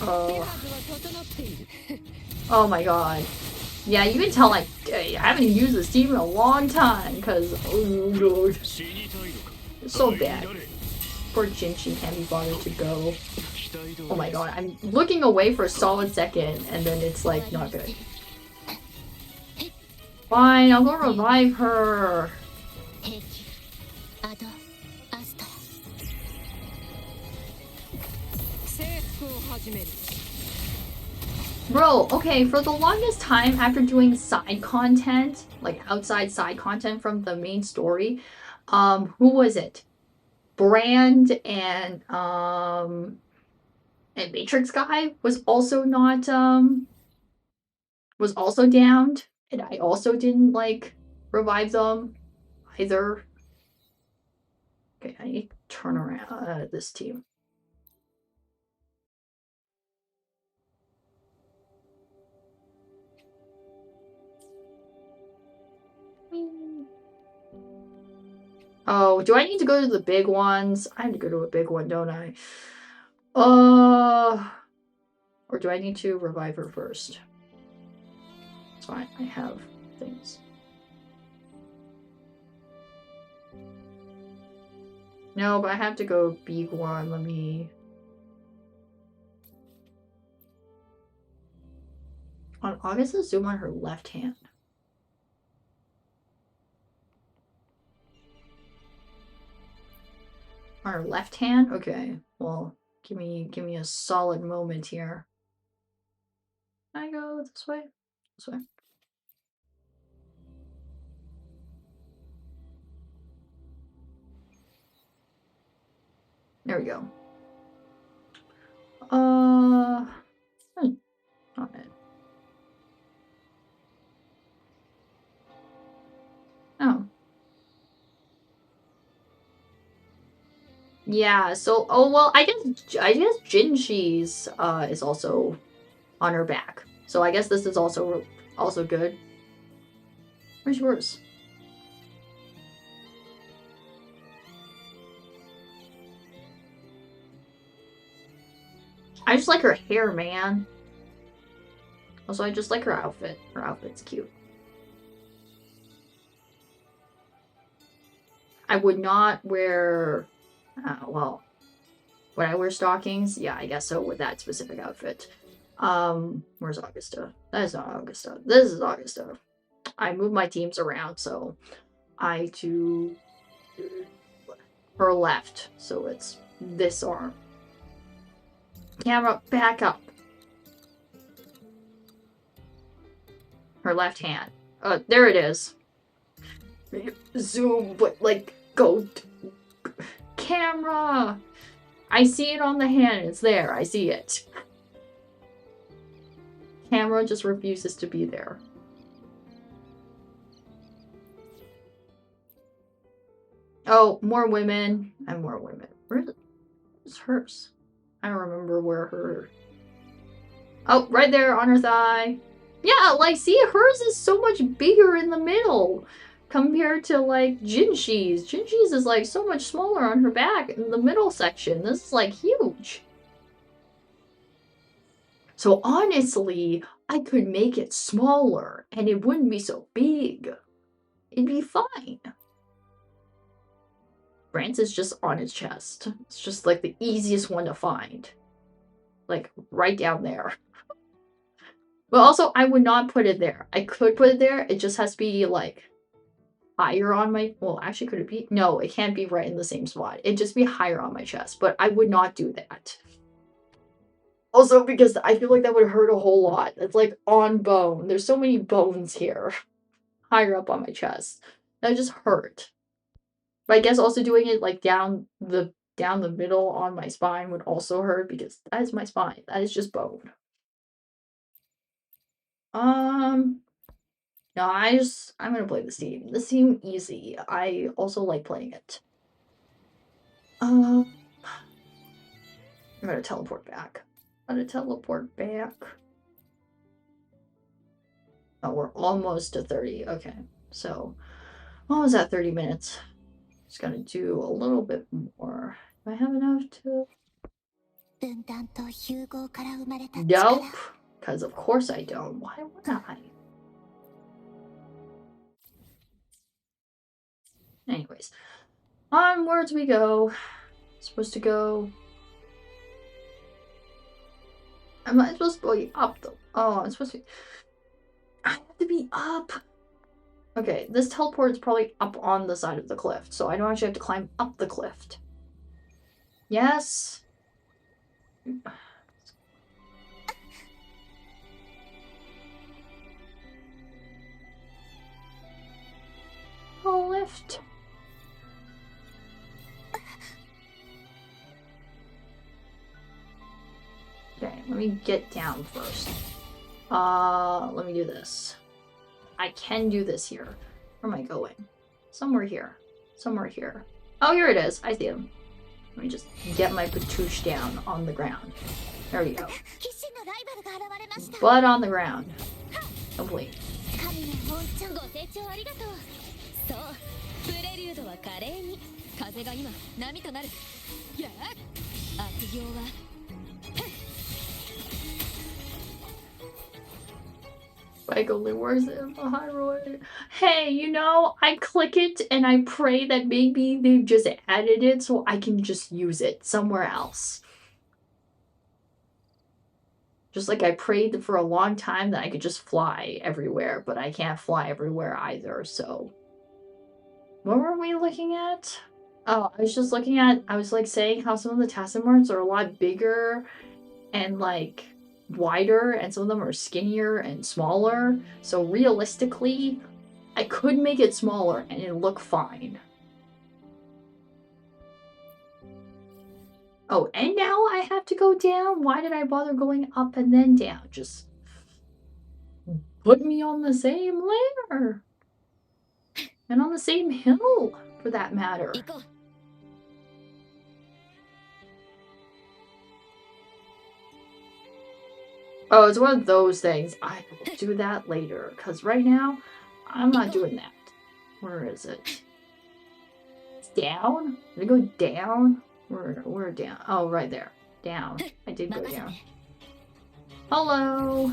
Oh. Oh my god. Yeah, you can tell like I haven't used this team in a long time because oh god. It's so bad. Poor Jinchi can't be bothered to go. Oh my god, I'm looking away for a solid second and then it's like not good. Fine, I'll go revive her. Bro, okay, for the longest time after doing side content, like outside side content from the main story, who was it? Brand and Matrix guy was also not was also downed, and I also didn't like revive them either. Okay, I need to turn around this team. Oh, do I need to go to the big ones? I have to go to a big one, don't I? Or do I need to revive her first? It's fine, I have things. No, but I have to go big one. Let me... On August, let's zoom on her left hand. On her left hand? Okay, well, give me a solid moment here. Can I go this way? This way. There we go. Not it. Oh. Yeah, so well, I guess Jinchi's is also on her back. So I guess this is also good. Where's yours? I just like her hair, man. Also, I just like her outfit. Her outfit's cute. I would not wear... well, would I wear stockings? Yeah, I guess so with that specific outfit. Where's Augusta? That is not Augusta. This is Augusta. I move my teams around, so I do her left, so it's this arm. Camera, back up. Her left hand. There it is. Zoom, but like, go. Camera! I see it on the hand. It's there. I see it. Camera just refuses to be there. Oh, more women. And more women. Where's hers? I don't remember where her... Oh, right there on her thigh. Yeah, like, see, hers is so much bigger in the middle compared to, like, Jinshi's. Jinshi's is, like, so much smaller on her back in the middle section. This is, like, huge. So, honestly, I could make it smaller, and it wouldn't be so big. It'd be fine. Brant's is just on his chest. It's just, like, the easiest one to find. Like, right down there. But also, I would not put it there. I could put it there. It just has to be, like, higher on my... Well, actually, could it be? No, it can't be right in the same spot. It'd just be higher on my chest. But I would not do that. Also, because I feel like that would hurt a whole lot. It's, like, on bone. There's so many bones here. Higher up on my chest. That would just hurt. But I guess also doing it, like, down the middle on my spine would also hurt. Because that is my spine. That is just bone. No, I'm gonna play this team. This team easy. I also like playing it. I'm gonna teleport back. Gotta teleport back. Oh, we're almost to 30. Okay, so almost at 30 minutes. Just gotta do a little bit more. Do I have enough to? Nope. Because of course I don't. Why would I? Anyways, onwards we go. Supposed to go. Am I supposed to be up though? Oh, I'm supposed to be. I have to be up. Okay, this teleport is probably up on the side of the cliff, so I don't actually have to climb up the cliff. Yes. Lift. Okay, let me get down first. Let me do this. I can do this here. Where am I going? Somewhere here. Somewhere here. Oh, here it is. I see him. Let me just get my patoosh down on the ground. There we go. Butt on the ground. Complete. そうプレリュードは華麗に風が今波となるやあ悪行は Bike only works in the highway. Hey, you know, I click it and I pray that maybe they've just added it so I can just use it somewhere else. Just like I prayed for a long time that I could just fly everywhere, but I can't fly everywhere either, so... What were we looking at? Oh, I was just looking at, I was like saying how some of the Tassimorts are a lot bigger and like wider, and some of them are skinnier and smaller. So realistically, I could make it smaller and it'll look fine. Oh, and now I have to go down? Why did I bother going up and then down? Just put me on the same layer. And on the same hill, for that matter. Oh, it's one of those things. I will do that later, because right now, I'm not doing that. Where is it? It's down? Did it go down? Where down? Oh, right there. Down. I did go down. Hello!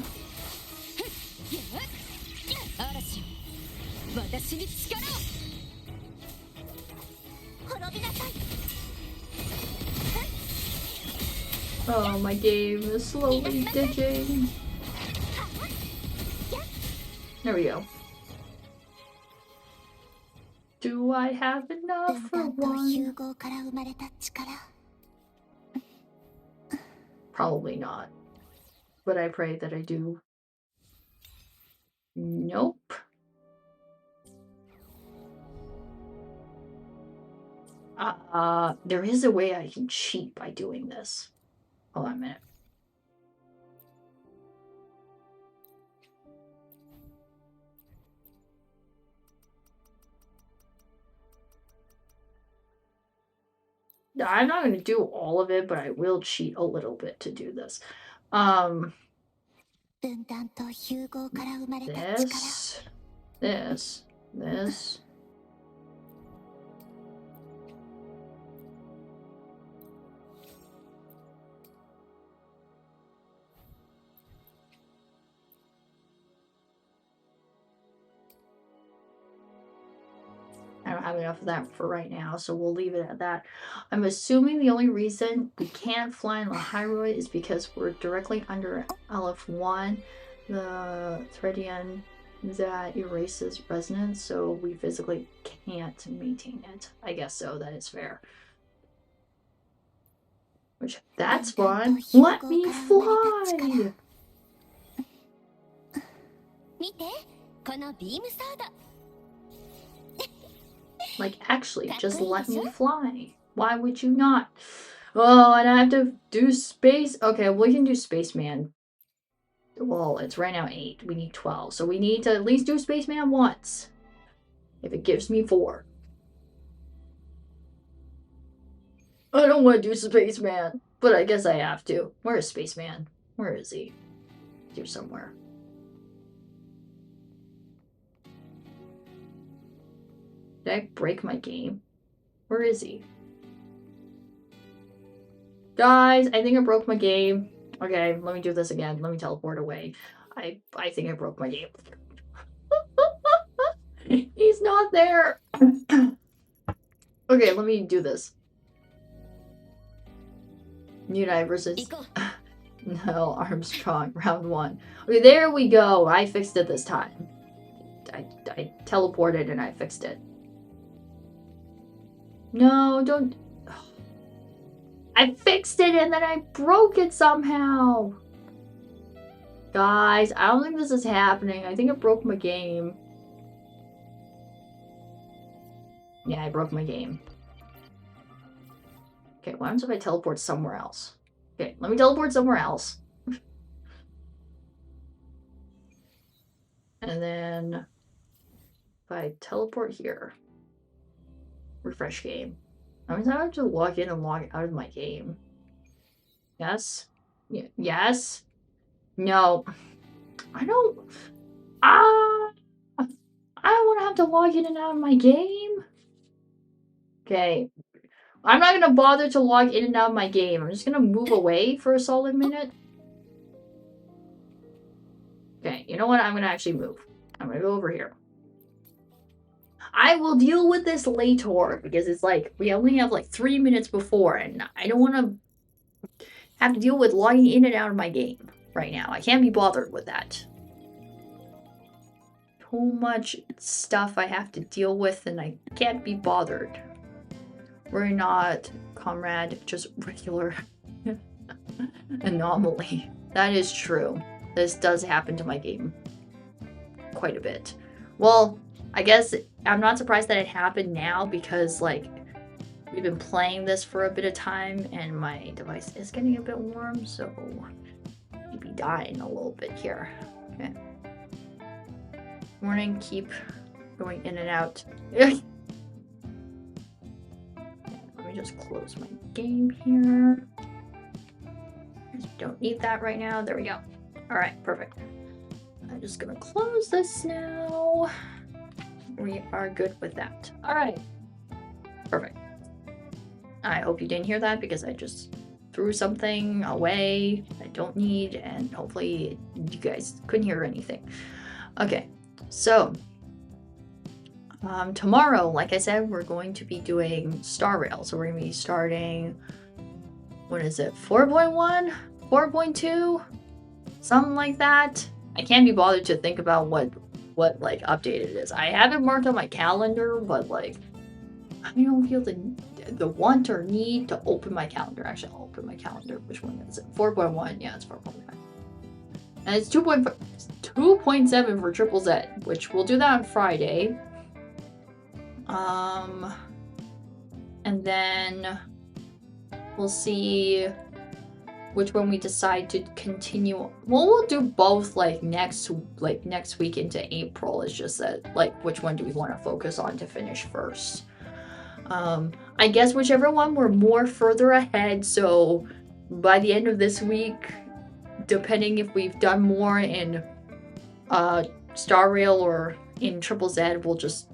Oh, my game is slowly ditching. There we go. Do I have enough for one? Probably not. But I pray that I do. Nope. There is a way I can cheat by doing this. Hold on a minute. I'm not going to do all of it, but I will cheat a little bit to do this. This. I don't have enough of that for right now, so we'll leave it at that. I'm assuming the only reason we can't fly in the Hyrule is because we're directly under LF1, the Threadian that erases resonance, so we physically can't maintain it. I guess so, that is fair. Which, that's fun. Let me fly! Like, actually, just let me fly. Why would you not? Oh, and I have to do space. Okay, we can do Spaceman. Well, it's right now 8. We need 12. So we need to at least do Spaceman once. If it gives me 4. I don't want to do Spaceman. But I guess I have to. Where is Spaceman? Where is he? Here somewhere. Did I break my game? Where is he? Guys, I think I broke my game. Okay, let me do this again. Let me teleport away. I think I broke my game. He's not there. Okay, let me do this. Mirai versus... No, Armstrong, round 1. Okay, there we go. I fixed it this time. I teleported and I fixed it. No, don't... I fixed it and then I broke it somehow. Guys, I don't think this is happening. I think I broke my game. Yeah, I broke my game. Okay, what happens if I teleport somewhere else? Okay, let me teleport somewhere else. And then if I teleport here, refresh game. How many times do I have to log in and log out of my game? Yes? Yes? No. I don't want to have to log in and out of my game. Okay. I'm not going to bother to log in and out of my game. I'm just going to move away for a solid minute. Okay, you know what? I'm going to actually move. I'm going to go over here. I will deal with this later because it's like we only have like 3 minutes before and I don't want to have to deal with logging in and out of my game right now. I can't be bothered with that. Too much stuff I have to deal with and I can't be bothered. We're not comrade, just regular anomaly. That is true. This does happen to my game quite a bit. Well, I guess I'm not surprised that it happened now because, like, we've been playing this for a bit of time and my device is getting a bit warm, so maybe dying a little bit here. Okay. Morning, keep going in and out. Let me just close my game here. Don't need that right now. There we go. Alright, perfect. I'm just gonna close this now. We are good with that. Alright. Perfect. I hope you didn't hear that because I just threw something away I don't need and hopefully you guys couldn't hear anything. Okay, so tomorrow, like I said, we're going to be doing Star Rail. So we're going to be starting, what is it, 4.1? 4.2? Something like that. I can't be bothered to think about what like update it is. I have it marked on my calendar, but like I don't feel the want or need to open my calendar. Actually, I'll open my calendar. Which one is it? 4.1. Yeah, it's 4.1. And it's 2.7 for Triple Z, which we'll do that on Friday. And then we'll see which one we decide to continue. Well, we'll do both like next week into April. It's just that like which one do we want to focus on to finish first? I guess whichever one we're more further ahead. So by the end of this week, depending if we've done more in Star Rail or in Triple Z, we'll just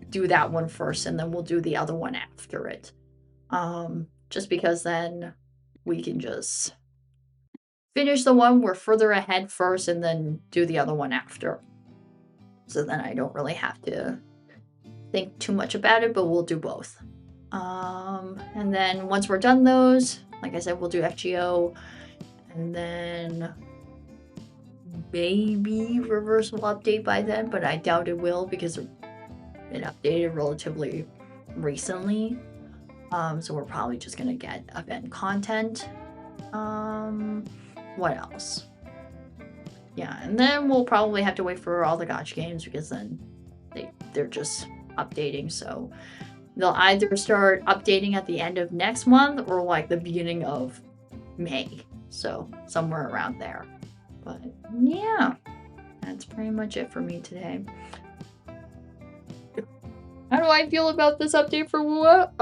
do that one first and then we'll do the other one after it. Just because then we can just finish the one we're further ahead first and then do the other one after. So then I don't really have to think too much about it, but we'll do both. And then once we're done those, like I said, we'll do FGO and then maybe Reverse will update by then, but I doubt it will because it updated relatively recently. So we're probably just gonna get event content. What else? Yeah, and then we'll probably have to wait for all the gacha games because then they're just updating. So they'll either start updating at the end of next month or like the beginning of May. So somewhere around there. But yeah, that's pretty much it for me today. How do I feel about this update for what?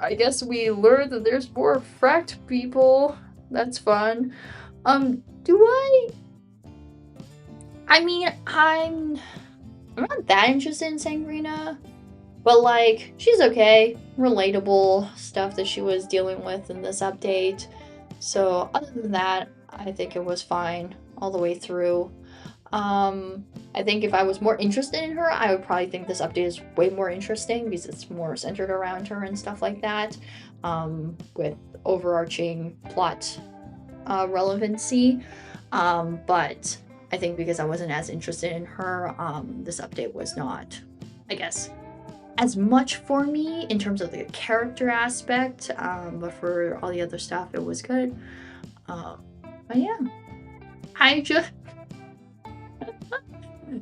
I guess we learned that there's more fracked people. That's fun. I mean, I'm not that interested in Sangrina, but like, she's okay. Relatable stuff that she was dealing with in this update. So other than that, I think it was fine all the way through. I think if I was more interested in her, I would probably think this update is way more interesting because it's more centered around her and stuff like that, with overarching plot relevancy. But I think because I wasn't as interested in her, this update was not, I guess, as much for me in terms of the character aspect, but for all the other stuff, it was good. But yeah, I just...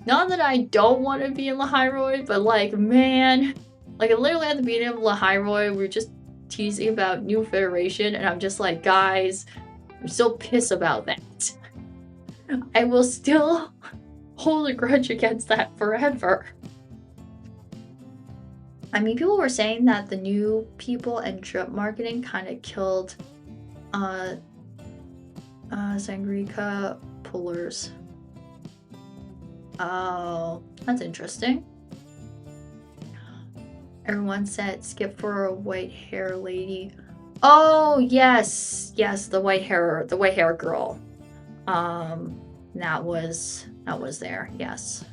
Not that I don't want to be in Lahyroid, but like, man, like literally at the beginning of Lahyroid, we were just teasing about New Federation, and I'm just like, guys, I'm still pissed about that. I will still hold a grudge against that forever. I mean, people were saying that the new people and drip marketing kind of killed Sangrika pullers. Oh, that's interesting. Everyone said skip for a white hair lady. Oh yes, yes, the white hair girl. That was there. Yes.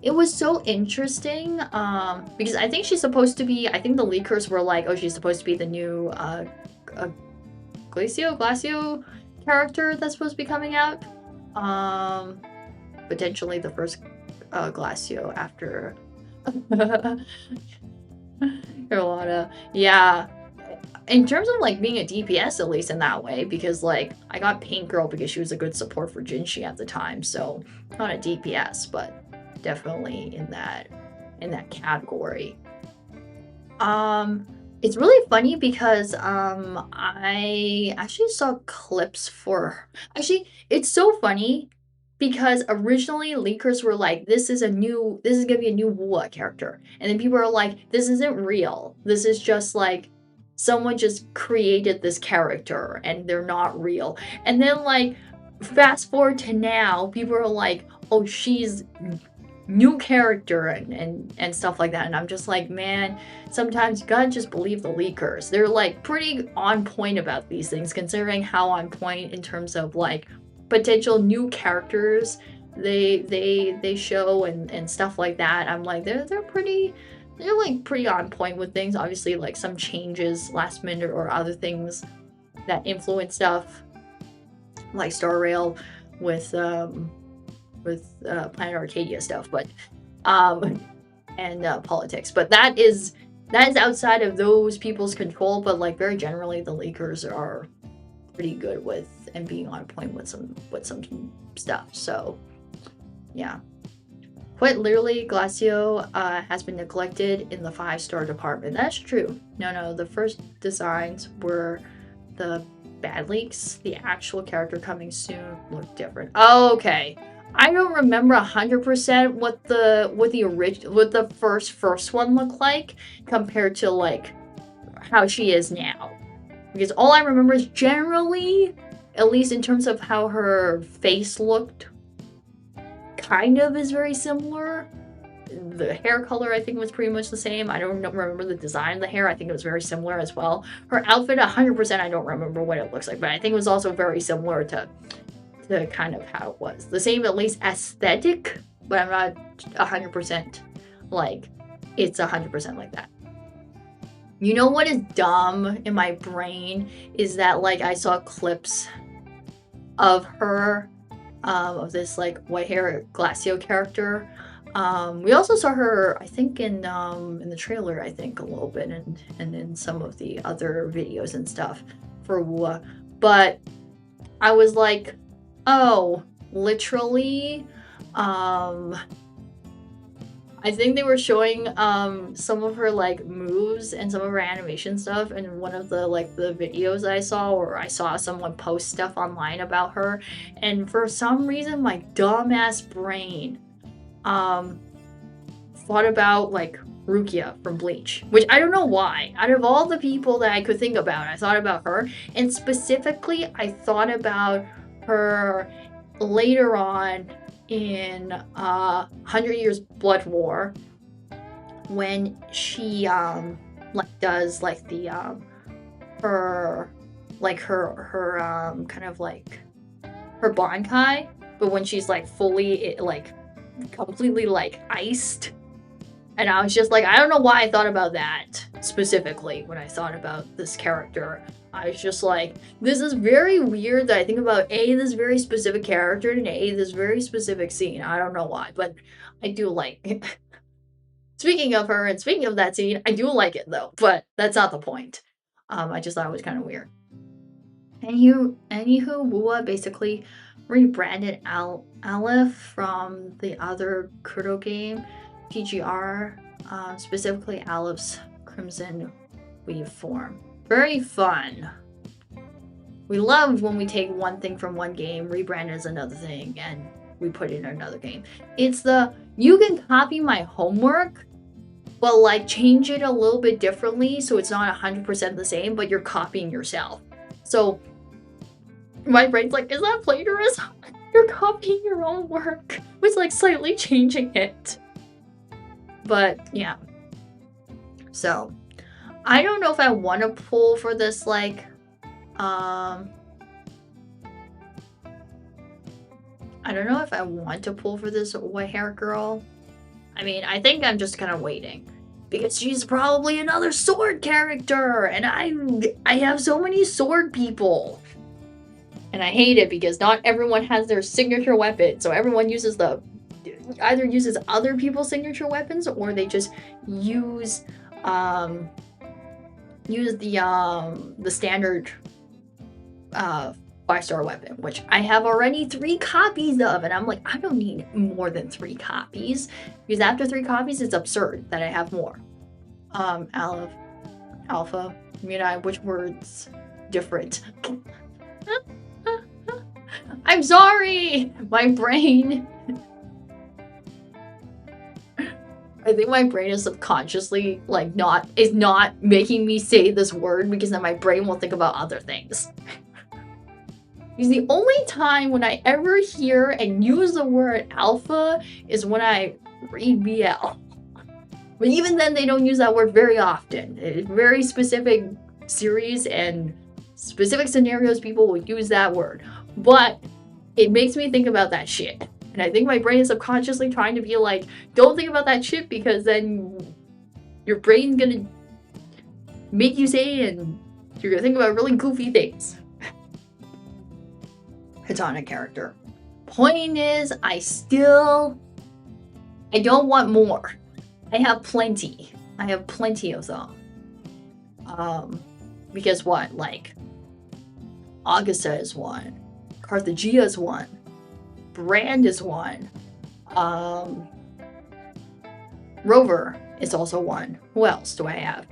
It was so interesting because I think she's supposed to be, I think the leakers were like, oh, she's supposed to be the new Glacio character that's supposed to be coming out. Potentially the first Glacio after Carlotta. Yeah. In terms of like being a DPS, at least in that way, because like I got Paint Girl because she was a good support for Jinshi at the time, so not a DPS, but definitely in that category. It's really funny because I actually saw clips for... Actually, it's so funny because originally leakers were like, this is gonna be a new Wua character. And then people are like, this isn't real. This is just like, someone just created this character and they're not real. And then like, fast forward to now, people are like, oh, she's new character and stuff like that. And I'm just like, man, sometimes you gotta just believe the leakers. They're like pretty on point about these things, considering how on point in terms of like potential new characters they show and stuff like that. I'm like, they're like pretty on point with things. Obviously, like some changes last minute or other things that influence stuff, like Star Rail with Planet Arcadia stuff, but and politics. But that is outside of those people's control. But like very generally, the leakers are pretty good with and being on point with some stuff. So yeah. Quite literally, Glacio has been neglected in the 5-star department. That's true. No, the first designs were the bad leaks. The actual character coming soon looked different. Oh, okay. I don't remember 100% what the first one looked like compared to like how she is now. Because all I remember is generally, at least in terms of how her face looked, kind of is very similar. The hair color, I think, was pretty much the same. I don't remember the design of the hair. I think it was very similar as well. Her outfit, 100%, I don't remember what it looks like, but I think it was also very similar to kind of how it was. The same, at least, aesthetic, but I'm not 100% like, it's 100% like that. You know what is dumb in my brain is that, like, I saw clips of her, of this, like, white hair Glacio character. We also saw her, I think, in the trailer, I think, a little bit, and in some of the other videos and stuff for Wua. But I was like, oh, literally, I think they were showing some of her like moves and some of her animation stuff in one of the the videos I saw, or I saw someone post stuff online about her, and for some reason my dumbass brain thought about like Rukia from Bleach, which I don't know why. Out of all the people that I could think about, I thought about her, and specifically I thought about her later on in 100 Years Blood War, when she like does like the her kind of like her Bankai, but when she's like fully like completely like iced. And I was just like, I don't know why I thought about that specifically when I thought about this character. I was just like, this is very weird that I think about A, this very specific character, and A, this very specific scene. I don't know why, but I do like Speaking of her and speaking of that scene, I do like it though, but that's not the point. I just thought it was kind of weird. Anywho, Wuwa basically rebranded Aleph from the other Kudo game, PGR, specifically Aleph's Crimson Weave form. Very fun. We love when we take one thing from one game, rebrand it as another thing, and we put it in another game. It's the, you can copy my homework, but like change it a little bit differently so it's not 100% the same, but you're copying yourself. So my brain's like, is that plagiarism? You're copying your own work with like slightly changing it. But yeah. So I don't know if I want to pull for this like I don't know if I want to pull for this white hair girl. I mean, I think I'm just kind of waiting because she's probably another sword character, and I have so many sword people. And I hate it because not everyone has their signature weapon. So everyone uses either uses other people's signature weapons, or they just use the standard 5-star weapon, which I have already 3 copies of, and I'm like, I don't need more than 3 copies, because after 3 copies it's absurd that I have more. Alpha, Mirai, which word's different? I'm sorry! My brain... I think my brain is subconsciously like is not making me say this word, because then my brain will think about other things. Because the only time when I ever hear and use the word alpha is when I read BL. But even then, they don't use that word very often. It's very specific series and specific scenarios people will use that word. But it makes me think about that shit. And I think my brain is subconsciously trying to be like, don't think about that shit, because then your brain's gonna make you say, and you're gonna think about really goofy things. Katana character. Point is, I don't want more. I have plenty. I have plenty of them. Because what? Like, Augusta is one. Carthagia is one. Brand is one. Rover is also one. Who else do I have?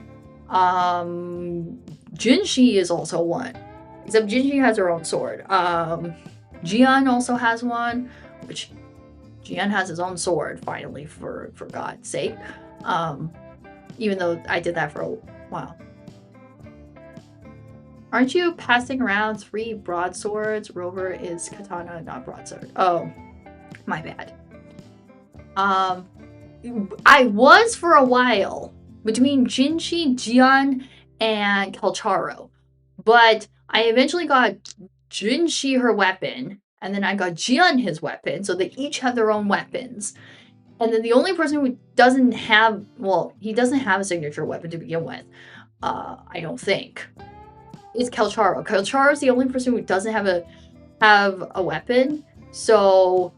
Jinshi is also one. Except Jinshi has her own sword. Jian also has one, which Jian has his own sword, finally, for God's sake. Even though I did that for a while. Aren't you passing around 3 broadswords? Rover is katana, not broadsword. Oh, my bad. I was for a while between Jinshi, Jian, and Kelcharo. But I eventually got Jinshi her weapon, and then I got Jian his weapon, so they each have their own weapons. And then the only person who doesn't have, well, he doesn't have a signature weapon to begin with, I don't think, is Kelcharo. Kelcharo is the only person who doesn't have a weapon, so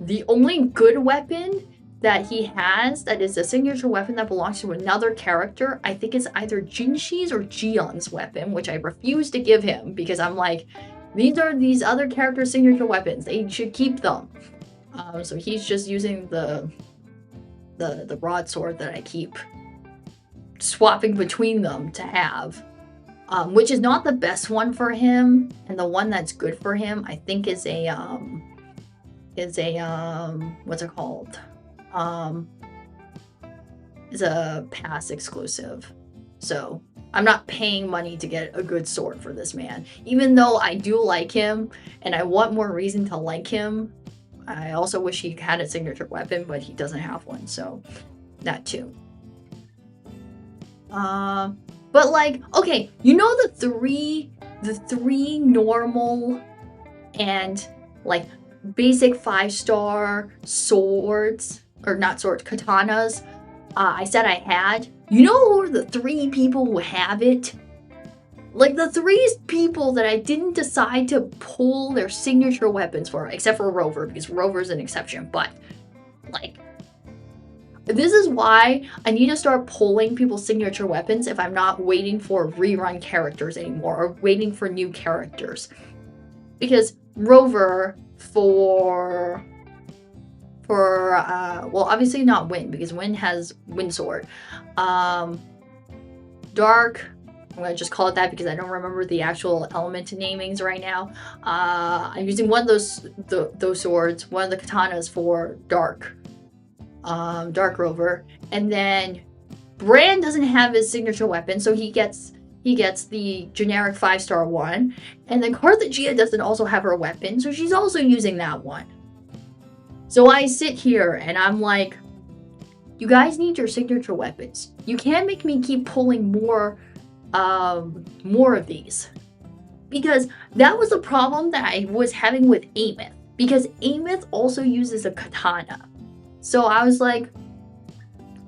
the only good weapon that he has that is a signature weapon that belongs to another character, I think it's either Jinshi's or Jian's weapon, which I refuse to give him because I'm like, these are these other characters' signature weapons. They should keep them. So he's just using the broadsword that I keep swapping between them to have, which is not the best one for him, and the one that's good for him, I think, is a what's it called? is a pass exclusive. So I'm not paying money to get a good sword for this man. Even though I do like him and I want more reason to like him, I also wish he had a signature weapon, but he doesn't have one, so that too. But like, okay, you know the three normal and like basic 5-star swords, or not swords, katanas, I said I had? You know who are the 3 people who have it? Like the 3 people that I didn't decide to pull their signature weapons for, except for Rover, because Rover's an exception, but like, this is why I need to start pulling people's signature weapons if I'm not waiting for rerun characters anymore, or waiting for new characters. Because Rover well, obviously not Wind, because Wind has Wind Sword. Dark, I'm gonna just call it that because I don't remember the actual element namings right now. I'm using one of those swords, one of the katanas for Dark. Dark Rover, and then Bran doesn't have his signature weapon, so he gets the generic 5-star one, and then Carthagena doesn't also have her weapon, so she's also using that one. So I sit here and I'm like, you guys need your signature weapons. You can't make me keep pulling more of these, because that was the problem that I was having with Amith, because Amith also uses a katana. So I was like,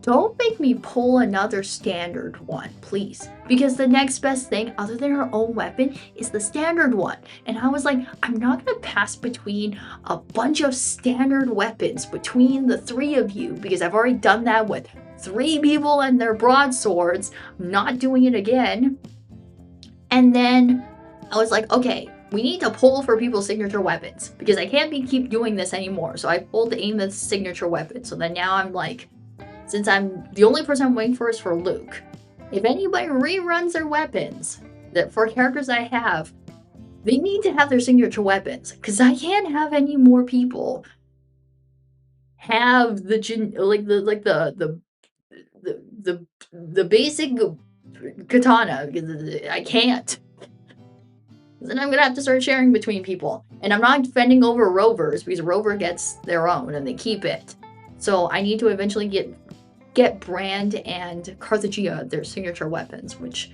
don't make me pull another standard one, please. Because the next best thing, other than her own weapon, is the standard one. And I was like, I'm not going to pass between a bunch of standard weapons between the 3 of you, because I've already done that with 3 people and their broadswords. I'm not doing it again. And then I was like, okay, we need to pull for people's signature weapons, because I can't keep doing this anymore. So I pulled Amith's signature weapon. So then now I'm like, since I'm the only person I'm waiting for is for Luke, if anybody reruns their weapons that for characters I have, they need to have their signature weapons, because I can't have any more people have the basic katana. I can't. Then I'm gonna have to start sharing between people, and I'm not defending over Rovers, because Rover gets their own and they keep it. So I need to eventually get Brand and Carthagena their signature weapons, which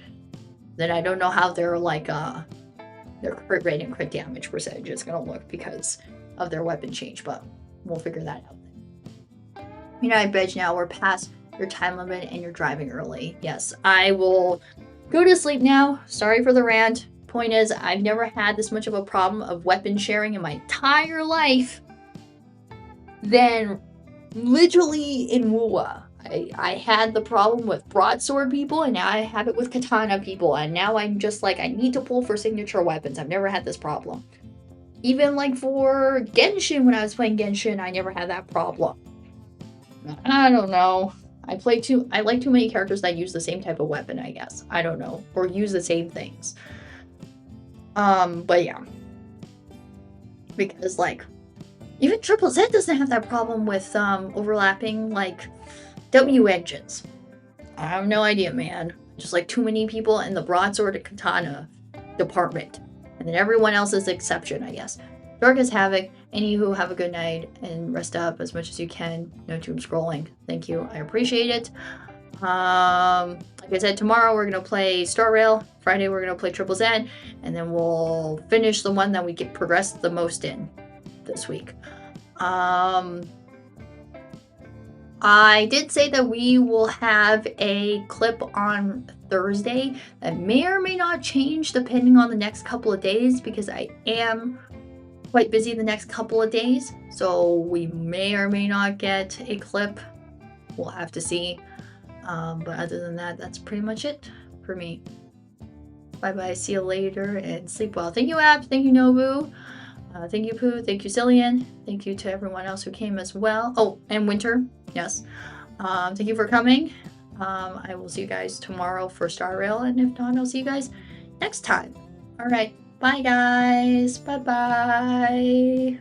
then I don't know how their their crit rate and crit damage percentage is gonna look because of their weapon change, but we'll figure that out. You know, I bet now we're past your time limit and you're driving early. Yes, I will go to sleep now. Sorry for the rant. Point is, I've never had this much of a problem of weapon sharing in my entire life than literally in Wuwa. I had the problem with broadsword people, and now I have it with katana people, and now I'm just like, I need to pull for signature weapons. I've never had this problem. Even like for Genshin, when I was playing Genshin, I never had that problem. I don't know. I like too many characters that use the same type of weapon, I guess. I don't know. Or use the same things. But yeah. Because like, even Triple Z doesn't have that problem with overlapping like W engines. I have no idea, man. Just like too many people in the broadsword and katana department. And then everyone else is the exception, I guess. Darkest Havoc. Anywho, have a good night and rest up as much as you can. No doom scrolling. Thank you. I appreciate it. Like I said, tomorrow we're gonna play Star Rail. Friday we're gonna play Triple Z, and then we'll finish the one that we get progressed the most in this week. I did say that we will have a clip on Thursday that may or may not change depending on the next couple of days, because I am quite busy the next couple of days, so we may or may not get a clip. We'll have to see. But other than that, that's pretty much it for me. Bye bye, see you later, and sleep well. Thank you, Abs. Thank you, Nobu. Thank you, Pooh. Thank you, Cillian. Thank you to everyone else who came as well. Oh, and Winter. Yes. Thank you for coming. I will see you guys tomorrow for Star Rail, and if not, I'll see you guys next time. All right. Bye, guys. Bye-bye.